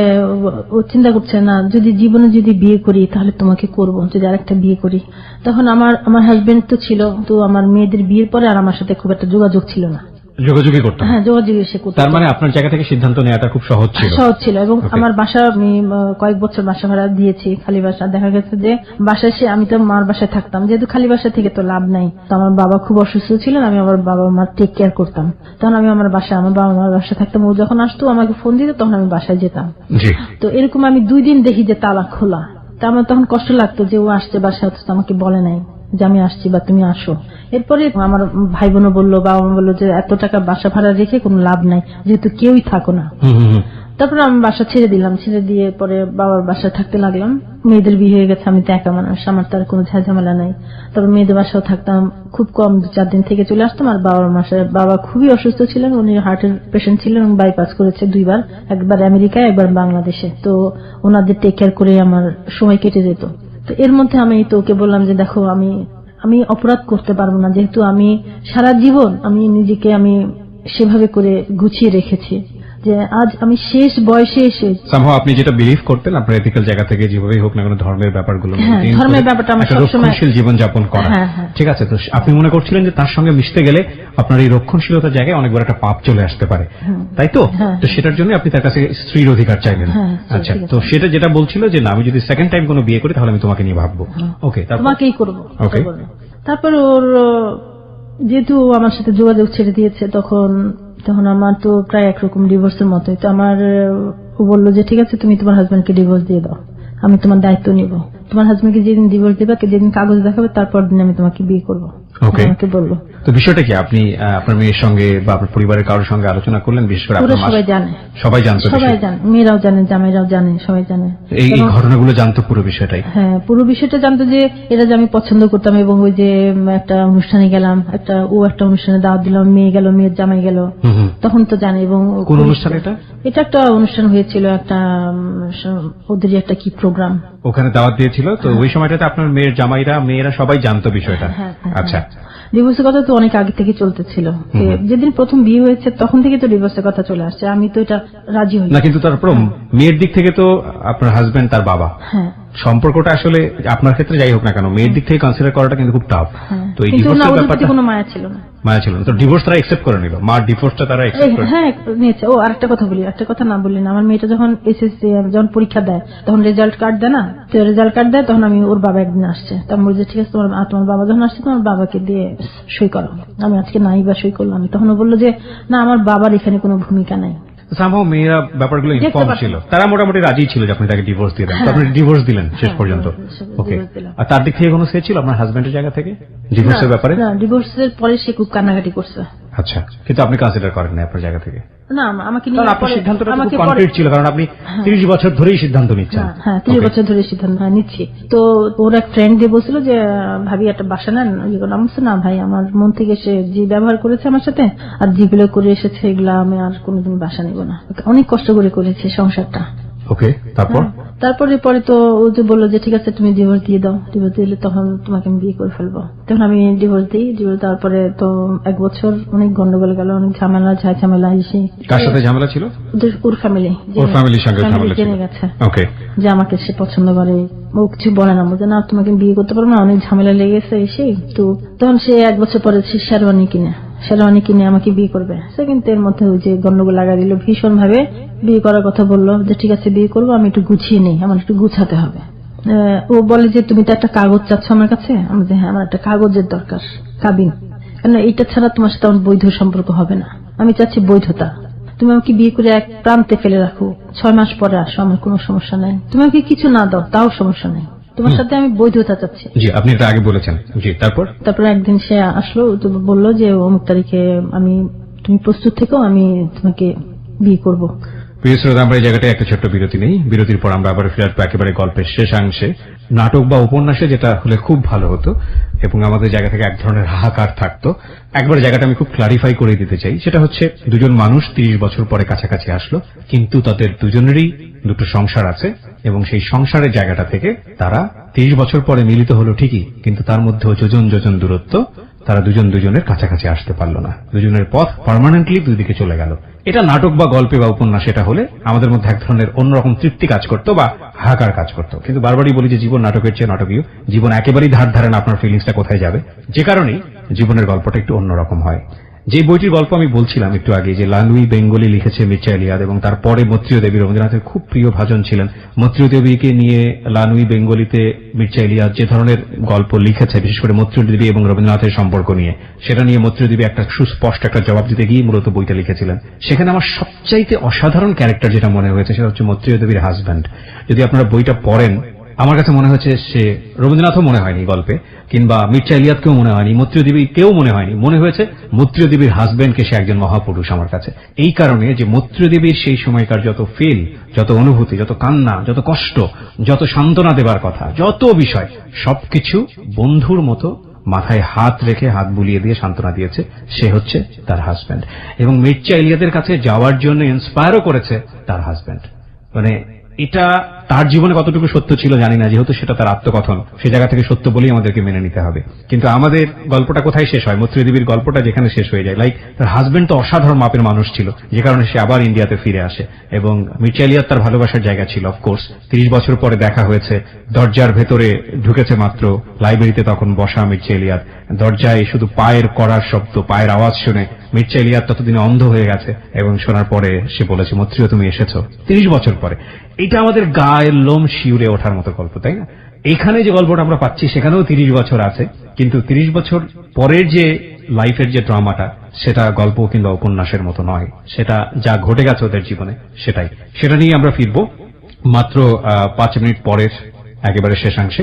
ও চিন্তা করছে না, যদি জীবনে যদি বিয়ে করি তাহলে তোমাকে করব, যদি আরেকটা বিয়ে করি। তখন আমার হাজবেন্ড তো ছিল, তো আমার মেয়েদের বিয়ের পরে আর আমার সাথে খুব একটা যোগাযোগ ছিল না, যোগাযোগই করতাম। হ্যাঁ, যোগাযোগই সে করতাম। তার মানে আপনার জায়গা থেকে সিদ্ধান্ত নেওয়াটা খুব সহজ ছিল এবং আমার বাসা, আমি কয়েক বছর বাসা ভাড়া দিয়েছি, খালি বাসা। দেখা গেছে যে বাসায় আমি তো মার বাসায় থাকতাম, যেহেতু খালি বাসা থেকে তো লাভ নাই। তো আমার বাবা খুব অসুস্থ ছিলেন, আমি আমার বাবা মার টেক কেয়ার করতাম। তখন আমি আমার বাবা মার বাসায় থাকতাম। ও যখন আসতো আমাকে ফোন দিত, তখন আমি বাসায় যেতাম। তো এরকম আমি 2 দিন দেখি যে তালা খোলা। তা আমার তখন কষ্ট লাগতো যে ও আসছে বাসায়, অথচ আমাকে বলে নাই যে আমি আসছি বা তুমি আসো। এরপরে আমার ভাই বোনও বললো, বাবা মা বললো যে এত টাকা বাসা ভাড়া রেখে কোনো লাভ নাই, যেহেতু কেউই থাকো না। তারপরে আমি বাসা ছেড়ে দিলাম, ছেড়ে দিয়ে পরে বাবার বাসায় থাকতে লাগলাম। মেয়েদের বিয়ে হয়ে গেছে, আমি তো একা মানুষ, আমার তার কোনো ঝামেলা নাই। তারপর মেয়েদের বাসাও থাকতাম, খুব কম 2-4 দিন থেকে চলে আসতাম। আর বাবার বাসায় বাবা খুবই অসুস্থ ছিলেন, উনি হার্টের পেশেন্ট ছিলেন এবং বাইপাস করেছে 2 বার, একবার আমেরিকায় একবার বাংলাদেশে। তো ওনাদের টেক কেয়ার করে আমার সময় কেটে যেত। তো এর মধ্যে আমি তো ওকে বললাম যে দেখো, আমি অপরাধ করতে পারবো না, যেহেতু আমি সারা জীবন আমি নিজেকে আমি সেভাবে করে গুছিয়ে রেখেছি যে আজ আমি শেষ বয়সে এসে আপনি যেটা বিলিভ করতেন আপনার এথিক্যাল জায়গা থেকে, যেভাবেই হোক না কেন ধর্মের ব্যাপারগুলো, ধর্মের ব্যাপারটা আমার সবসময় জীবনযাপন করা, ঠিক আছে। তো আপনি মনে করছিলেন যে তার সঙ্গে মিশতে গেলে আপনার এই রক্ষণশীলতার জায়গায় অনেক বড় একটা পাপ চলে আসতে পারে, তাই তো? তো সেটার জন্য আপনি তার কাছে স্ত্রীর অধিকার চাইলেন। আচ্ছা, তো সেটা যেটা বলছিল যে না, আমি যদি সেকেন্ড টাইম কোনো বিয়ে করি তাহলে আমি তোমাকে নিয়ে ভাববো। ওকে, তোমাকেই করবো। তারপর ওর যেহেতু আমার সাথে যোগাযোগ ছেড়ে দিয়েছে, তখন আমার তো প্রায় একরকম ডিভোর্সের মতোই। তো ও বললো যে ঠিক আছে, তুমি তোমার হাজবেন্ডকে ডিভোর্স দিয়ে দাও, আমি তোমার দায়িত্ব নিব। তোমার হাজবেন্ডকে যেদিন ডিভোর্স দেবে, যেদিন কাগজ দেখাবে, তারপর দিন আমি তোমাকে বিয়ে করবো, আমাকে বললো। তো বিষয়টা কি আপনি আপনার মেয়ের সঙ্গে বা আপনার পরিবারের কারোর সঙ্গে আলোচনা করলেন? বিশেষ করে সবাই জানে, সবাই জানতো, মেয়েরাও জানে, জামাইরাও জানে, সবাই জানে। এই ঘটনাগুলো জানতো পুরো বিষয়টাই? হ্যাঁ, পুরো বিষয়টা জানতো যে এটা যে আমি পছন্দ করতাম। এবং ওই যে একটা অনুষ্ঠানে গেলাম, একটা অনুষ্ঠানে দাওয়াত দিলাম, মেয়ে গেল, মেয়ের জামাই গেল, তখন তো জানে। এবং কোন অনুষ্ঠান এটা একটা অনুষ্ঠান হয়েছিল, একটা ওদেরই একটা কি প্রোগ্রাম, ওখানে দাওয়াত দিয়েছিল। তো ওই সময়টাতে আপনার মেয়ের জামাইরা, মেয়েরা সবাই জানতো বিষয়টা? আচ্ছা, ডিভোর্সের কথা তো অনেক আগে থেকে চলতেছিল। যেদিন প্রথম বিয়ে হয়েছে তখন থেকে তো ডিভোর্সের কথা চলে আসছে, আমি তো এটা রাজি হই না। কিন্তু তারপর মেয়ের দিক থেকে তো আপনার হাজবেন্ড তার বাবা, সম্পর্কটা আসলে আপনার ক্ষেত্রে যাই হোক না কেন, মেয়ের দিক থেকে কনসিডার করাটা কিন্তু খুব টাফ। তো এই ডিভোর্সের ব্যাপারটা কোনো মায়া ছিল না, তো ডিভোর্স তারা অ্যাকসেপ্ট করে নিল, মার ডিভোর্সটা তারা অ্যাকসেপ্ট করে নিয়েছে। ও আরেকটা কথা বলি, একটা কথা না বললি না, আমার মেয়েটা যখন এসএসসি যখন পরীক্ষা দেয়, তখন রেজাল্ট কার্ড দেয় না, তো রেজাল্ট কার্ড দেয়, তখন আমি ওর বাবা একদিন আসছে, তখন বলছে ঠিক আছে, তোমার বাবা যখন আসছে তোমার বাবাকে দিয়ে সই করো। আমি আজকে নাই বা সই করলাম, তখন ও বললো যে না, আমার বাবার এখানে কোনো ভূমিকা নাই। মেয়েরা ব্যাপারগুলো ইনফর্ম ছিল, তারা মোটামুটি রাজি ছিল যে আপনি তাকে ডিভোর্স দিয়ে দেন। আপনি ডিভোর্স দিলেন শেষ পর্যন্ত? ওকে। আর তার দিক থেকে কোনো সে ছিল আপনার হাজবেন্ডের জায়গা থেকে ডিভোর্সের ব্যাপারে? না, ডিভোর্সের পরে সে খুব কান্নাকাটি করছে। আচ্ছা, কিন্তু আপনি কনসিডার করেন না আপনার জায়গা থেকে? না, আমাকে সিদ্ধান্তটা খুব কনক্রিট ছিল, কারণ আপনি 30 বছর ধরেই সিদ্ধান্ত নিচ্ছেন। হ্যাঁ, 30 বছর ধরে সিদ্ধান্ত নিচ্ছি। তো ওর এক ফ্রেন্ড দিয়ে বলছিল যে ভাবি একটা বাসা নেন। আমি বলছি না ভাই, আমার মন থেকে সে যে ব্যবহার করেছে আমার সাথে আর যেগুলো করে এসেছে, এগুলো আমি আর কোনোদিন বাসা নেব না। অনেক কষ্ট করে করেছে সংসারটা। ওকে, তারপর তারপরে পরে তো ও যে বললো যে ঠিক আছে তুমি ডিভোর্স দিয়ে দাও, ডিভোর্স দিলে তখন তোমাকে আমি বিয়ে করে ফেলবো। তখন আমি ডিভোর্স দিই। ডিভোর্স দেওয়ার পরে তো 1 বছর অনেক গন্ডগোল গেল, অনেক ঝামেলা এসে। কার সাথে ঝামেলা ছিল? ওর ফ্যামিলি, ওর ফ্যামিলির সঙ্গে ঝামেলা জেনে গেছে ওকে, যে আমাকে সে পছন্দ করে। ও কিছু বলে না, বলছে না তোমাকে বিয়ে করতে পারবো না, অনেক ঝামেলা লেগেছে এসে। তো তখন সে 1 বছর পরে সে শেরওয়ানি কিনে আমাকে বিয়ে করবে। সে কিন্তু এর মধ্যে ওই যে গন্ডগোল লাগা দিল, ভীষণ ভাবে বিয়ে করার কথা বললো যে ঠিক আছে বিয়ে করবো, আমি একটু গুছিয়ে নেই, আমার একটু গুছাতে হবে। ও বলে যে তুমি তো একটা কাগজ চাচ্ছ আমার কাছে। আমি যে হ্যাঁ, আমার একটা কাগজের দরকার, কাবিন, কেন এইটা ছাড়া তোমার সাথে আমার বৈধ সম্পর্ক হবে না, আমি চাচ্ছি বৈধতা। তুমি আমাকে বিয়ে করে এক প্রান্তে ফেলে রাখো, 6 মাস পরে আসো, আমার কোনো সমস্যা নাই। তুমি আমাকে কিছু না দাও তাও সমস্যা নেই, তোমার সাথে আমি বৈধতা চাচ্ছি। জি, আপনি এটা আগে বলেছেন। জি, তারপর একদিন সে আসলো, তো বললো যে অমুক তারিখে তুমি প্রস্তুত থেকো, আমি তোমাকে বিয়ে করবো। প্রিয় শ্রোতা, আমরা এই জায়গাটায় একটা ছোট্ট বিরতি নেই। বিরতির পর আমরা আবার ফিরে আসবো একেবারে গল্পের শেষাংশে। নাটক বা উপন্যাসে যেটা হলে খুব ভালো হতো এবং আমাদের জায়গা থেকে এক ধরনের হাহাকার থাকতো, একবার জায়গাটা আমি খুব ক্লারিফাই করে দিতে চাই। সেটা হচ্ছে, দুজন মানুষ 30 বছর পরে কাছাকাছি আসলো, কিন্তু তাদের দুজনেরই দুটো সংসার আছে এবং সেই সংসারের জায়গাটা থেকে তারা 30 বছর পরে মিলিত হলো ঠিকই, কিন্তু তার মধ্যেও যোজন যোজন দূরত্ব, তারা দুজনের কাছাকাছি আসতে পারলো না। দুজনের পথ পার্মানেন্টলি দুই দিকে চলে গেল। এটা নাটক বা গল্পে বা উপন্যাস এটা হলে আমাদের মধ্যে এক ধরনের অন্যরকম তৃপ্তি কাজ করতো বা হাহাকার কাজ করতো। কিন্তু বারবারই বলি যে জীবন নাটকের চেয়ে নাটকীয়। জীবন একেবারেই ধার ধারে না আপনার ফিলিংসটা কোথায় যাবে, যে কারণেই জীবনের গল্পটা একটু অন্যরকম হয়। যে বইটির গল্প আমি বলছিলাম একটু আগে, যে লানুই বেঙ্গলি লিখেছে মির্চা এলিয়াদ, এবং তারপরে মৈত্রেয় দেবী রবীন্দ্রনাথের খুব প্রিয় ভাজন ছিলেন। মৈত্রেয় দেবীকে নিয়ে লানুই বেঙ্গলিতে মির্চা এলিয়াদ যে ধরনের গল্প লিখেছে, বিশেষ করে মৈত্রেয় দেবী এবং রবীন্দ্রনাথের সম্পর্ক নিয়ে, সেটা নিয়ে মৈত্রেয় দেবী একটা সুস্পষ্ট একটা জবাব দিতে গিয়ে মূলত বইটা লিখেছিলেন। সেখানে আমার সবচাইতে অসাধারণ ক্যারেক্টার যেটা মনে হয়েছে সেটা হচ্ছে মৈত্রেয় দেবীর হাজব্যান্ড। যদি আপনারা বইটা পড়েন, আমার কাছে মনে হচ্ছে সে রবীন্দ্রনাথও মনে হয়নি গল্পে, কিংবা মির্চা এলিয়াদকেও মনে হয়নি, মৈত্রেয় দেবী কেউ মনে হয়নি। মনে হয়েছে মৈত্রেয় দেবীর হাজব্যান্ডকে সে একজন মহাপুরুষ আমার কাছে। এই কারণে যে মৈত্রেয় দেবীর সেই সময়কার যত ফিল, যত অনুভূতি, যত কান্না, যত কষ্ট, যত সান্ত্বনা দেবার কথা, যত বিষয়, সবকিছু বন্ধুর মতো মাথায় হাত রেখে, হাত বুলিয়ে দিয়ে সান্ত্বনা দিয়েছে, সে হচ্ছে তার হাজব্যান্ড। এবং মির্চা এলিয়াদের কাছে যাওয়ার জন্য ইন্সপায়ারও করেছে তার হাজব্যান্ড। মানে এটা তার জীবনে কতটুকু সত্য ছিল জানি না, যেহেতু সেটা তার আত্মকথন, সে জায়গা থেকে সত্য বলেই আমাদেরকে মেনে নিতে হবে। কিন্তু আমাদের গল্পটা কোথায় শেষ হয়? মৈত্রেয় দেবীর গল্পটা যেখানে শেষ হয়ে যায়, লাইক তার হাজবেন্ড তো অসাধারণ মাপের মানুষ ছিল, যে কারণে সে আবার ইন্ডিয়াতে ফিরে আসে। এবং মির্চা এলিয়াদ তার ভালোবাসার জায়গা ছিল অফকোর্স। 30 বছর পরে দেখা হয়েছে, দরজার ভেতরে ঢুকেছে মাত্র, লাইব্রেরিতে তখন বসা মির্চা এলিয়াদ, দরজায় শুধু পায়ের কড়ার শব্দ, পায়ের আওয়াজ শুনে মির্চা এলিয়াদ ততদিনে অন্ধ হয়ে গেছে, এবং শোনার পরে সে বলেছে, মৈত্রেয় তুমি এসেছো 30 বছর পরে। এটা আমাদের গায়ের লোম শিউরে ওঠার মতো গল্প, তাই না? এখানে যে গল্পটা আমরা পাচ্ছি সেখানেও 30 বছর আছে, কিন্তু 30 বছর পরের যে লাইফের যে ড্রামাটা, সেটা গল্প কিংবা উপন্যাসের মতো নয়। সেটা যা ঘটে গেছে ওদের জীবনে, সেটা নিয়ে আমরা ফিরবো মাত্র 5 মিনিট পরের একেবারে শেষাংশে।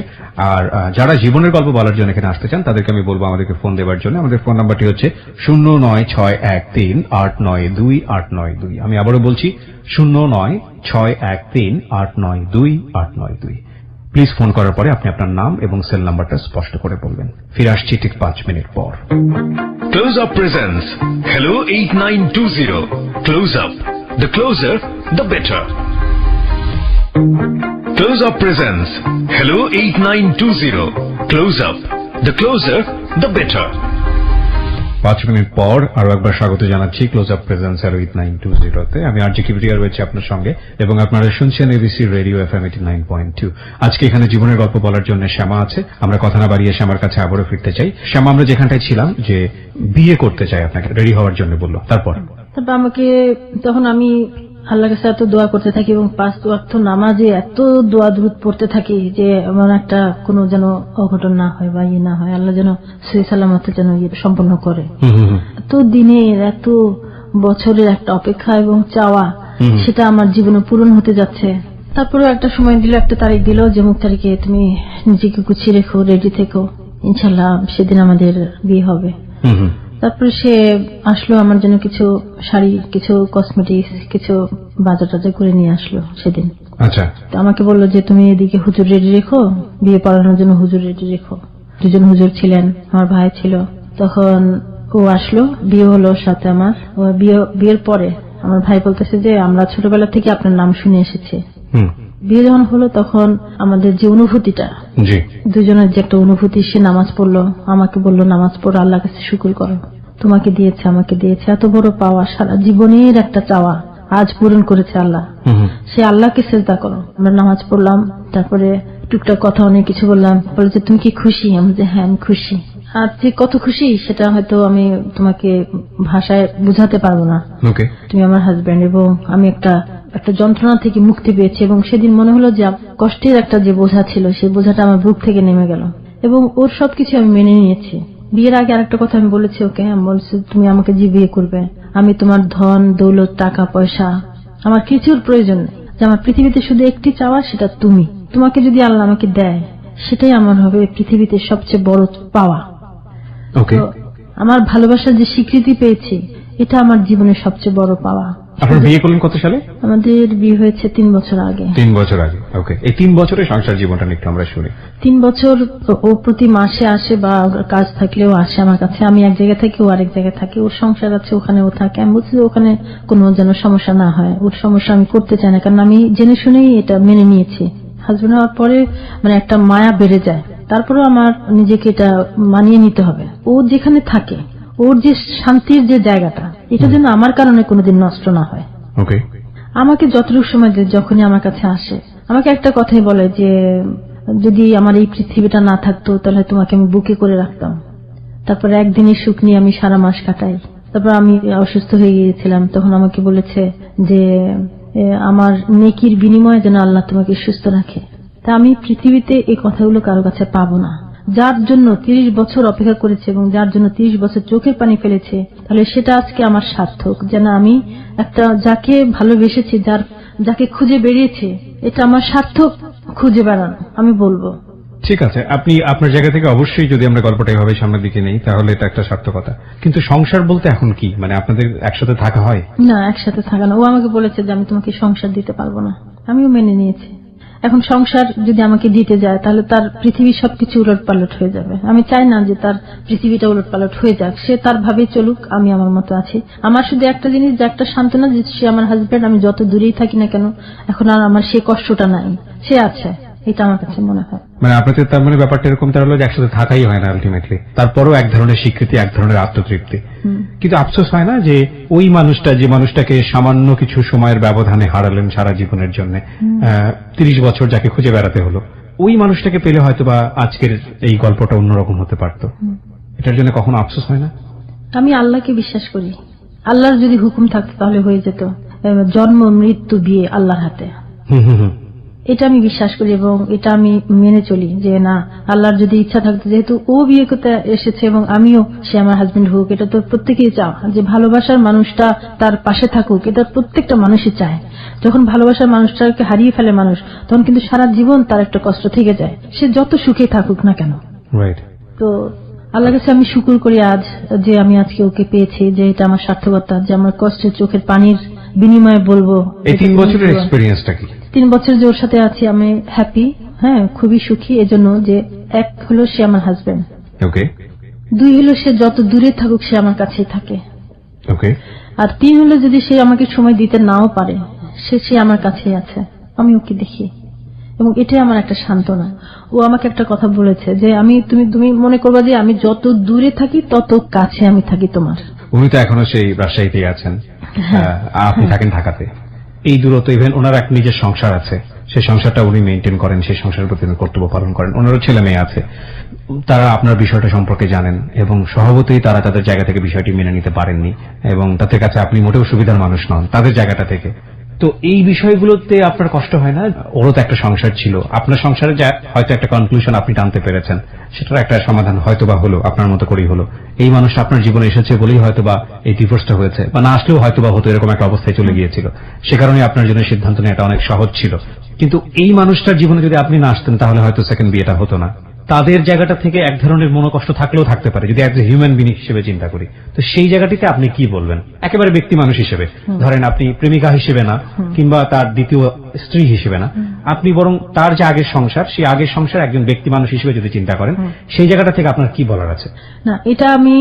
আর যারা জীবনের গল্প বলার জন্য এখানে আসতে চান তাদেরকে আমি বলবো আমাদেরকে ফোন দেওয়ার জন্য। আমাদের ফোন নাম্বারটি হচ্ছে 09613892892। আমি আবারও বলছি 09613892892। প্লিজ ফোন করার পরে আপনি আপনার নাম এবং সেল নাম্বারটা স্পষ্ট করে বলবেন। ফিরে আসছি ঠিক 5 মিনিট পর। Close Up presents Hello 8920. Close Up. The closer, the better. Close Up presents Hello 8920. Close Up. The closer, the better. 5 minute পর আরো একবার স্বাগত জানাচ্ছি ক্লোজ আপ প্রেজেন্স Hello 8920-তে। আমি আরজি কিবরিয়া রয়েছে আপনার সঙ্গে, এবং আপনারা শুনছেন এবিসি রেডিও FM 89.2। আজকে এখানে জীবনের গল্প বলার জন্য শ্যামা আছে। আমরা কথা না বাড়িয়ে শ্যামার কাছে আবারও ফিরতে চাই। শ্যামা, আমরা যেখানটায় ছিলাম, যে বিয়ে করতে চাই আপনাকে, রেডি হওয়ার জন্য বললো, তারপর আমাকে তখন আমি আল্লাহর কাছে এত দোয়া করতে থাকি এবং 5 ওয়াক্ত নামাজে এত দোয়া দুরূদ পড়তে থাকি যে এমন একটা কোনো যেন অঘটন না হয় বা ইয়ে না হয়, আল্লাহ যেন সহি সালামতে যেন সম্পন্ন করে। এত দিনের, এত বছরের একটা অপেক্ষা এবং চাওয়া, সেটা আমার জীবনে পূরণ হতে যাচ্ছে। তারপরে একটা সময় দিল, একটা তারিখ দিল যে মুখ তারিখে তুমি নিজেকে গুছিয়ে রেখো, রেডি থেকো, ইনশাল্লাহ সেদিন আমাদের বিয়ে হবে। তারপরে সে আসলো, আমার জন্য কিছু শাড়ি, কিছু কসমেটিক্স, কিছু বাজার টাজার করে নিয়ে আসলো সেদিন। আচ্ছা, আমাকে বললো যে তুমি এদিকে হুজুর রেডি রেখো, বিয়ে পড়ানোর জন্য হুজুর রেডি রেখো। 2 জন হুজুর ছিলেন, আমার ভাই ছিল। তখন ও আসলো, বিয়ে হলো ওর সাথে আমার। বিয়ের পরে আমার ভাই বলতেছে যে আমরা ছোটবেলা থেকে আপনার নাম শুনে এসেছি, বিয়ে যখন হলো তখন আমাদের যে অনুভূতিটা, জি, দুজনের যে একটা অনুভূতি, সে নামাজ পড়লো, আমাকে বললো নামাজ পড়ো, আল্লাহর কাছে শুকর করো, তোমাকে দিয়েছে আমাকে দিয়েছে, এত বড় পাওয়া, সারা জীবনের একটা চাওয়া আজ পূরণ করেছে আল্লাহ, সে আল্লাহকে সেজদা করো। আমরা নামাজ পড়লাম, তারপরে টুকটাক কথা অনেক কিছু বললাম, বলে যে তুমি কি খুশি? আমি যে হ্যাঁ আমি খুশি। আর যে কত খুশি সেটা হয়তো আমি তোমাকে ভাষায় বুঝাতে পারবো না। ওকে, তুমি আমার হাজবেন্ড, এবং আমি একটা যন্ত্রণা থেকে মুক্তি পেয়েছি, এবং সেদিন মনে হলো যে কষ্টের একটা যে বোঝা ছিল সেই বোঝাটা আমার বুক থেকে নেমে গেল, এবং ওর সবকিছু আমি মেনে নিয়েছি। বিয়ের আগে আরেকটা কথা আমি বলেছি ওকে, আমি বলছি তুমি আমাকে যে বিয়ে করবে, আমি তোমার ধন দৌলত টাকা পয়সা আমার কিছুর প্রয়োজন নেই, যে আমার পৃথিবীতে শুধু একটি চাওয়া, সেটা তুমি। তোমাকে যদি আল্লাহ আমাকে দেয় সেটাই আমার হবে পৃথিবীতে সবচেয়ে বড় পাওয়া। ওকে, তো আমার ভালোবাসার যে স্বীকৃতি পেয়েছি, এটা আমার জীবনের সবচেয়ে বড় পাওয়া। আপনার বিয়ে করলেন কত সালে? আমাদের বিয়ে হয়েছে 3 বছর আগে। 3 বছর আগে। ওকে, এই 3 বছরের সংসার জীবনটা একটু আমরা শুনি। 3 বছর ও প্রতি মাসে আসে, বা কাজ থাকলেও আসে আমার কাছে, আমি এক জায়গায় থাকি, ও আরেক জায়গায় থাকে, ওর সংসার আছে ওখানে ও থাকে। আমি বলছি যে ওখানে কোনো যেন সমস্যা না হয়, ওর সমস্যা আমি করতে চাই না, কারণ আমি জেনে শুনেই এটা মেনে নিয়েছি। হাজবেন্ড হওয়ার পরে মানে একটা মায়া বেড়ে যায়, তারপরেও আমার নিজেকে এটা মানিয়ে নিতে হবে। ও যেখানে থাকে, ওর যে শান্তির যে জায়গাটা, এটা যেন আমার কারণে কোনোদিন নষ্ট না হয়। ওকে, আমাকে যতটুকু সময় যখনই আমার কাছে আসে, আমাকে একটা কথাই বলে যে যদি আমার এই পৃথিবীটা না থাকতো তাহলে তোমাকে আমি বুকে করে রাখতাম। তারপরে একদিনের সুখ নিয়ে আমি সারা মাস কাটাই। তারপর আমি অসুস্থ হয়ে গিয়েছিলাম, তখন আমাকে বলেছে যে আমার নেকির বিনিময়ে যেন আল্লাহ তোমাকে সুস্থ রাখে। তা আমি পৃথিবীতে এই কথাগুলো কারো কাছে পাবো না। যার জন্য 30 বছর অপেক্ষা করেছে এবং যার জন্য 30 বছর চোখের পানি ফেলেছে, তাহলে সেটা আজকে আমার সার্থক। যেন আমি একটা যাকে ভালোবেসেছি, যাকে খুঁজে বেরিয়েছে, এটা আমার সার্থক খুঁজে বেড়ানো, আমি বলবো। ঠিক আছে, আপনি আপনার জায়গা থেকে অবশ্যই যদি আমরা গল্পটা এভাবে সামনের দিকে নেই তাহলে এটা একটা সার্থকতা। কিন্তু সংসার বলতে এখন কি, মানে আপনাদের একসাথে থাকা হয়? না, একসাথে থাকা না। ও আমাকে বলেছে যে আমি তোমাকে সংসার দিতে পারবো না, আমিও মেনে নিয়েছি। এখন সংসার যদি আমাকে দিতে যায় তাহলে তার পৃথিবী সবকিছু উলটপালট হয়ে যাবে। আমি চাই না যে তার পৃথিবীটা উলটপালট হয়ে যাক, সে তার ভাবেই চলুক, আমি আমার মতো আছি। আমার শুধু একটা জিনিস, যে একটা সান্ত্বনা, যে সে আমার হাজবেন্ড, আমি যত দূরেই থাকি না কেন এখন আর আমার সেই কষ্টটা নাই, সে আছে, এটা আমার কাছে মনে হয়। মানে আপনাদের তার মানে ব্যাপারটা এরকম তার হলো যে একসাথে থাকাই হয় না আলটিমেটলি, তারপরও এক ধরনের স্বীকৃতি, এক ধরনের আত্মতৃপ্তি। কিন্তু আফসোস হয় না যে ওই মানুষটা, যে মানুষটাকে সামান্য কিছু সময়ের ব্যবধানে হারালেন সারা জীবনের জন্য, 30 বছর যাকে খুঁজে বেড়াতে হলো, ওই মানুষটাকে পেলে হয়তো বা আজকের এই গল্পটা অন্যরকম হতে পারতো। এটার জন্য কখনো আফসোস হয় না? আমি আল্লাহকে বিশ্বাস করি, আল্লাহর যদি হুকুম থাকতো তাহলে হয়ে যেত। জন্ম মৃত্যু বিয়ে আল্লাহর হাতে, এটা আমি বিশ্বাস করি এবং এটা আমি মেনে চলি। যে না, আল্লাহর যদি ইচ্ছা থাকতো, যেহেতু ও বিয়ে করতে এসেছে এবং আমিও, সে আমার হাজবেন্ড হোক, এটা তো প্রত্যেকেই চাও যে ভালোবাসার মানুষটা তার পাশে থাকুক, এটা প্রত্যেকটা মানুষই চায়। যখন ভালোবাসার মানুষটাকে হারিয়ে ফেলে মানুষ, তখন কিন্তু সারা জীবন তার একটা কষ্ট থেকে যায়, সে যত সুখে থাকুক না কেন। তো আল্লাহর কাছে আমি শুকর করি আজ, যে আমি আজকে ওকে পেয়েছি, যে এটা আমার সার্থকতা, যে আমার কষ্টের চোখের পানির বিনিময়ে বলবো। এই 3 বছরের এক্সপেরিয়েন্সটা কি? 3 বছর যে ওর সাথে আছি আমি হ্যাপি, হ্যাঁ খুবই সুখী। এজন্য যে এক হলো সে আমার হাজবেন্ড, ওকে, 2 হলো সে যত দূরে থাকুক সে আমার কাছেই থাকে, ওকে, আর 3 হলো যদি সে আমাকে সময় দিতে নাও পারে, সে আমার কাছেই আছে, আমি ওকে দেখি, এবং এটাই আমার একটা সান্ত্বনা। ও আমাকে একটা কথা বলেছে যে তুমি মনে করবা যে আমি যত দূরে থাকি তত কাছে আমি থাকি তোমার। উনি তো এখনো সেই রাজশাহীতেই আছেন, আপনি থাকেন ঢাকাতে। এই দূরত্ব, ইভেন ওনার এক নিজের সংসার আছে, সেই সংসারটা উনি মেনটেন করেন, সেই সংসারের প্রতি উনি কর্তব্য পালন করেন। ওনারও ছেলে মেয়ে আছে, তারা আপনার বিষয়টা সম্পর্কে জানেন এবং স্বভাবতই তারা তাদের জায়গা থেকে বিষয়টি মেনে নিতে পারেননি, এবং তাদের কাছে আপনি মোটেও সুবিধার মানুষ নন তাদের জায়গাটা থেকে। তো এই বিষয়গুলোতে আপনার কষ্ট হয় না? ওরও তো একটা সংসার ছিল, আপনার সংসারে হয়তো একটা কনক্লুশন আপনি টানতে পেরেছেন, সেটার একটা সমাধান হয়তোবা হলো, আপনার মতো করেই হলো। এই মানুষটা আপনার জীবনে এসেছে বলেই হয়তোবা এই ডিভোর্সটা হয়েছে, বা না আসলেও হয়তোবা হতো, এরকম একটা অবস্থায় চলে গিয়েছিল, সে কারণে আপনার জন্য সিদ্ধান্ত নেওয়াটা অনেক সহজ ছিল। কিন্তু এই মানুষটার জীবনে যদি আপনি না আসতেন তাহলে হয়তো সেকেন্ড বিয়েটা হতো না। তাদের জায়গাটা থেকে এক ধরনের মনোকষ্ট থাকলেও থাকতে পারে, যদি একজন হিউম্যান বিং হিসেবে চিন্তা করি। তো সেই জায়গাটিতে আপনি কি বলবেন একেবারে ব্যক্তি মানুষ হিসেবে? ধরেন আপনি প্রেমিকা হিসেবে না, কিংবা তার দ্বিতীয় স্ত্রী হিসেবে না, আপনি বরং তার যে আগের সংসার, সেই আগের সংসার একজন ব্যক্তি মানুষ হিসেবে যদি চিন্তা করেন, সেই জায়গাটা থেকে আপনার কি বলার আছে? না, এটা আমি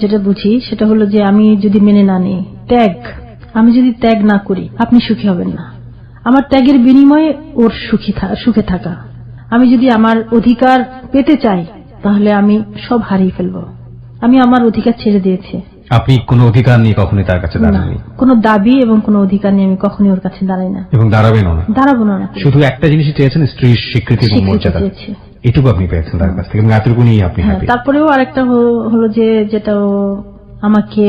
যেটা বুঝি সেটা হলো যে আমি যদি মেনে না নিই, আমি যদি ত্যাগ না করি, আপনি সুখী হবেন না। আমার ত্যাগের বিনিময়ে ওর সুখে থাকা। আমি যদি আমার অধিকার পেতে চাই তাহলে আমি সব হারিয়ে ফেলবো। আমি আমার অধিকার ছেড়ে দিয়েছি। আপনি কোনো অধিকার নিয়ে কখনোই তার কাছে দাঁড়াননি? কোনো দাবি এবং কোনো অধিকার নিয়ে আমি কখনোই ওর কাছে দাঁড়াই না এবং দাঁড়াবেনও না? দাঁড়াবো না। শুধু একটা জিনিসই চেয়েছেন, স্ত্রীর স্বীকৃতি এবং মর্যাদা। এটুকু আপনি পেয়েছেন তার কাছ থেকে এবং এতটুকু নিয়ে আপনি হ্যাপি। তারপরেও আরেকটা হলো যে যেটা ও আমাকে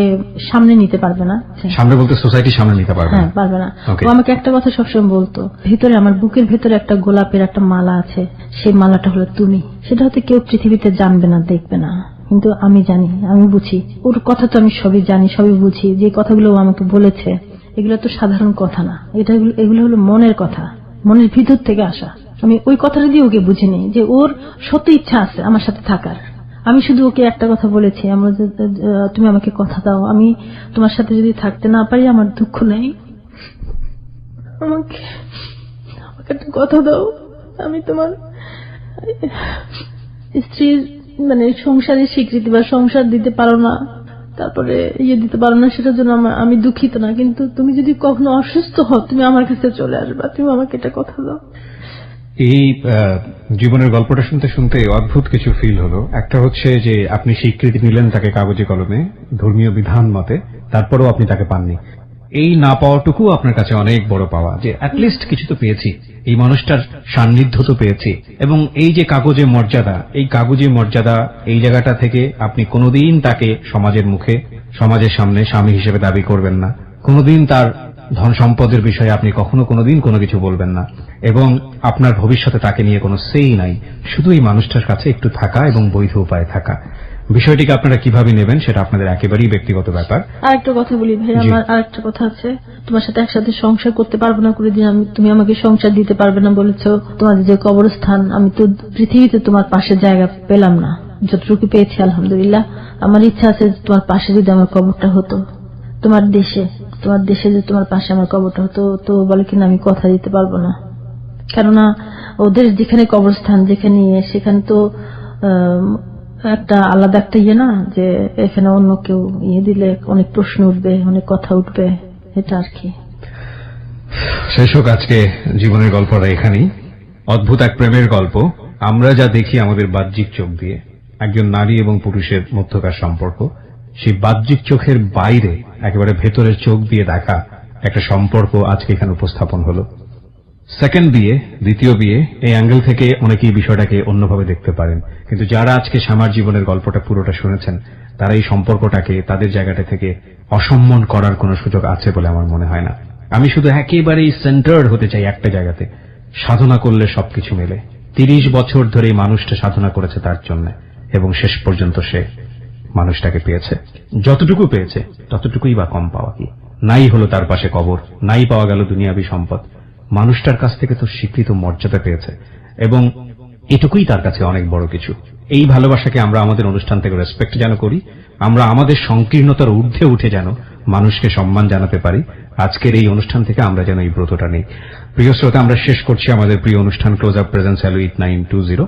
সামনে নিতে পারবে না। সামনে বলতে সোসাইটির সামনে নিতে পারবে না? হ্যাঁ, পারবে না। ও আমাকে একটা কথা সবসময় বলতো, ভিতরে আমার বুকের ভেতরে একটা গোলাপের একটা মালা আছে, সেই মালাটা হলো তুমি। সেটা হয়তো কেউ পৃথিবীতে জানবে না, দেখবে না, কিন্তু আমি জানি, আমি বুঝি। ওর কথা তো আমি সবই জানি, সবই বুঝি। যে কথাগুলো ও আমাকে বলেছে এগুলো তো সাধারণ কথা না, এগুলো হলো মনের কথা, মনের ভিতর থেকে আসা। আমি ওই কথাটা দিয়ে ওকে বুঝিনি যে ওর সত্যি ইচ্ছা আছে আমার সাথে থাকার। আমি শুধু ওকে একটা কথা বলেছি, তুমি আমাকে কথা দাও, আমি তোমার সাথে যদি থাকতে না পারি আমার দুঃখ নেই, আমাকে একটা কথা দাও। আমি তোমার স্ত্রীর সংসারের স্বীকৃতি বা সংসার দিতে পারো না, তারপরে দিতে পারো না, সেটার জন্য আমি দুঃখিত না, কিন্তু তুমি যদি কখনো অসুস্থ হও তুমি আমার কাছে চলে আসবা, তুমি আমাকে এটা কথা দাও। এই জীবনের গল্পটা শুনতে শুনতে অদ্ভুত কিছু ফিল হলো। একটা হচ্ছে যে আপনি স্বীকৃতি নিলেন তাকে কাগজে কলমে, ধর্মীয় বিধান মতে, তারপরেও আপনি তাকে পাননি। এই না পাওয়াটুকু আপনার কাছে অনেক বড় পাওয়া, যে অ্যাটলিস্ট কিছু তো পেয়েছি, এই মানুষটার সান্নিধ্য তো পেয়েছি। এবং এই যে কাগজে মর্যাদা, এই কাগজে মর্যাদা, এই জায়গাটা থেকে আপনি কোনোদিন তাকে সমাজের মুখে, সমাজের সামনে স্বামী হিসেবে দাবি করবেন না, কোনোদিন তার ধন সম্পদের বিষয়ে আপনি কোনোদিন কোনো কিছু বলবেন না, এবং আপনার ভবিষ্যতে তাকে নিয়ে কোনো সেই নাই, শুধু এই মানুষটার কাছে একটু থাকা এবং বৈধ উপায়ে থাকা। বিষয়টিকে আপনারা কিভাবে নেবেন সেটা আপনাদের একেবারেই ব্যক্তিগত ব্যাপার। আরেকটা কথা বলি ভাই, আমার আরেকটা কথা আছে। তোমার সাথে একসাথে সংসার করতে পারবো না, করে দিন তুমি আমাকে সংসার দিতে পারবে না বলেছো। তোমাদের যে কবরস্থান, আমি তো পৃথিবীতে তোমার পাশে জায়গা পেলাম না, যতটুকু পেয়েছি আলহামদুলিল্লাহ। আমার ইচ্ছা আছে তোমার পাশে যদি আমার কবরটা হতো, তোমার দেশে যে তোমার পাশে আমার কবরটা হতো। তো বলে কিনা আমি কথা দিতে পারবো না, কেননা ওদের যেখানে কবরস্থান, যেখানে সেখানে তো একটা আলাদা একটা না, যে এখানে অন্য কেউ দিলে অনেক প্রশ্ন উঠবে, অনেক কথা উঠবে, এটা আর কি। শেষ হোক আজকে জীবনের গল্পটা এখানেই। অদ্ভুত এক প্রেমের গল্প। আমরা যা দেখি আমাদের বাহ্যিক চোখ দিয়ে, একজন নারী এবং পুরুষের মধ্যকার সম্পর্ক, সেই বাহ্যিক চোখের বাইরে একেবারে ভেতরের চোখ দিয়ে দেখা একটা সম্পর্ক আজকে এখানে উপস্থাপন হলো। সেকেন্ড বিয়ে, দ্বিতীয় বিয়ে, এই অ্যাঙ্গেল থেকে অনেকেই বিষয়টাকে অন্যভাবে দেখতে পারেন, কিন্তু যারা আজকে শ্যামার জীবনের গল্পটা পুরোটা শুনেছেন তারা এই সম্পর্কটাকে তাদের জায়গাটা থেকে অসম্মান করার কোনো সুযোগ আছে বলে আমার মনে হয় না। আমি শুধু একেবারেই সেন্টার্ড হতে চাই একটা জায়গাতে। সাধনা করলে সবকিছু মেলে। 30 বছর ধরে এই মানুষটা সাধনা করেছে তার জন্য, এবং শেষ পর্যন্ত সে মানুষটাকে পেয়েছে। যতটুকু পেয়েছে ততটুকুই বা কম পাওয়া কি? নাই হলো তার পাশে কবর, নাই পাওয়া গেল দুনিয়াবি সম্পদ, মানুষটার কাছ থেকে তো স্বীকৃত মর্যাদা পেয়েছে, এবং এটুকুই তার কাছে অনেক বড় কিছু। এই ভালোবাসাকে আমরা আমাদের অনুষ্ঠান থেকে রেসপেক্ট যেন করি, আমরা আমাদের সংকীর্ণতার ঊর্ধ্বে উঠে যেন মানুষকে সম্মান জানাতে পারি। আজকের এই অনুষ্ঠান থেকে আমরা যেন এই ব্রতটা নেই। প্রিয় শ্রোতা, আমরা শেষ করছি আমাদের প্রিয় অনুষ্ঠান ক্লোজ আপ প্রেজেন্টস হ্যালো 8920।